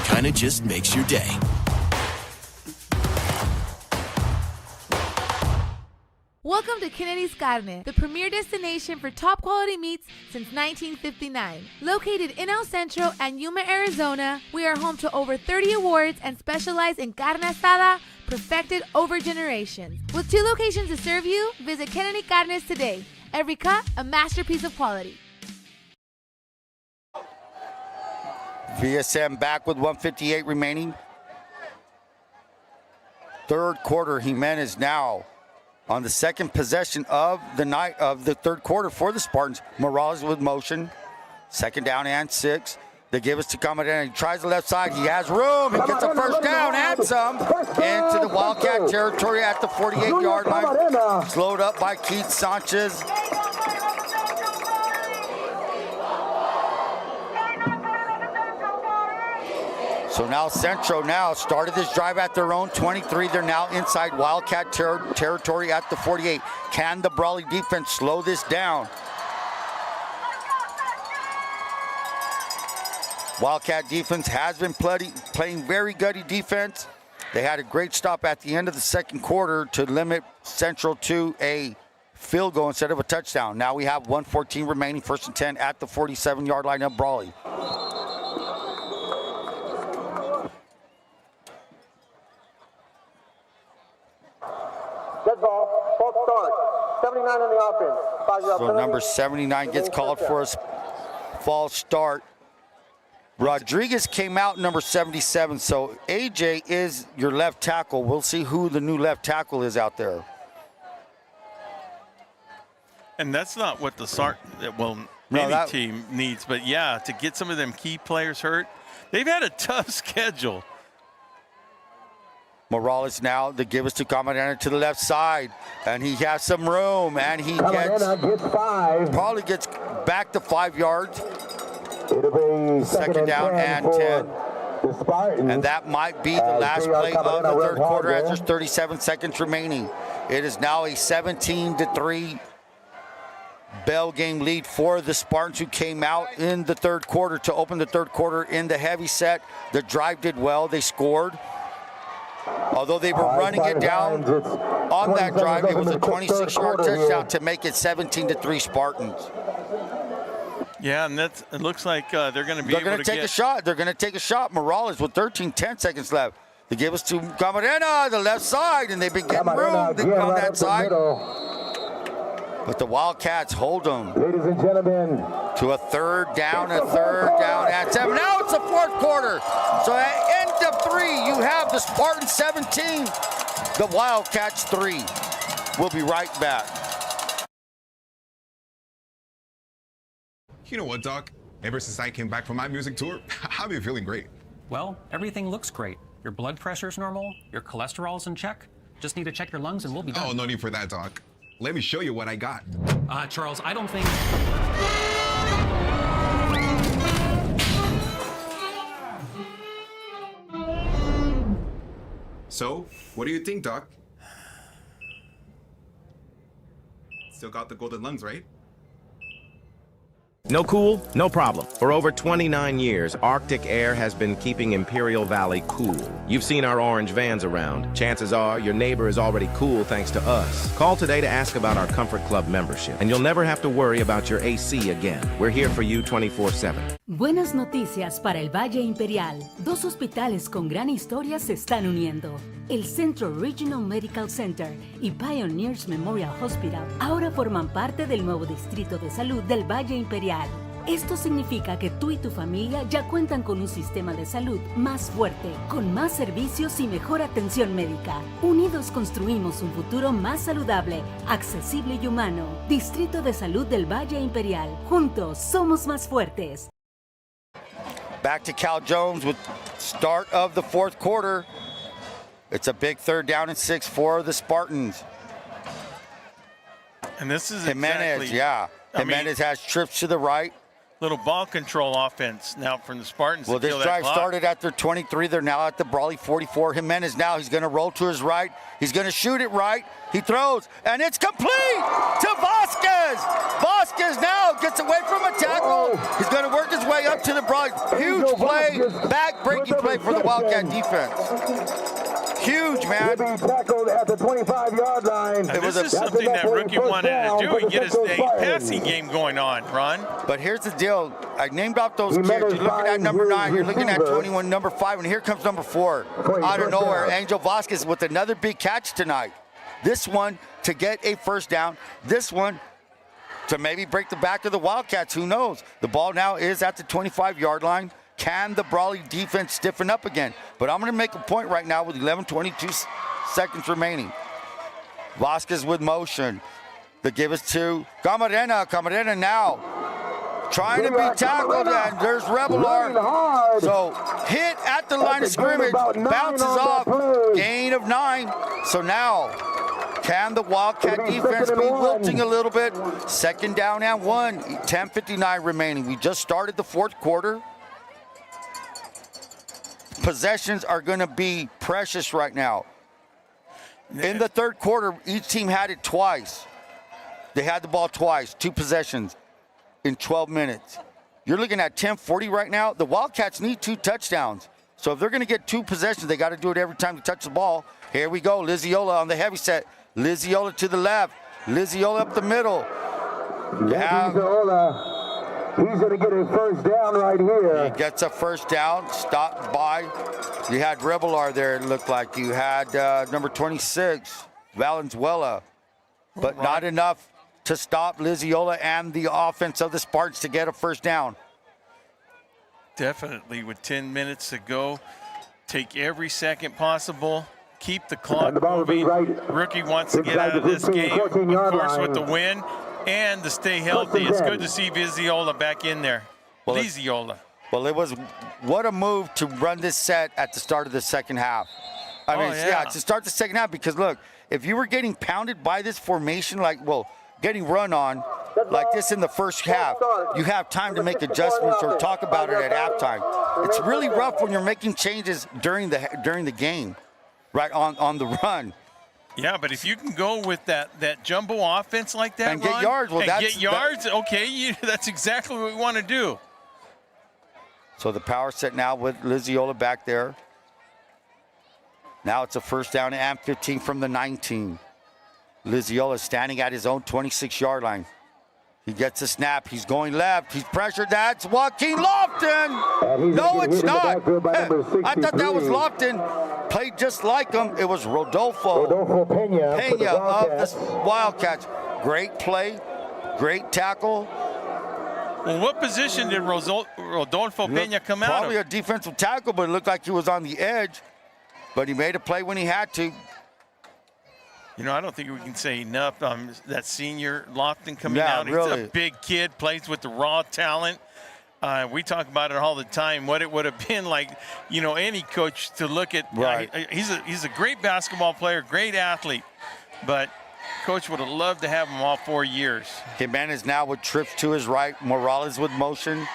kind of just makes your day. Welcome to Kennedy's Carne, the premier destination for top quality meats since 1959. Located in El Centro and Yuma, Arizona, we are home to over 30 awards and specialize in carne asada, perfected over generations. With 2 locations to serve you, visit Kennedy Carnes today. Every cut, a masterpiece of quality. VSN back with 1:58 remaining. Third quarter, Jimenez now on the second possession of the night of the third quarter for the Spartans. Morales with motion. Second down and 6. They give us to Camarena. He tries the left side. He has room. He gets a first down and some into the Wildcat territory at the 48-yard line. Slowed up by Keith Sanchez. So now Centro now started this drive at their own 23. They're now inside Wildcat territory at the 48. Can the Brawley defense slow this down? Wildcat defense has been playing very gutty defense. They had a great stop at the end of the second quarter to limit Central to a field goal instead of a touchdown. Now we have 1:14 remaining, 1st and 10 at the 47-yard line of Brawley. Dead ball, false start. 79 on the offense. So number 79 gets called for a false start. Rodriguez came out number 77, so AJ is your left tackle. We'll see who the new left tackle is out there. And that's not what the team needs, but yeah, to get some of them key players hurt, they've had a tough schedule. Morales now, the give us to Camarena to the left side, and he has some room, and he gets 5. Probably gets back to 5 yards. It'll be second down and 10. And that might be the last play of the third quarter as there's 37 seconds remaining. It is now a 17-3 bell game lead for the Spartans, who came out in the third quarter to open the third quarter in the heavy set. The drive did well. They scored. Although they were running it down on that drive, it was a 26-yard touchdown to make it 17-3 Spartans. Yeah, and it looks like they're going to be able to take a shot. They're going to take a shot. Morales with 10 seconds left. They give us to Camarena, the left side, and they've been getting room on that side. But the Wildcats hold them. Ladies and gentlemen. To a third down and 7. Now it's the fourth quarter. So at end of 3, you have the Spartans 17, the Wildcats 3. We'll be right back. You know what, Doc? Ever since I came back from my music tour, I've been feeling great. Well, everything looks great. Your blood pressure's normal, your cholesterol's in check. Just need to check your lungs and we'll be done. Oh, no need for that, Doc. Let me show you what I got. Charles, I don't think... So, what do you think, Doc? Still got the golden lungs, right? No cool? No problem. For over 29 years, Arctic Air has been keeping Imperial Valley cool. You've seen our orange vans around. Chances are your neighbor is already cool thanks to us. Call today to ask about our Comfort Club membership, and you'll never have to worry about your AC again. We're here for you 24/7. Buenas noticias para el Valle Imperial. Dos hospitales con gran historia se están uniendo. El Centro Regional Medical Center y Pioneers Memorial Hospital ahora forman parte del nuevo Distrito de Salud del Valle Imperial. Esto significa que tú y tu familia ya cuentan con un sistema de salud más fuerte, con más servicios y mejor atención médica. Unidos construimos un futuro más saludable, accesible y humano. Distrito de Salud del Valle Imperial. Juntos somos más fuertes. Back to Cal Jones with start of the fourth quarter. It's a big 3rd down and 6 for the Spartans. And this is Jimenez, exactly, yeah. Jimenez has trips to the right. Little ball control offense now from the Spartans. Well, this drive started at their 23. They're now at the Brawley 44. Jimenez now, he's going to roll to his right. He's going to shoot it right. He throws, and it's complete to Vasquez. Vasquez now gets away from a tackle. He's going to work his way up to the Brawley. Huge play, back-breaking play for the Wildcat defense. Huge, man. Tackled at the 25-yard line. This is something that rookie wanted to do and get his passing game going on, Ron. But here's the deal. I named off those kids. You're looking at number 9. You're looking at 21, number 5, and here comes number 4. Out of nowhere, Angel Vasquez with another big catch tonight. This one to get a first down. This one to maybe break the back of the Wildcats. Who knows? The ball now is at the 25-yard line. Can the Brawley defense stiffen up again? But I'm going to make a point right now with 11:22 seconds remaining. Vasquez with motion. They give us to Camarena. Camarena now trying to be tackled, and there's Revelar. So hit at the line of scrimmage, bounces off, gain of 9. So now, can the Wildcat defense be wilting a little bit? 2nd down and 1, 10:59 remaining. We just started the fourth quarter. Possessions are going to be precious right now. In the third quarter, each team had it twice. They had the ball twice, 2 possessions in 12 minutes. You're looking at 10:40 right now. The Wildcats need 2 touchdowns. So if they're going to get 2 possessions, they got to do it every time they touch the ball. Here we go, Liziola on the heavy set. Liziola to the left. Liziola up the middle. He's going to get a first down right here. He gets a first down, stopped by. You had Revelar there, it looked like. You had number 26, Valenzuela. But not enough to stop Liziola and the offense of the Spartans to get a first down. Definitely, with 10 minutes to go, take every second possible. Keep the clock moving. Rookie wants to get out of this game, of course, with the win. And to stay healthy. It's good to see Viziola back in there. Viziola. Well, it was, what a move to run this set at the start of the second half. I mean, to start the second half, because look, if you were getting pounded by this formation, getting run on like this in the first half, you have time to make adjustments or talk about it at halftime. It's really rough when you're making changes during the game, right on the run. Yeah, but if you can go with that jumbo offense like that, and get yards, okay, that's exactly what we want to do. So the power set now with Liziola back there. Now it's a first down and 15 from the 19. Liziola standing at his own 26-yard line. He gets a snap. He's going left. He's pressured. That's Joaquin Lofton. No, it's not. I thought that was Lofton. Played just like him. It was Rodolfo Pena of the Wildcats. Great play. Great tackle. Well, what position did Rodolfo Pena come out of? Probably a defensive tackle, but it looked like he was on the edge. But he made a play when he had to. You know, I don't think we can say enough. That senior Lofton coming out. Really. He's a big kid, plays with the raw talent. We talk about it all the time, what it would have been like, you know, any coach to look at. Right. He's a great basketball player, great athlete, but coach would have loved to have him all 4 years. Jimenez now with trips to his right. Morales with motion.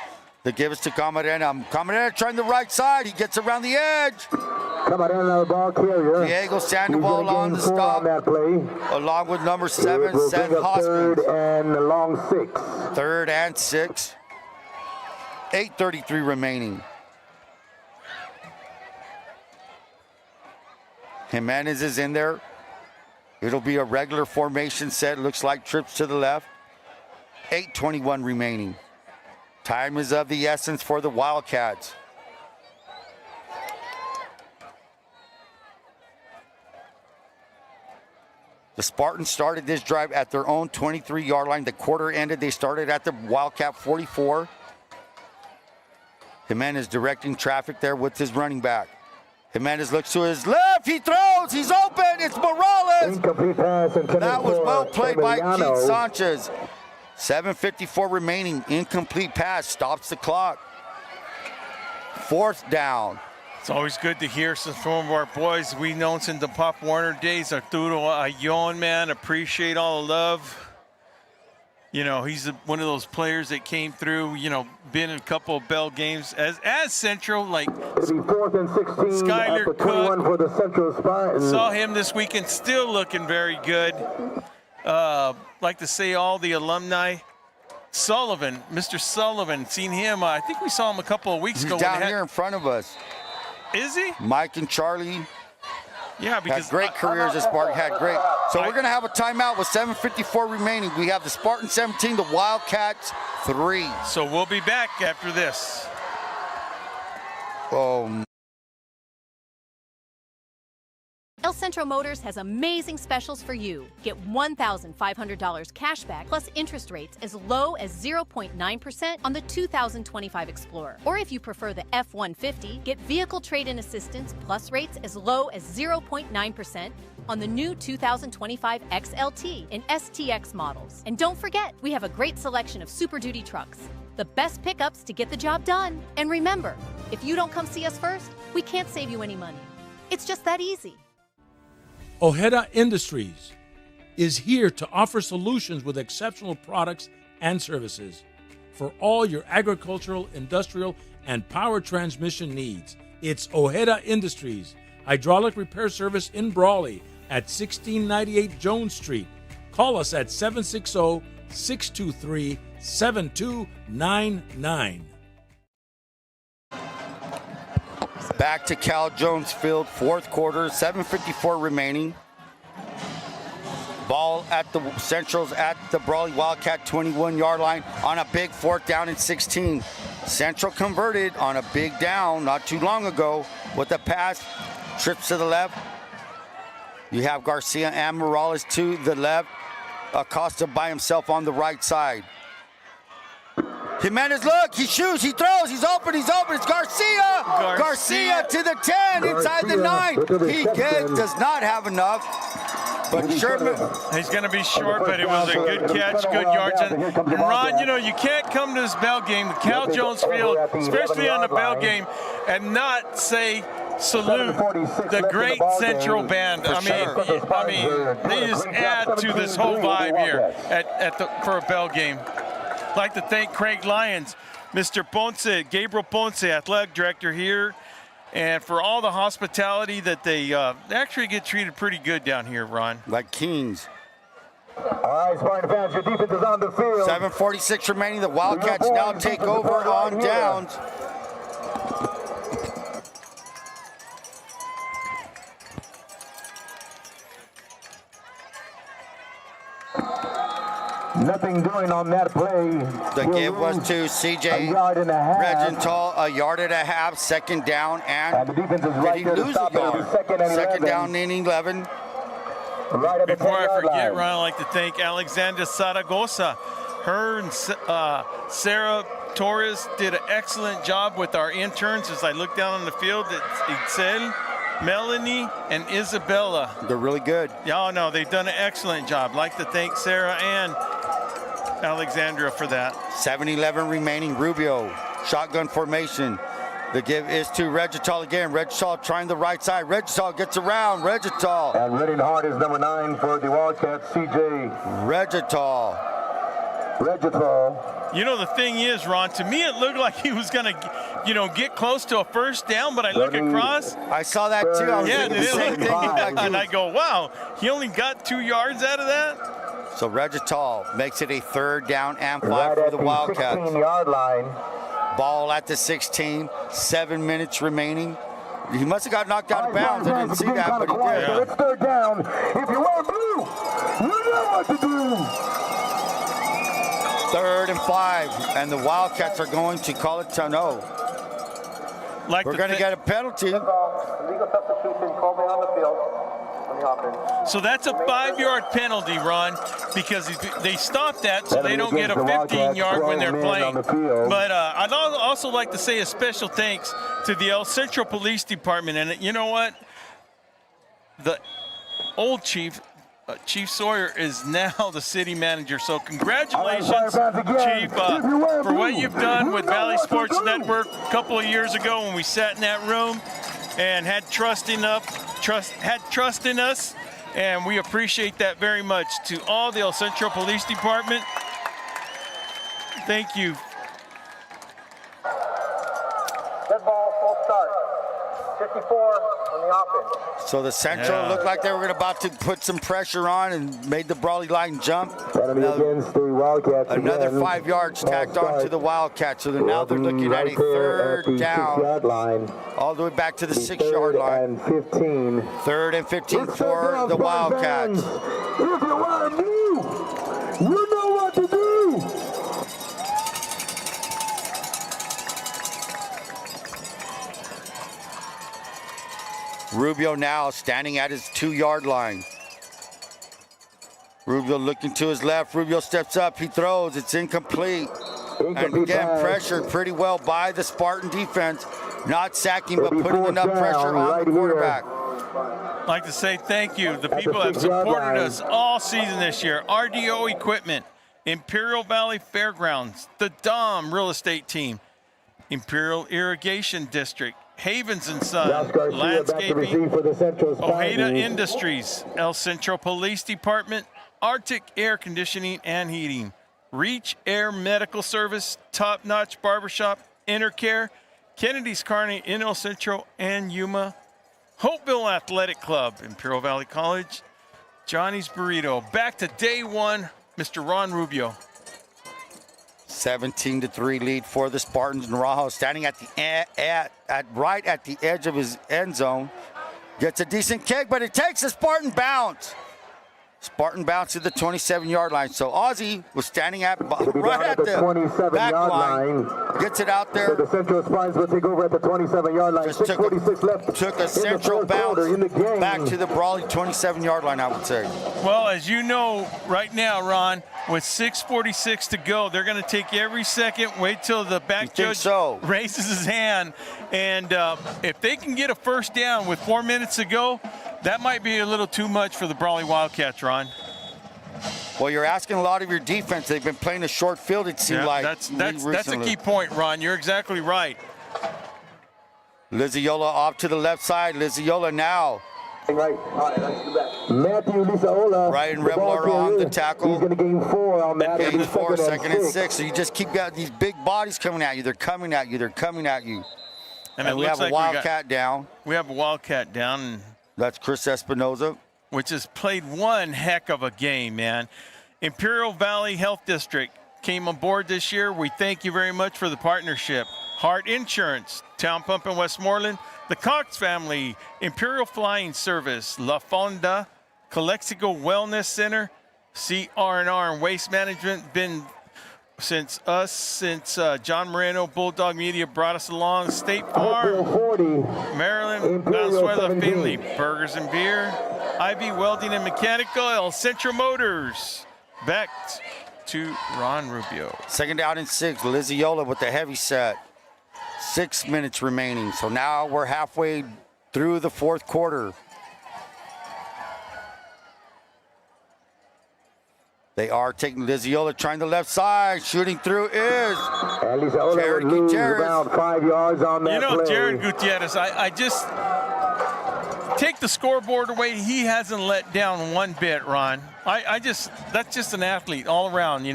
The give is to Camarena. Camarena trying the right side. He gets around the edge. Camarena, the ball carrier. Diego Sandoval on the stop. On that play. Along with number 7, We'll Seth bring up Hoskins. third and a long 6. 3rd and 6. 8:33 remaining. Jimenez is in there. It'll be a regular formation set. Looks like trips to the left. 8:21 remaining. Time is of the essence for the Wildcats. The Spartans started this drive at their own 23-yard line. The quarter ended. They started at the Wildcat 44. Jimenez directing traffic there with his running back. Jimenez looks to his left. He throws. He's open. It's Morales. Incomplete pass. That was well played by Keith Sanchez. 7:54 remaining. Incomplete pass. Stops the clock. 4th down. It's always good to hear some of our boys we've known since the Pop Warner days. Arturo Ayon, man, appreciate all the love. You know, he's one of those players that came through, you know, been in a couple of Bell games as Centro, like It'll be 4th and 16 Skyler at the 21 for the Central Spartans. Saw him this weekend, still looking very good. Like to say all the alumni. Sullivan, Mr. Sullivan, seen him. I think we saw him a couple of weeks ago. He's down here in front of us. Is he? Mike and Charlie. Yeah, because had great careers as Spartan. Had great. So we're going to have a timeout with 7:54 remaining. We have the Spartans 17, the Wildcats 3. So we'll be back after this. El Centro Motors has amazing specials for you. Get $1,500 cash back plus interest rates as low as 0.9% on the 2025 Explorer. Or if you prefer the F-150, get vehicle trade-in assistance plus rates as low as 0.9% on the new 2025 XLT and STX models. And don't forget, we have a great selection of Super Duty trucks. The best pickups to get the job done. And remember, if you don't come see us first, we can't save you any money. It's just that easy. Ojeda Industries is here to offer solutions with exceptional products and services for all your agricultural, industrial, and power transmission needs. It's Ojeda Industries, hydraulic repair service in Brawley at 1698 Jones Street. Call us at 760-623-7299. Back to Cal Jones Field, 4th quarter, 7:54 remaining. Ball at the Centrals at the Brawley Wildcat 21-yard line on a big 4th down and 16. Central converted on a big down not too long ago with a pass. Trips to the left. You have Garcia and Morales to the left. Acosta by himself on the right side. Jimenez, look, he shoots, he throws, he's open, it's Garcia! Garcia to the 10, inside the 9. He does not have enough, but Sherman. He's going to be short, but it was a good catch, good yards. And Ron, you know, you can't come to this Bell game, the Cal Jones Field, especially on the Bell game, and not say, salute the great Central band. I mean, they just add to this whole vibe here for a Bell game. I'd like to thank Craig Lyons, Mr. Ponce, Gabriel Ponce, athletic director here, and for all the hospitality that they actually get treated pretty good down here, Ron. Like kings. All right, Spartan fans, your defense is on the field. 7:46 remaining. The Wildcats now take over on downs. Nothing doing on that play. The give was to CJ Regenthal, a yard and a half, 2nd down, and the defense is right did he lose a yard? 2nd down and 11. Right Before I forget, Ron, I'd like to thank Alexandra Zaragoza. Her and Sarah Torres did an excellent job with our interns. As I look down on the field, it's Itzel, Melanie, and Isabella. They're really good. Yeah, no, they've done an excellent job. I'd like to thank Sarah and Alexandra for that. 7:11 remaining. Rubio, shotgun formation. The give is to Regenthal again. Regenthal trying the right side. Regenthal gets around. Regenthal. And running hard is number 9 for the Wildcats, CJ. Regenthal You know, the thing is, Ron, to me it looked like he was going to, get close to a first down, but I look across. I saw that too. I was thinking the same thing. And I go, wow, he only got 2 yards out of that? So Regital makes it a 3rd down and 5 for the Wildcats. 16-yard line. Ball at the 16, 7 minutes remaining. He must have got knocked out of bounds. I didn't see that, but he did. So it's 3rd down. If you wear blue, you know what to do. 3rd and 5, and the Wildcats are going to call it no. We're going to get a penalty. Legal substitution, 12 men on the field. So that's a 5-yard penalty, Ron, because they stopped that so they don't get a 15-yard when they're playing. But I'd also like to say a special thanks to the El Centro Police Department. And you know what? The old chief, Chief Sawyer, is now the city manager. So congratulations, Chief, for what you've done with Valley Sports Network a couple of years ago when we sat in that room and had trust in us, and we appreciate that very much. To all the El Centro Police Department, thank you. Dead ball, full start. 54 on the offense. So the Centro looked like they were about to put some pressure on and made the Brawley line jump. Against the Wildcats another again. 5 yards tacked on to the Wildcats. So now they're looking at a 3rd down. Line. All the way back to the 6-yard line. And 15. 3rd and 15 for the Wildcats. If you want to do, you know what to do. Rubio now standing at his 2-yard line. Rubio looking to his left. Rubio steps up. He throws. It's incomplete. And again, pressured pretty well by the Spartan defense. Not sacking, but putting enough pressure on the quarterback. I'd like to say thank you. The people that have supported us all season this year. RDO Equipment, Imperial Valley Fairgrounds, the Dom Real Estate Team, Imperial Irrigation District, Havens and Son, Landscaping, Ojeda Industries, El Centro Police Department, Arctic Air Conditioning and Heating, Reach Air Medical Service, Top Notch Barbershop, Intercare, Kennedy's Carney in El Centro and Yuma, Hopeville Athletic Club, Imperial Valley College, Johnny's Burrito. Back to day one, Mr. Ron Rubio. 17-3 lead for the Spartans. Naranjo standing at the right at the edge of his end zone. Gets a decent kick, but it takes a Spartan bounce. Spartan bounce to the 27-yard line. So Ozzie was standing right at the 27-yard line. Gets it out there. So the Central Spartans will take over at the 27-yard line. Just took a central bounce back to the Brawley 27-yard line, I would say. Well, as you know right now, Ron, with 6:46 to go, they're going to take every second, wait till the back judge raises his hand. And if they can get a first down with 4 minutes to go, that might be a little too much for the Brawley Wildcats, Ron. Well, you're asking a lot of your defense. They've been playing a short field, it seems like. That's a key point, Ron. You're exactly right. Liziola off to the left side. Liziola now. Right. Matthew Liziola. Ryan Rebler on the tackle. He's going to gain 4 on that. Gain 4, second and 6. So you just keep got these big bodies coming at you. They're coming at you. They're coming at you. And we have a Wildcat down. We have a Wildcat down. That's Chris Espinoza. Which has played one heck of a game, man. Imperial Valley Health District came on board this year. We thank you very much for the partnership. Heart Insurance, Town Pump in Westmoreland, the Cox family, Imperial Flying Service, La Fonda, Calexico Wellness Center, CR&R and Waste Management, been since John Moreno, Bulldog Media brought us along. State Farm, Maryland, Venezuela, Finley, Burgers and Beer, IB Welding and Mechanical, El Centro Motors. Back to Ron Rubio. Second down and 6, Liziola with the heavy set. 6 minutes remaining. So now we're halfway through the fourth quarter. They are taking Liziola, trying the left side. Shooting through is Jared Gutierrez. About 5 yards on that play. Jared Gutierrez, I just take the scoreboard away, he hasn't let down one bit, Ron. That's just an athlete all around,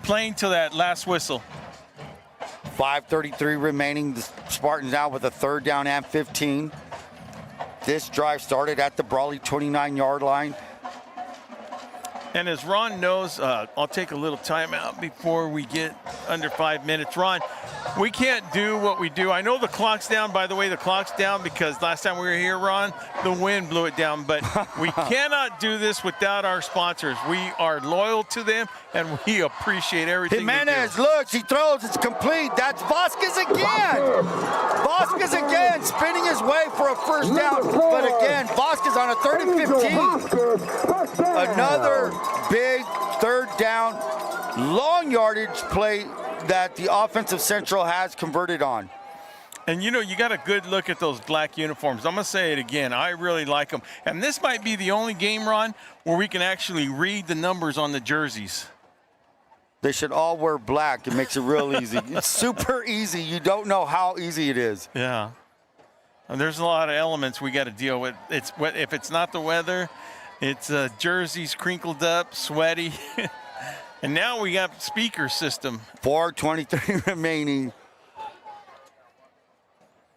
playing to that last whistle. 5:33 remaining. The Spartans now with a 3rd down and 15. This drive started at the Brawley 29-yard line. And as Ron knows, I'll take a little timeout before we get under 5 minutes. Ron, we can't do what we do. I know the clock's down. By the way, the clock's down because last time we were here, Ron, the wind blew it down. But we cannot do this without our sponsors. We are loyal to them, and we appreciate everything Jimenez they do. looks, he throws, it's complete. That's Vasquez again. Vasquez again, spinning his way for a 1st down. But again, Vasquez on a 3rd and 15. Another big 3rd down, long yardage play that the offensive Central has converted on. And you got a good look at those black uniforms. I'm going to say it again. I really like them. And this might be the only game, Ron, where we can actually read the numbers on the jerseys. They should all wear black. It makes it real easy. It's super easy. You don't know how easy it is. Yeah. And there's a lot of elements we got to deal with. If it's not the weather, it's jerseys crinkled up, sweaty. And now we got speaker system. 4:23 remaining.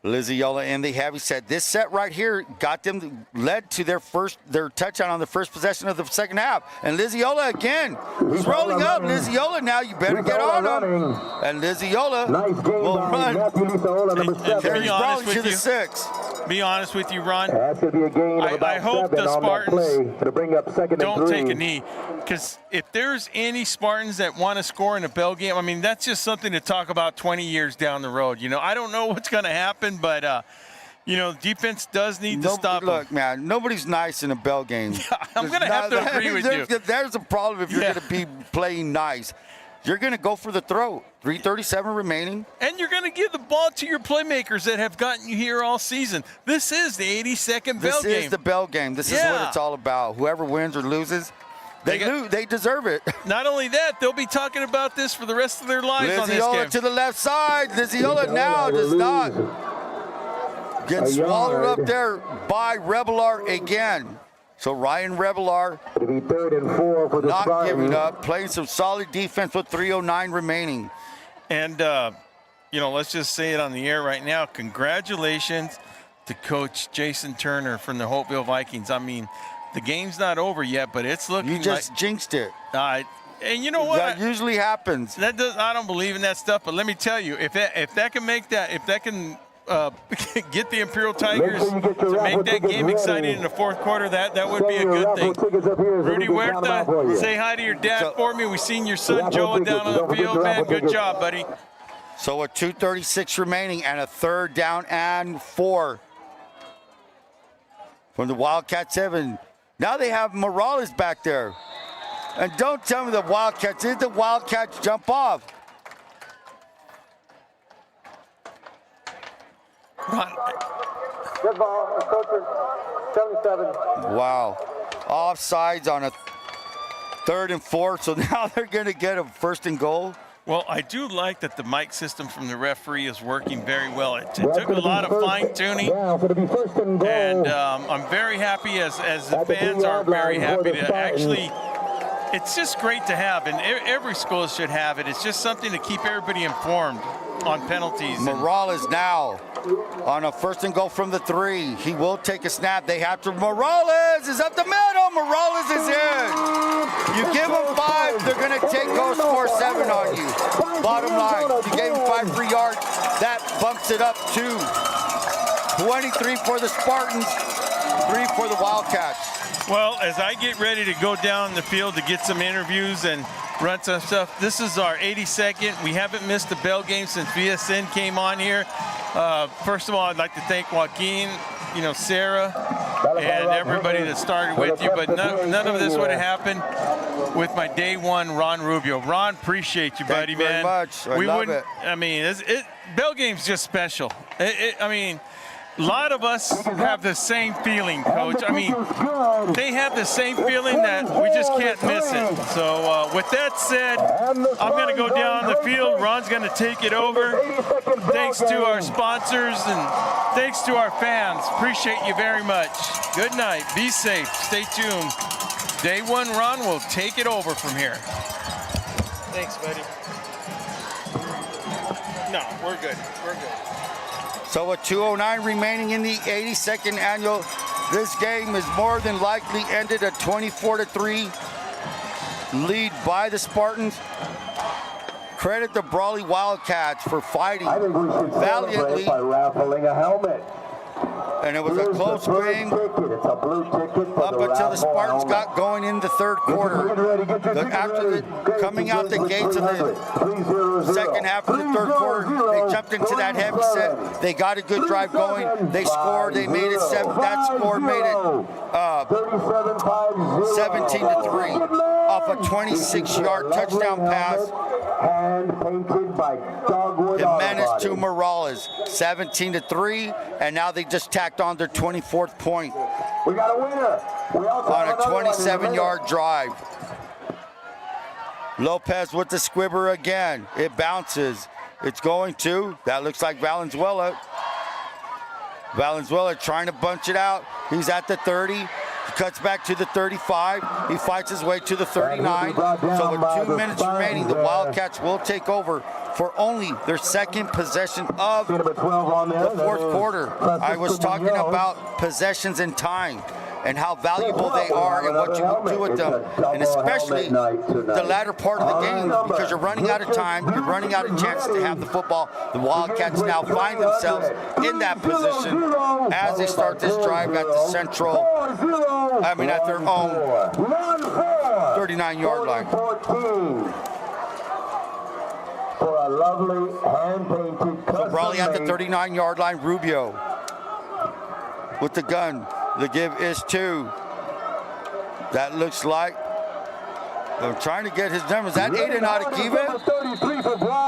Lizziola in the heavy set. This set right here got them, led to their touchdown on the first possession of the second half. And Lizziola again, he's rolling up. Lizziola now, you better get on him. And Lizziola will run. And to be honest with to the you, 6. Be honest with you, Ron. That's going to be a gain of I hope the Spartans to bring up 2nd and 3. don't take a knee, because if there's any Spartans that want to score in a bell game, I mean, that's just something to talk about 20 years down the road. I don't know what's going to happen, but defense does need to stop them. Look, man, nobody's nice in a bell game. I'm going to have to agree with you. There's a problem if you're going to be playing nice. You're going to go for the throw. 3:37 remaining. And you're going to give the ball to your playmakers that have gotten you here all season. This is the 82nd bell game. This is the bell game. This is what it's all about. Whoever wins or loses, they deserve it. Not only that, they'll be talking about this for the rest of their lives on this game. Lizziola to the left side. Lizziola now does not get swallowed up there by Revelar again. So Ryan Revelar It'll be 3rd and 4 for the not Spartans. giving up, playing some solid defense with 3:09 remaining. And, let's just say it on the air right now. Congratulations to Coach Jason Turner from the Hopeville Vikings. I mean, the game's not over yet, but it's looking You just jinxed it. And you know what? That usually happens. I don't believe in that stuff, but let me tell you, if that can make that, if that can get the Imperial Tigers to make that game exciting in the 4th quarter, that would be a good thing. Rudy Huerta, say hi to your dad for me. We seen your son Joe down on the field, man. Good job, buddy. So with 2:36 remaining and a 3rd down and 4 from the Wildcat 7. Now they have Morales back there. And don't tell me the Wildcats, did the Wildcats jump off? Good ball. Coach, 77. Wow. Offsides on a 3rd and 4, so now they're going to get a 1st and goal. Well, I do like that the mic system from the referee is working very well. It took a lot of fine-tuning, and I'm very happy, as the fans are very happy to actually. It's just great to have, and every school should have it. It's just something to keep everybody informed on penalties. Morales now on a 1st and goal from the 3. He will take a snap. They have to. Morales is up the middle. Morales is in. You give them 5, they're going to go score 7 on you. Bottom line, you gave them 5 free yards. That bumps it up to 23 for the Spartans, 3 for the Wildcats. Well, as I get ready to go down the field to get some interviews and run some stuff, this is our 82nd. We haven't missed a bell game since VSN came on here. First of all, I'd like to thank Joaquin, Sarah, and everybody that started with you. But none of this would have happened with my day one, Ron Rubio. Ron, appreciate you, buddy, man. Thank you very much. I love it. I mean, bell game's just special. I mean, A lot of us have the same feeling, Coach. I mean, they have the same feeling that we just can't miss it. So with that said, I'm going to go down the field. Ron's going to take it over. Thanks to our sponsors and thanks to our fans. Appreciate you very much. Good night. Be safe. Stay tuned. Day one, Ron will take it over from here. Thanks, buddy. No, we're good. We're good. So with 2:09 remaining in the 82nd annual, this game is more than likely ended a 24-3 lead by the Spartans. Credit the Brawley Wildcats for fighting valiantly. By raffling a helmet. And it was a close game up until the Spartans got going in the third quarter. After coming out the gates of the second half of the third quarter, they jumped into that heavy set. They got a good drive going. They scored. They made it 7. That score made it 17-3 off a 26-yard touchdown pass. Hand-painted by Dogwood Jimenez to Morales, 17-3, and now they just tacked on their 24th point. We got a winner. On a 27-yard drive. Lopez with the squibber again. It bounces. It's going to. That looks like Valenzuela. Valenzuela trying to bunch it out. He's at the 30. He cuts back to the 35. He fights his way to the 39. So with 2 minutes remaining, the Wildcats will take over for only their second possession of the fourth quarter. I was talking about possessions and time and how valuable they are and what you will do with them, and especially the latter part of the game, because you're running out of time, you're running out of chances to have the football. The Wildcats now find themselves in that position as they start this drive at the Central, at their own 39-yard line. For a lovely hand-painted So Brawley at the 39-yard line. Rubio with the gun. The give is 2. That looks like, I'm trying to get his numbers. Is that Aiden Adekive?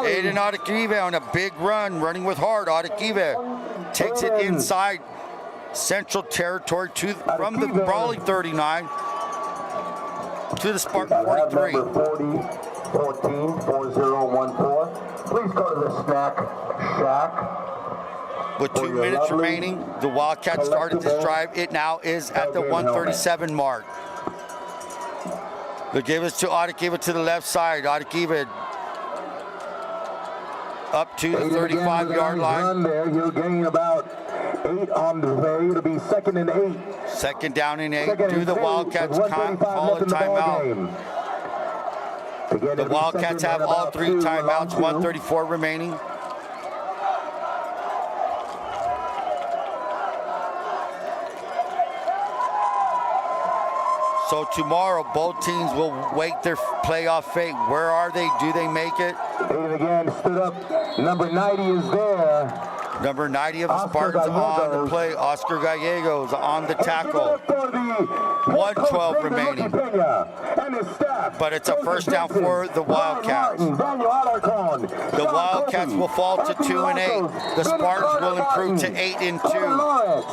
Aiden Adekive on a big run, running with heart. Adekive takes it inside Central territory from the Brawley 39 to the Spartan 43. 14-4014. Please go to the snack shack. With 2 minutes remaining, the Wildcats started this drive. It now is at the 137 mark. They give it to Adekiva to the left side. Adekiva up to the 35-yard line. There, you're getting about 8 on the way. It'll be 2nd and 8. Second down and 8. Do the Wildcats call a timeout? The Wildcats have all 3 timeouts, 134 remaining. So tomorrow, both teams will wait their playoff fate. Where are they? Do they make it? David again stood up. Number 90 is there. Number 90 of the Spartans on the play. Oscar Gallegos on the tackle. 1:12 remaining. But it's a first down for the Wildcats. The Wildcats will fall to 2 and 8. The Spartans will improve to 8 and 2.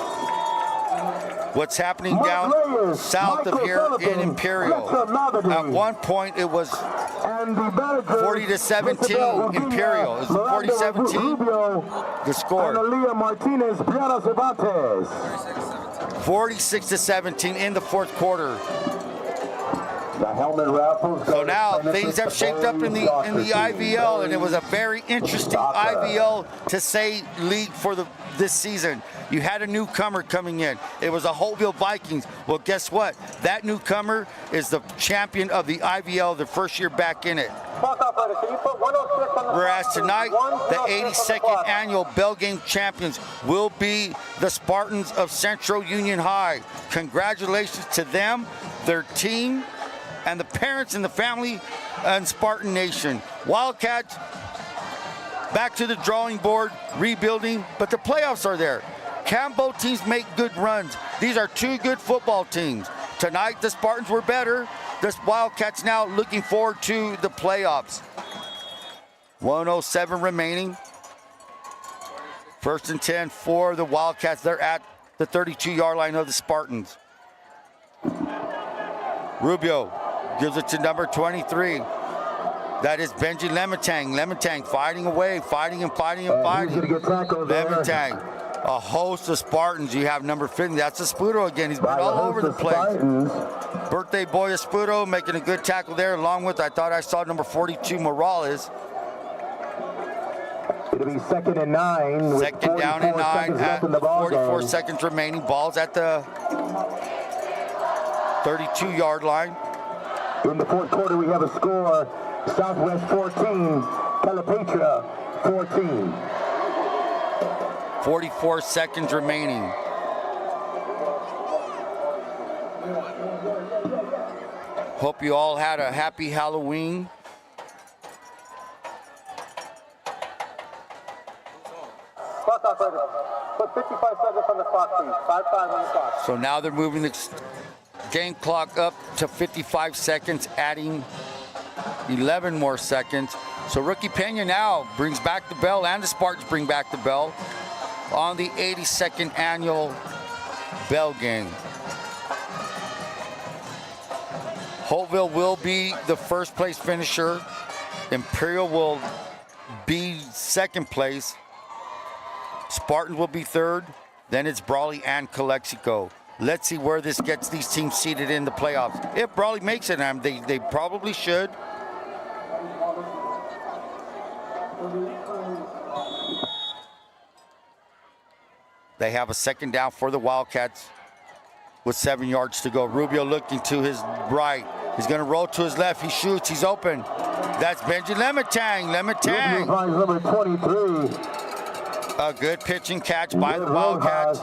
What's happening down south of here in Imperial? At one point, it was 40-17 Imperial. Is it 40-17? The score. 46-17 in the fourth quarter. So now things have shaped up in the IVL, and it was a very interesting IVL to say league for this season. You had a newcomer coming in. It was the Holtville Vikings. Well, guess what? That newcomer is the champion of the IVL, the first year back in it. Whereas tonight, the 82nd annual Bell Game champions will be the Spartans of Centro Union High. Congratulations to them, their team, and the parents and the family and Spartan Nation. Wildcats back to the drawing board, rebuilding, but the playoffs are there. Can both teams make good runs? These are 2 good football teams. Tonight, the Spartans were better. The Wildcats now looking forward to the playoffs. 1:07 remaining. First and 10 for the Wildcats. They're at the 32-yard line of the Spartans. Rubio gives it to number 23. That is Benji Lemitang. Lemitang fighting away, fighting. Lemitang. A host of Spartans. You have number 50. That's Espudo again. He's been all over the place. Birthday boy Espudo making a good tackle there, along with, I thought I saw number 42, Morales. It'll be 2nd and 9. Second down and 9 at 44 seconds remaining. Ball's at the 32-yard line. In the fourth quarter, we have a score. Southwest 14, Calipatria 14. 44 seconds remaining. Hope you all had a happy Halloween. Clock operator, put 55 seconds on the clock, please. 5 on the clock. So now they're moving the game clock up to 55 seconds, adding 11 more seconds. So Rookie Pena now brings back the bell, and the Spartans bring back the bell on the 82nd annual bell game. Holtville will be the first place finisher. Imperial will be second place. Spartans will be third. Then it's Brawley and Calexico. Let's see where this gets these teams seated in the playoffs. If Brawley makes it, and they probably should. They have a second down for the Wildcats with 7 yards to go. Rubio looking to his right. He's going to roll to his left. He shoots. He's open. That's Benji Lemitang. Lemitang. Number 23. A good pitch and catch by the Wildcats.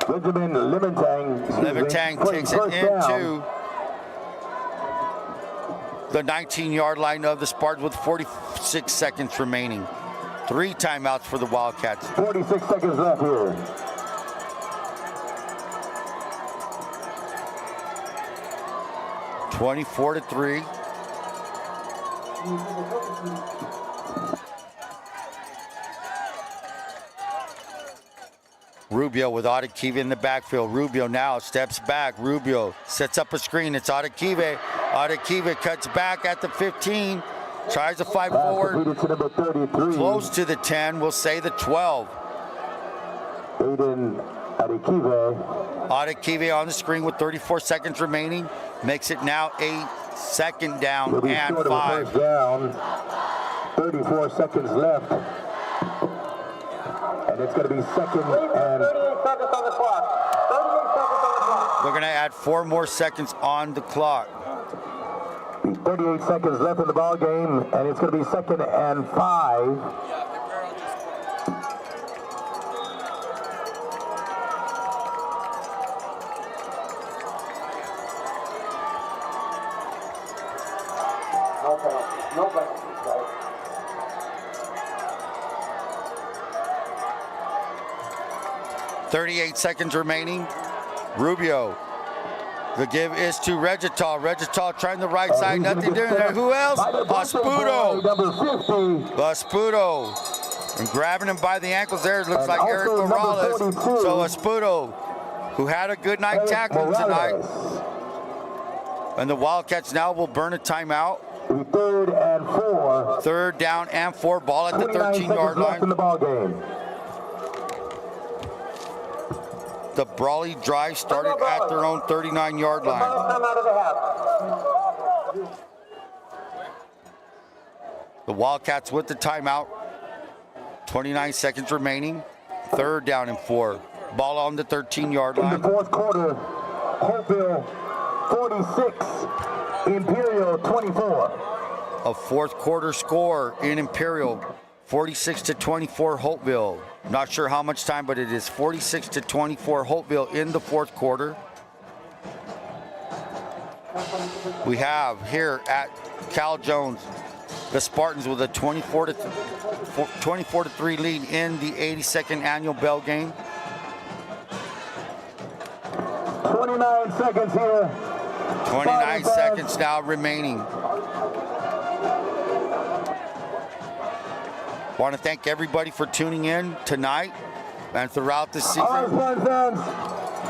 Benjamin Lemitang. Lemitang takes it into the 19-yard line of the Spartans with 46 seconds remaining. 3 timeouts for the Wildcats. 46 seconds left here. (24-3). Rubio with Adekive in the backfield. Rubio now steps back. Rubio sets up a screen. It's Adekive. Adekive cuts back at the 15. Tries to fight forward. Close to the 10. We'll say the 12. Aiden Adekive. Adekive on the screen with 34 seconds remaining. Makes it now a second down and 5. First down. 34 seconds left. And it's going to be second and 38 seconds on the clock. 38 seconds on the clock. We're going to add 4 more seconds on the clock. 38 seconds left in the ball game, and it's going to be second and 5. No penalty. 38 seconds remaining. Rubio. The give is to Regital. Regital trying the right side. Nothing doing there. Who else? Espudo. Espudo. And grabbing him by the ankles there. It looks like Eric Morales. So Espudo, who had a good night tackling tonight. And the Wildcats now will burn a timeout. 3rd and 4. 3rd down and 4. Ball at the 13-yard line. In the ball game. The Brawley drive started at their own 39-yard line. The Wildcats with the timeout. 29 seconds remaining. 3rd down and 4. Ball on the 13-yard line. In the fourth quarter, Holtville 46, Imperial 24. A fourth quarter score in Imperial. 46-24 Holtville. Not sure how much time, but it is 46-24 Holtville in the fourth quarter. We have here at Cal Jones the Spartans with a 24-3 lead in the 82nd annual bell game. 29 seconds here. 29 seconds now remaining. Want to thank everybody for tuning in tonight and throughout the season. All right, Spartan fans.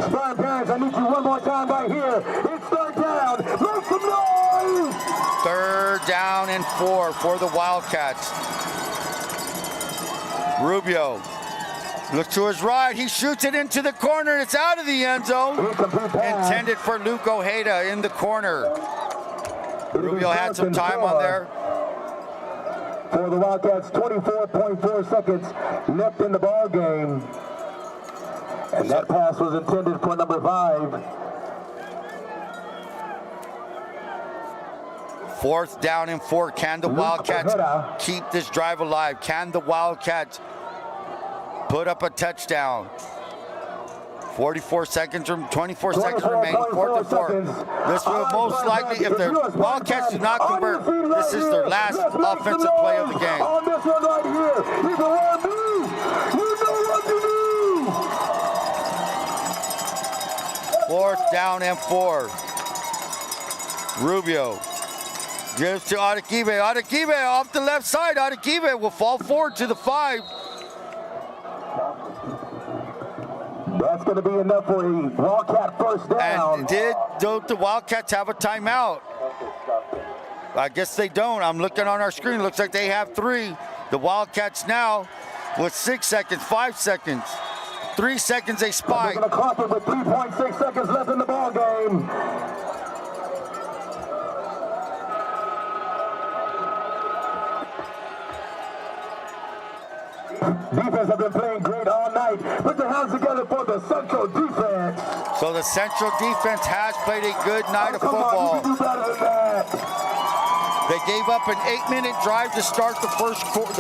Spartan parents, I need you one more time right here. It's third down. Make some noise! 3rd down and 4 for the Wildcats. Rubio looks to his right. He shoots it into the corner. It's out of the end zone. Intended for Luke Ojeda in the corner. Rubio had some time on there. For the Wildcats, 24.4 seconds left in the ball game. And that pass was intended for number 5. 4th down and 4. Can the Wildcats keep this drive alive? Can the Wildcats put up a touchdown? 24 seconds, 24 seconds remaining, 4th and 4. This will most likely, if the Wildcats do not convert, this is their last offensive play of the game. On this one right here, you know what to do. You know what to do. 4th down and 4. Rubio gives to Adekibe. Adekibe off the left side. Adekibe will fall forward to the 5. That's going to be enough for a Wildcat first down. And don't the Wildcats have a timeout? I guess they don't. I'm looking on our screen. Looks like they have 3. The Wildcats now with 6 seconds, 5 seconds, 3 seconds a spike. They're going to clock it with 3.6 seconds left in the ball game. Defense have been playing great all night. Put your hands together for the Central defense. So the Central defense has played a good night of football. You can do better than that. They gave up an 8-minute drive to start the first quarter.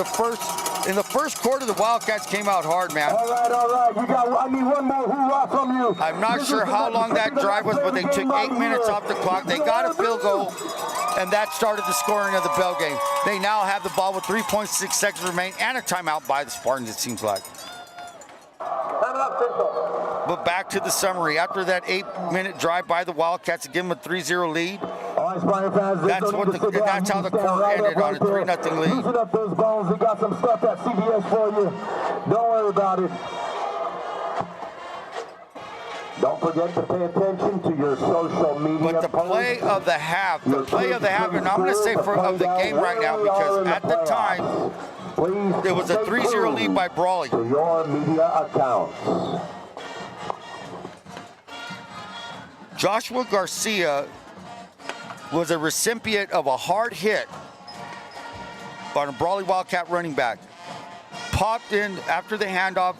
In the first quarter, the Wildcats came out hard, man. All right. I need one more hoorah from you. I'm not sure how long that drive was, but they took 8 minutes off the clock. They got a field goal, and that started the scoring of the bell game. They now have the ball with 3.6 seconds remaining and a timeout by the Spartans, it seems like. But back to the summary. After that 8-minute drive by the Wildcats to give them a 3-0 lead, that's how the quarter ended, on a 3-0 lead. Loosen up those bones. We got some stuff at CBS for you. Don't worry about it. Don't forget to pay attention to your social media. But the play of the half, and I'm going to say of the game right now, because at the time, it was a 3-0 lead by Brawley. To your media accounts. Joshua Garcia was a recipient of a hard hit on a Brawley Wildcat running back. Popped in after the handoff.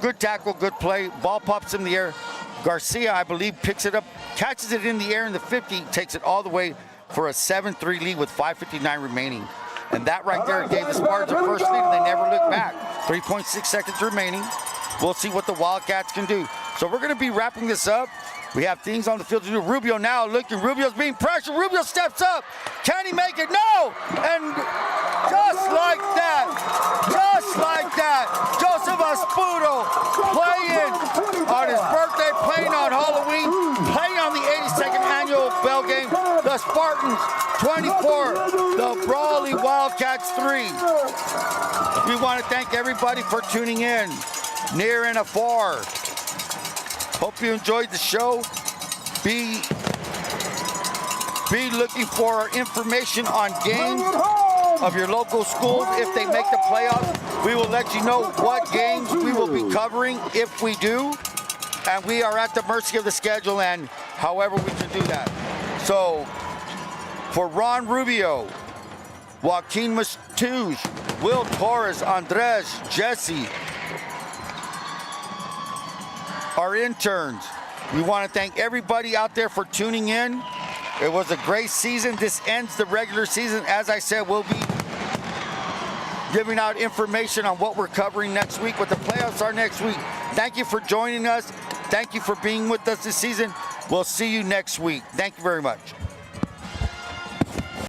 Good tackle, good play. Ball pops in the air. Garcia, I believe, picks it up, catches it in the air in the 50, takes it all the way for a 7-3 lead with 5:59 remaining. And that right there gave the Spartans the first lead, and they never looked back. 3.6 seconds remaining. We'll see what the Wildcats can do. So we're going to be wrapping this up. We have things on the field to do. Rubio now looking. Rubio's being pressured. Rubio steps up. Can he make it? No! And just like that, Joseph Espudo playing on his birthday, playing on Halloween, playing on the 82nd annual bell game. The Spartans 24, the Brawley Wildcats 3. We want to thank everybody for tuning in, near and afar. Hope you enjoyed the show. Be looking for information on games of your local schools. If they make the playoffs, we will let you know what games we will be covering if we do. And we are at the mercy of the schedule and however we can do that. So, for Ron Rubio, Joaquin Mastouche, Will Torres, Andres, Jesse, our interns, we want to thank everybody out there for tuning in. It was a great season. This ends the regular season. As I said, we'll be giving out information on what we're covering next week, what the playoffs are next week. Thank you for joining us. Thank you for being with us this season. We'll see you next week. Thank you very much.